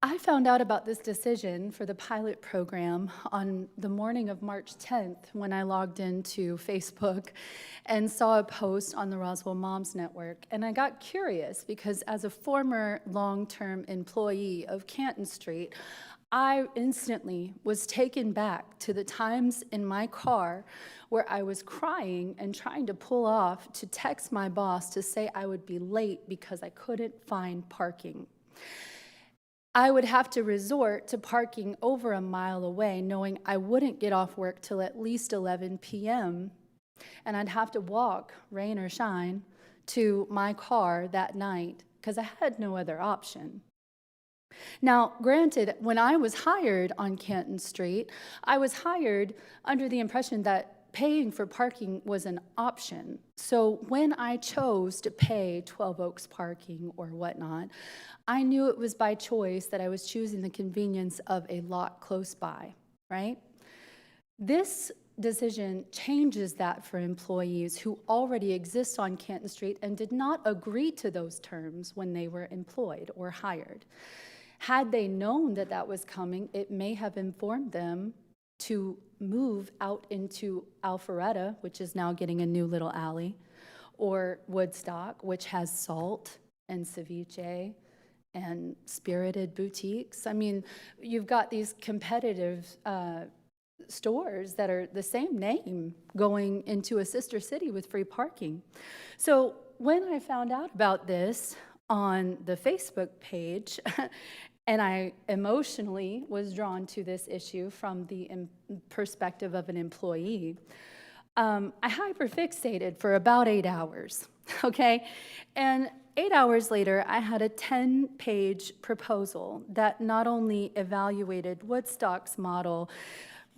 I found out about this decision for the pilot program on the morning of March 10th when I logged into Facebook and saw a post on the Roswell Moms Network. And I got curious because as a former long-term employee of Canton Street, I instantly was taken back to the times in my car where I was crying and trying to pull off to text my boss to say I would be late because I couldn't find parking. I would have to resort to parking over a mile away, knowing I wouldn't get off work till at least 11 p.m., and I'd have to walk, rain or shine, to my car that night because I had no other option. Now, granted, when I was hired on Canton Street, I was hired under the impression that paying for parking was an option. So when I chose to pay 12 Oaks parking or whatnot, I knew it was by choice that I was choosing the convenience of a lot close by, right? This decision changes that for employees who already exist on Canton Street and did not agree to those terms when they were employed or hired. Had they known that that was coming, it may have informed them to move out into Alpharetta, which is now getting a new little alley, or Woodstock, which has Salt and Ceviche and Spirited Boutiques. I mean, you've got these competitive stores that are the same name going into a sister city with free parking. So when I found out about this on the Facebook page, and I emotionally was drawn to this issue from the perspective of an employee, I hyperfixated for about 8 hours, okay? And 8 hours later, I had a 10-page proposal that not only evaluated Woodstock's model,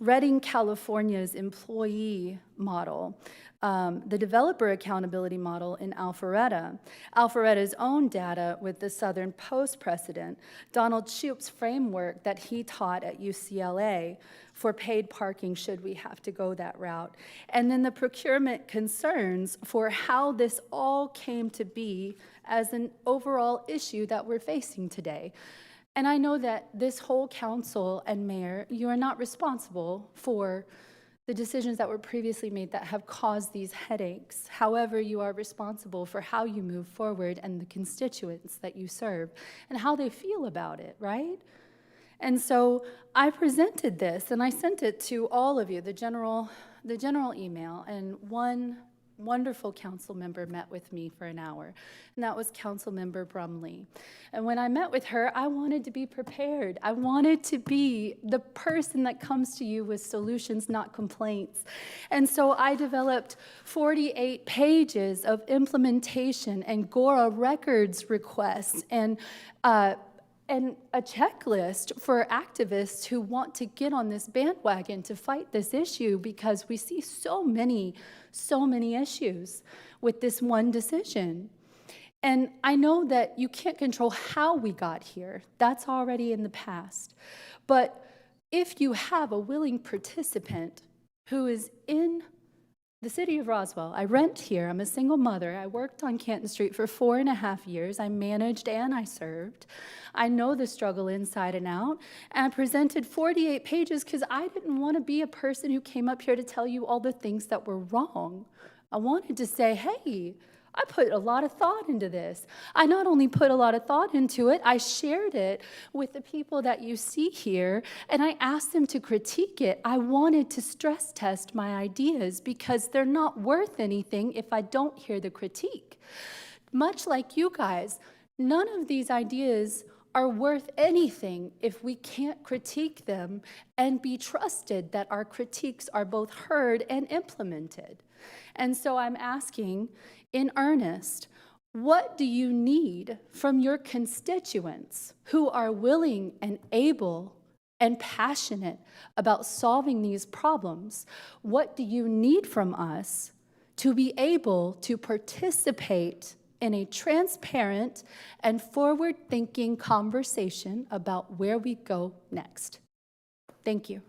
Redding, California's employee model, the developer accountability model in Alpharetta, Alpharetta's own data with the Southern Post precedent, Donald Shoup's framework that he taught at UCLA for paid parking should we have to go that route, and then the procurement concerns for how this all came to be as an overall issue that we're facing today. And I know that this whole council and mayor, you are not responsible for the decisions that were previously made that have caused these headaches. However, you are responsible for how you move forward and the constituents that you serve and how they feel about it, right? And so I presented this and I sent it to all of you, the general email, and one wonderful council member met with me for an hour, and that was Council Member Brumley. And when I met with her, I wanted to be prepared. I wanted to be the person that comes to you with solutions, not complaints. And so I developed 48 pages of implementation and GORA records requests and a checklist for activists who want to get on this bandwagon to fight this issue, because we see so many issues with this one decision. And I know that you can't control how we got here. That's already in the past. But if you have a willing participant who is in the city of Roswell, I rent here, I'm a single mother, I worked on Canton Street for 4.5 years, I managed and I served. I know the struggle inside and out, and I presented 48 pages because I didn't want to be a person who came up here to tell you all the things that were wrong. I wanted to say, hey, I put a lot of thought into this. I not only put a lot of thought into it, I shared it with the people that you see here, and I asked them to critique it. I wanted to stress test my ideas because they're not worth anything if I don't hear the critique. Much like you guys, none of these ideas are worth anything if we can't critique them and be trusted that our critiques are both heard and implemented. And so I'm asking, in earnest, What do you need from your constituents who are willing and able and passionate about solving these problems? What do you need from us to be able to participate in a transparent and forward-thinking conversation about where we go next? Thank you.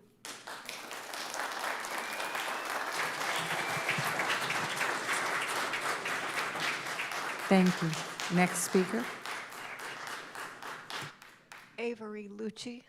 Thank you. Next speaker. Avery Lucci.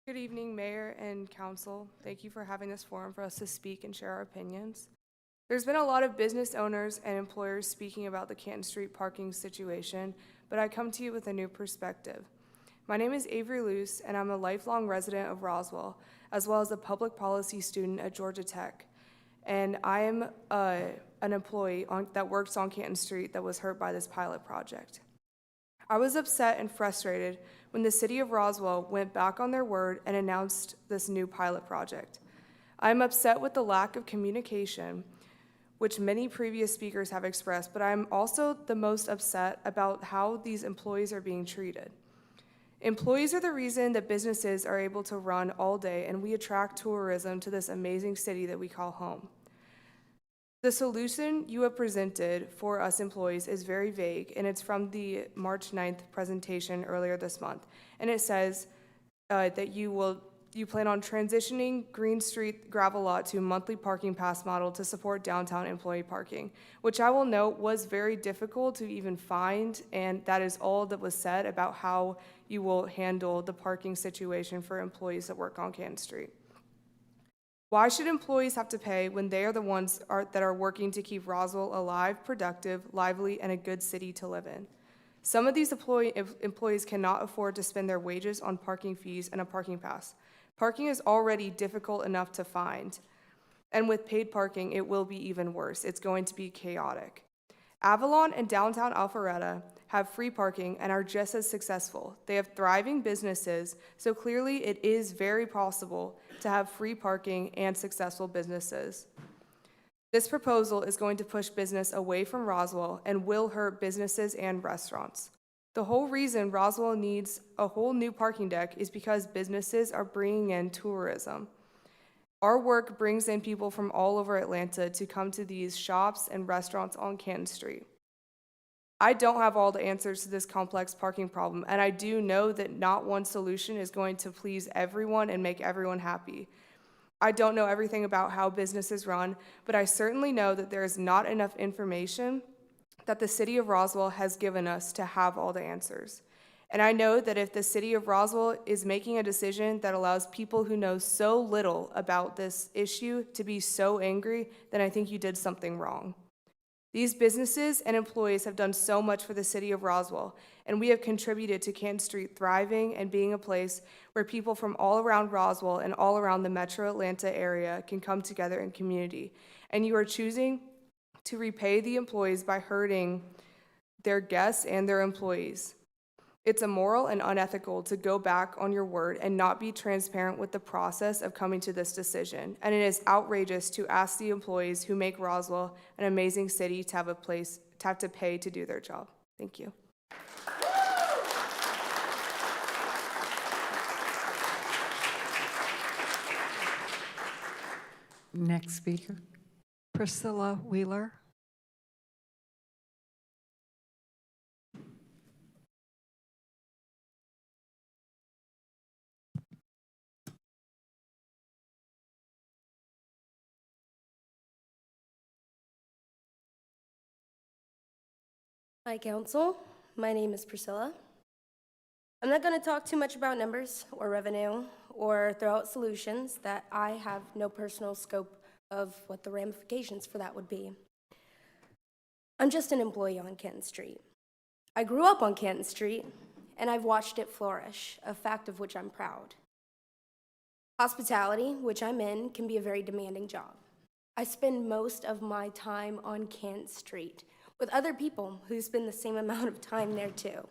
Good evening, Mayor and Council. Thank you for having this forum for us to speak and share our opinions. There's been a lot of business owners and employers speaking about the Canton Street parking situation, but I come to you with a new perspective. My name is Avery Luce, and I'm a lifelong resident of Roswell, as well as a public policy student at Georgia Tech. And I am an employee that works on Canton Street that was hurt by this pilot project. I was upset and frustrated when the city of Roswell went back on their word and announced this new pilot project. I'm upset with the lack of communication, which many previous speakers have expressed, but I'm also the most upset about how these employees are being treated. Employees are the reason that businesses are able to run all day and we attract tourism to this amazing city that we call home. The solution you have presented for us employees is very vague, and it's from the March 9th presentation earlier this month. And it says that you plan on transitioning Green Street gravel lot to a monthly parking pass model to support downtown employee parking, which I will note was very difficult to even find, and that is all that was said about how you will handle the parking situation for employees that work on Canton Street. Why should employees have to pay when they are the ones that are working to keep Roswell alive, productive, lively, and a good city to live in? Some of these employees cannot afford to spend their wages on parking fees and a parking pass. Parking is already difficult enough to find, and with paid parking, it will be even worse. It's going to be chaotic. Avalon and downtown Alpharetta have free parking and are just as successful. They have thriving businesses, so clearly it is very possible to have free parking and successful businesses. This proposal is going to push business away from Roswell and will hurt businesses and restaurants. The whole reason Roswell needs a whole new parking deck is because businesses are bringing in tourism. Our work brings in people from all over Atlanta to come to these shops and restaurants on Canton Street. I don't have all the answers to this complex parking problem, and I do know that not one solution is going to please everyone and make everyone happy. I don't know everything about how businesses run, but I certainly know that there is not enough information that the city of Roswell has given us to have all the answers. And I know that if the city of Roswell is making a decision that allows people who know so little about this issue to be so angry, then I think you did something wrong. These businesses and employees have done so much for the city of Roswell, and we have contributed to Canton Street thriving and being a place where people from all around Roswell and all around the metro Atlanta area can come together in community. And you are choosing to repay the employees by hurting their guests and their employees. It's immoral and unethical to go back on your word and not be transparent with the process of coming to this decision. And it is outrageous to ask the employees who make Roswell an amazing city to have to pay to do their job. Thank you. Next speaker. Priscilla Wheeler. Hi, Council. My name is Priscilla. I'm not going to talk too much about numbers or revenue or throw out solutions that I have no personal scope of what the ramifications for that would be. I'm just an employee on Canton Street. I grew up on Canton Street, and I've watched it flourish, a fact of which I'm proud. Hospitality, which I'm in, can be a very demanding job. I spend most of my time on Kent Street with other people who spend the same amount of time there too.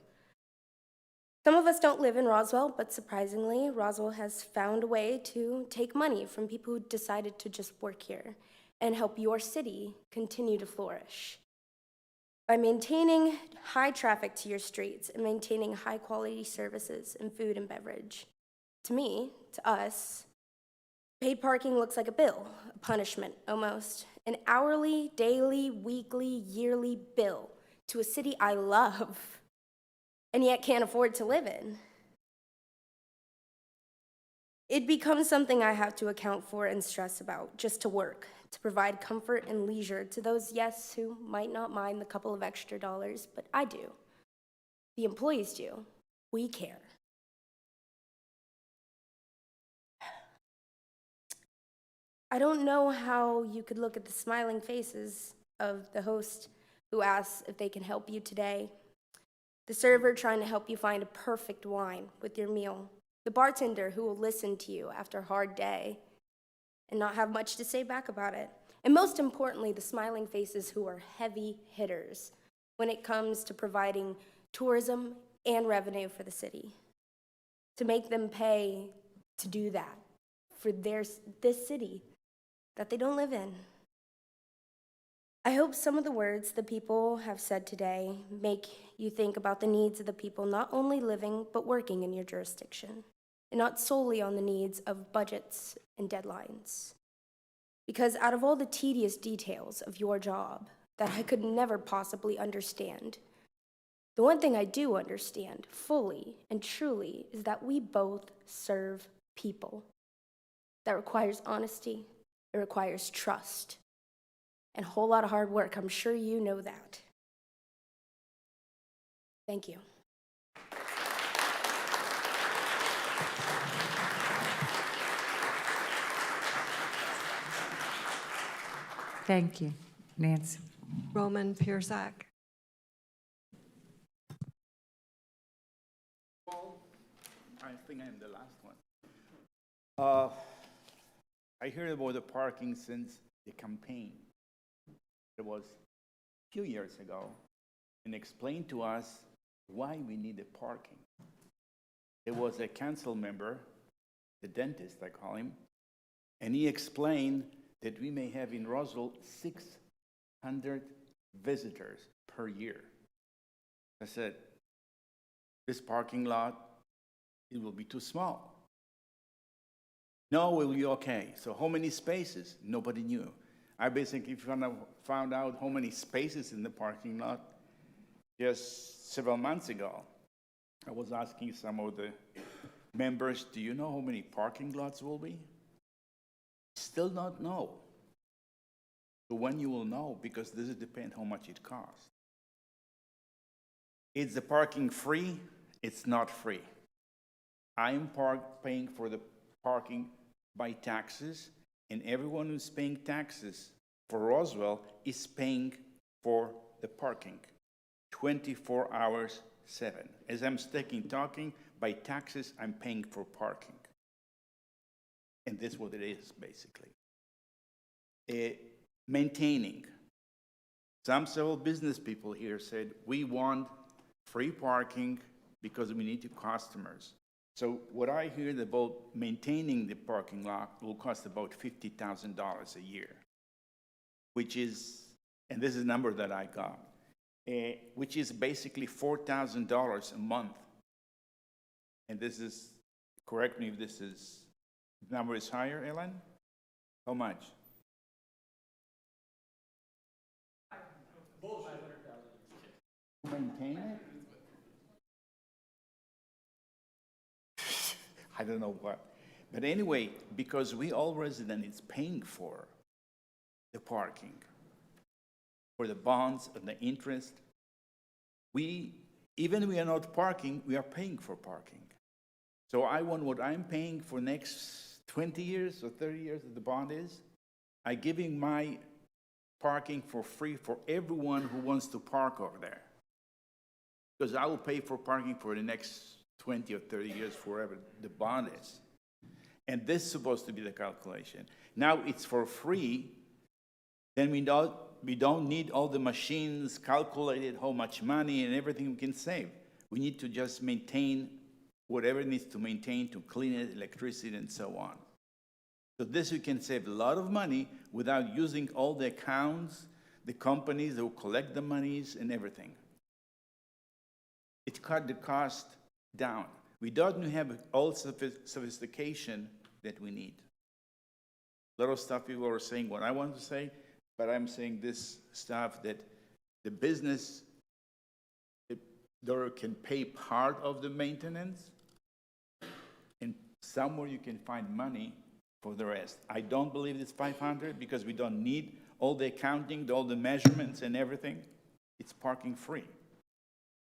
Some of us don't live in Roswell, but surprisingly, Roswell has found a way to take money from people who decided to just work here and help your city continue to flourish. By maintaining high traffic to your streets and maintaining high quality services and food and beverage. To me, to us, paid parking looks like a bill, a punishment almost, an hourly, daily, weekly, yearly bill to a city I love and yet can't afford to live in. It becomes something I have to account for and stress about just to work, to provide comfort and leisure to those, yes, who might not mind the couple of extra dollars, but I do. The employees do. We care. I don't know how you could look at the smiling faces of the host who asks if they can help you today, the server trying to help you find a perfect wine with your meal, the bartender who will listen to you after a hard day and not have much to say back about it, and most importantly, the smiling faces who are heavy hitters when it comes to providing tourism and revenue for the city, to make them pay to do that for this city that they don't live in. I hope some of the words the people have said today make you think about the needs of the people not only living but working in your jurisdiction, and not solely on the needs of budgets and deadlines. Because out of all the tedious details of your job that I could never possibly understand, the one thing I do understand fully and truly is that we both serve people. That requires honesty, it requires trust, and a whole lot of hard work. I'm sure you know that. Thank you. Thank you. Nancy. Roman Pierzak. I think I'm the last one. I heard about the parking since the campaign. It was a few years ago, and explained to us why we needed parking. There was a council member, the dentist I call him, and he explained that we may have in Roswell 600 visitors per year. I said, this parking lot, it will be too small. No, it will be okay. So how many spaces? Nobody knew. I basically found out how many spaces in the parking lot just several months ago. I was asking some of the members, do you know how many parking lots will be? Still don't know. So when you will know, because this depends how much it costs. Is the parking free? It's not free. I'm paying for the parking by taxes, and everyone who's paying taxes for Roswell is paying for the parking 24 hours, 7. As I'm talking, by taxes, I'm paying for parking. And that's what it is, basically. Maintaining. Several business people here said, we want free parking because we need customers. So what I heard about maintaining the parking lot will cost about $50,000 a year, which is, and this is a number that I got, which is basically $4,000 a month. And this is, correct me if this number is higher, Ellen? How much? Maintain it? I don't know what. But anyway, because we all residents is paying for the parking, for the bonds and the interest, even we are not parking, we are paying for parking. So I want what I'm paying for next 20 years or 30 years that the bond is, I'm giving my parking for free for everyone who wants to park over there. Because I will pay for parking for the next 20 or 30 years, forever the bond is. And this is supposed to be the calculation. Now it's for free then we don't need all the machines calculated how much money and everything we can save. We need to just maintain whatever it needs to maintain to clean it, electricity, and so on. So this we can save a lot of money without using all the accounts, the companies that will collect the monies and everything. It cut the cost down. We don't have all sophistication that we need. A lot of stuff people are saying what I want to say, but I'm saying this stuff that the business can pay part of the maintenance, and somewhere you can find money for the rest. I don't believe it's 500 because we don't need all the accounting, all the measurements and everything. It's parking free,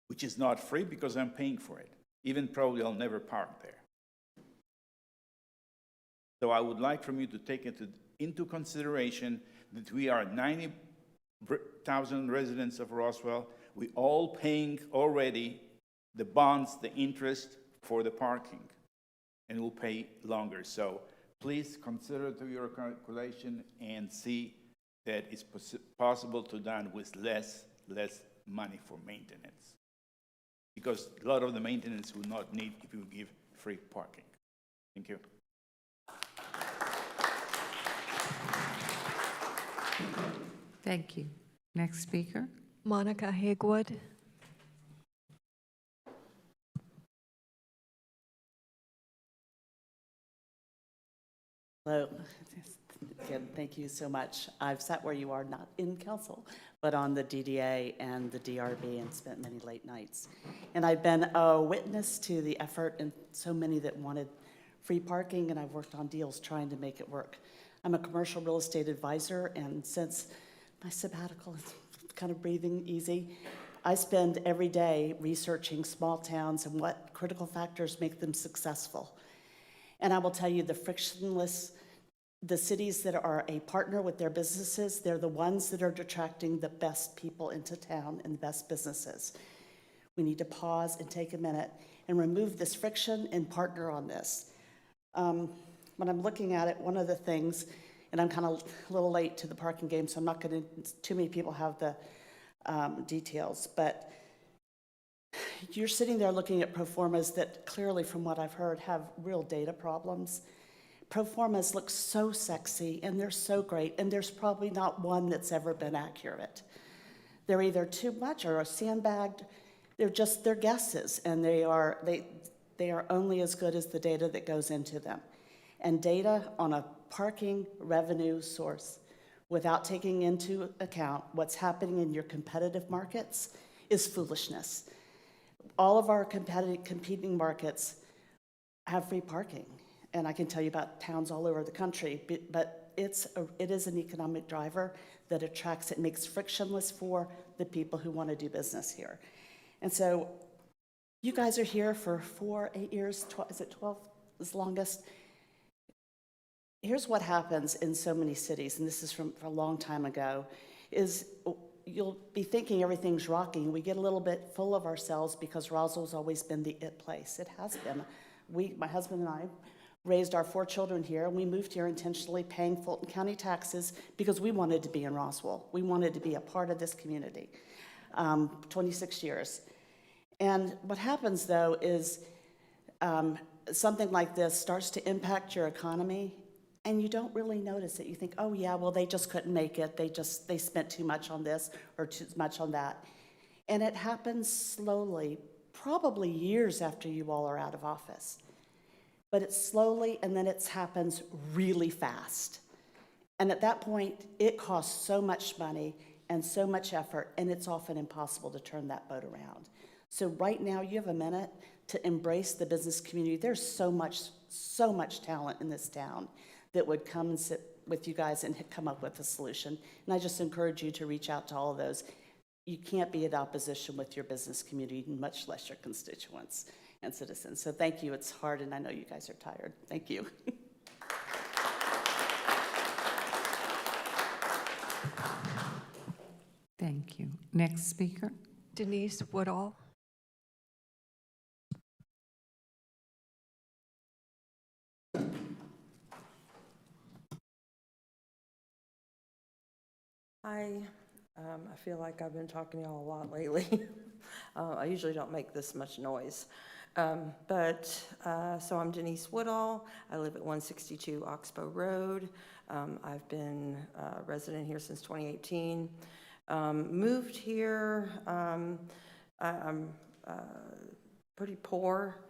which is not free because I'm paying for it. Even probably I'll never park there. So I would like from you to take it into consideration that we are 90,000 residents of Roswell. We all paying already the bonds, the interest for the parking, and we'll pay longer. So please consider to your calculation and see that it's possible to done with less money for maintenance. Because a lot of the maintenance will not need if you give free parking. Thank you. Thank you. Next speaker. Monica Hagewood. Hello. Again, thank you so much. I've sat where you are, not in council, but on the DDA and the DRB and spent many late nights. And I've been a witness to the effort and so many that wanted free parking, and I've worked on deals trying to make it work. I'm a commercial real estate advisor, and since my sabbatical is kind of breathing easy, I spend every day researching small towns and what critical factors make them successful. And I will tell you, the cities that are a partner with their businesses, they're the ones that are attracting the best people into town and the best businesses. We need to pause and take a minute and remove this friction and partner on this. When I'm looking at it, one of the things, and I'm kind of a little late to the parking game, so I'm not going to, too many people have the details, but you're sitting there looking at pro formas that clearly, from what I've heard, have real data problems. Pro formas look so sexy, and they're so great, and there's probably not one that's ever been accurate. They're either too much or sandbagged. They're guesses, and they are only as good as the data that goes into them. And data on a parking revenue source without taking into account what's happening in your competitive markets is foolishness. All of our competing markets have free parking, and I can tell you about towns all over the country, but it is an economic driver that attracts, it makes frictionless for the people who want to do business here. And so you guys are here for 8 years, is it 12? Is the longest. Here's what happens in so many cities, and this is from a long time ago, is you'll be thinking everything's rocking. We get a little bit full of ourselves because Roswell's always been the it place. It has been. My husband and I raised our 4 children here, and we moved here intentionally paying Fulton County taxes because we wanted to be in Roswell. We wanted to be a part of this community. 26 years. And what happens, though, is something like this starts to impact your economy, and you don't really notice it. You think, oh, yeah, well, they just couldn't make it. They spent too much on this or too much on that. And it happens slowly, probably years after you all are out of office. But it's slowly, and then it happens really fast. And at that point, it costs so much money and so much effort, and it's often impossible to turn that boat around. So right now, you have a minute to embrace the business community. There's so much talent in this town that would come and sit with you guys and come up with a solution. And I just encourage you to reach out to all of those. You can't be in opposition with your business community, much less your constituents and citizens. So thank you. It's hard, and I know you guys are tired. Thank you. Thank you. Next speaker. Denise Woodall. I feel like I've been talking to y'all a lot lately. I usually don't make this much noise. So I'm Denise Woodall. I live at 162 Oxbow Road. I've been a resident here since 2018. Moved here, I'm pretty poor,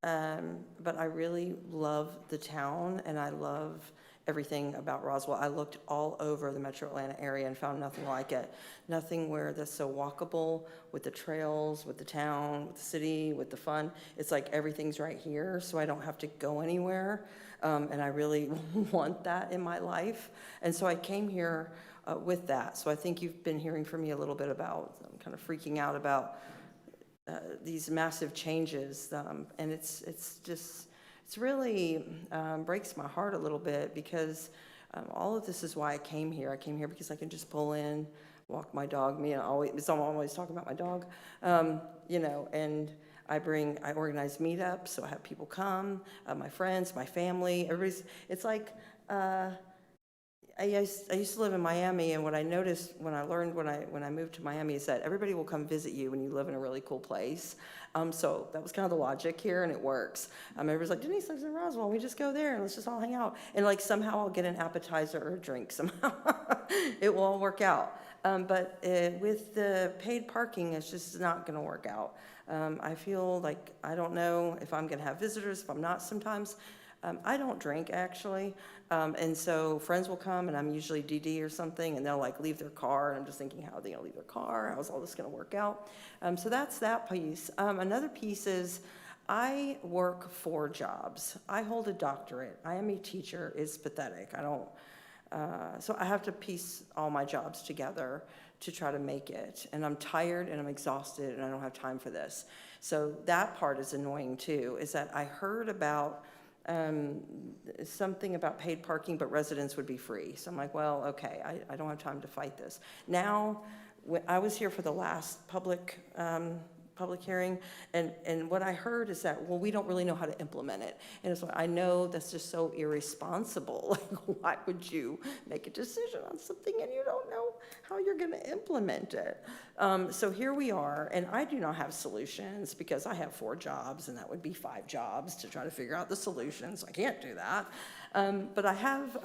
but I really love the town and I love everything about Roswell. I looked all over the metro Atlanta area and found nothing like it. Nothing where that's so walkable with the trails, with the town, with the city, with the fun. It's like everything's right here, so I don't have to go anywhere. And I really want that in my life. And so I came here with that. So I think you've been hearing from me a little bit about, I'm kind of freaking out about these massive changes. And it's really breaks my heart a little bit because all of this is why I came here. I came here because I can just pull in, walk my dog. I'm always talking about my dog, you know, and I organize meetups, so I have people come, my friends, my family, everybody's, it's like, I used to live in Miami, and what I noticed when I moved to Miami is that everybody will come visit you when you live in a really cool place. So that was kind of the logic here, and it works. Everybody's like, Denise lives in Roswell. We just go there and let's just all hang out. And like somehow I'll get an appetizer or a drink somehow. It will all work out. But with the paid parking, it's just not going to work out. I feel like I don't know if I'm going to have visitors, if I'm not sometimes. I don't drink, actually, and so friends will come, and I'm usually DD or something, and they'll like leave their car, and I'm just thinking, how are they gonna leave their car? How's all this gonna work out? So that's that piece. Another piece is I work 4 jobs. I hold a doctorate. I am a teacher. It's pathetic. So I have to piece all my jobs together to try to make it, and I'm tired, and I'm exhausted, and I don't have time for this. So that part is annoying, too, is that I heard about something about paid parking, but residents would be free. So I'm like, well, okay, I don't have time to fight this. Now, I was here for the last public hearing, and what I heard is that, well, we don't really know how to implement it. And it's like, I know that's just so irresponsible. Like, why would you make a decision on something and you don't know how you're gonna implement it? So here we are, and I do not have solutions because I have 4 jobs, and that would be 5 jobs to try to figure out the solutions. I can't do that. But I have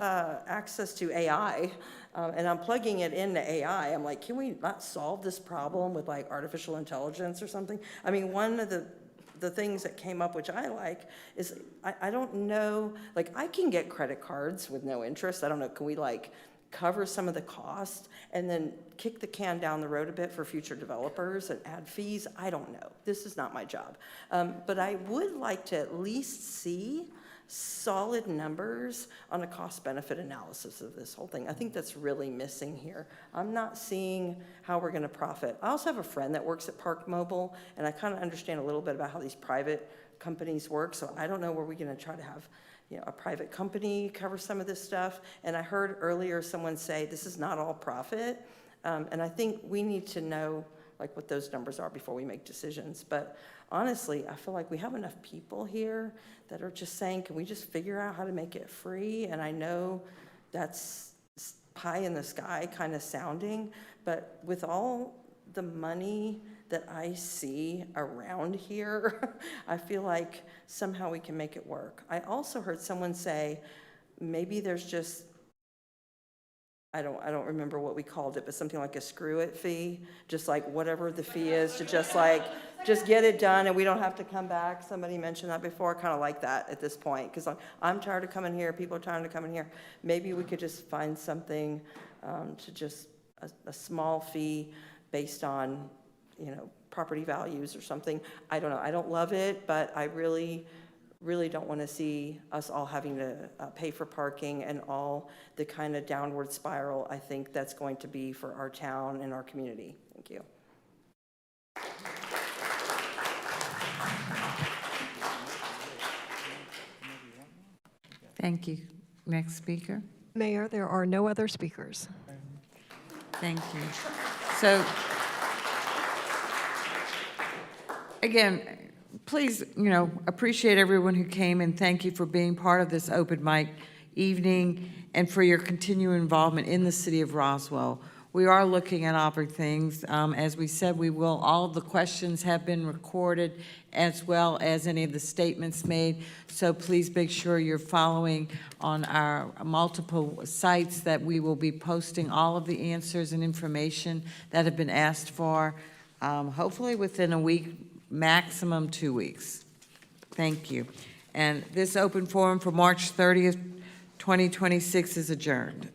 access to AI, and I'm plugging it into AI. I'm like, can we not solve this problem with like artificial intelligence or something? I mean, one of the things that came up, which I like, is I don't know, like I can get credit cards with no interest. I don't know, can we like cover some of the cost and then kick the can down the road a bit for future developers and add fees? I don't know. This is not my job. But I would like to at least see solid numbers on a cost-benefit analysis of this whole thing. I think that's really missing here. I'm not seeing how we're gonna profit. I also have a friend that works at Park Mobile, and I kind of understand a little bit about how these private companies work, so I don't know where we're gonna try to have a private company cover some of this stuff. And I heard earlier someone say this is not all profit, and I think we need to know like what those numbers are before we make decisions. But honestly, I feel like we have enough people here that are just saying, can we just figure out how to make it free? And I know that's pie in the sky kind of sounding, but with all the money that I see around here, I feel like somehow we can make it work. I also heard someone say, maybe there's just, I don't remember what we called it, but something like a screw it fee, just like whatever the fee is to just get it done and we don't have to come back. Somebody mentioned that before. I kind of like that at this point because I'm tired of coming here. People are tired of coming here. Maybe we could just find something to just a small fee based on, property values or something. I don't know. I don't love it, but I really don't want to see us all having to pay for parking and all the kind of downward spiral I think that's going to be for our town and our community. Thank you. Thank you. Next speaker. Mayor, there are no other speakers. Thank you. So, again, please, appreciate everyone who came, and thank you for being part of this open mic evening and for your continued involvement in the city of Roswell. we are looking at other things. As we said, all of the questions have been recorded, as well as any of the statements made. So please make sure you're following on our multiple sites that we will be posting all of the answers and information that have been asked for, hopefully within a week, maximum 2 weeks. Thank you. And this open forum for March 30th, 2026 is adjourned.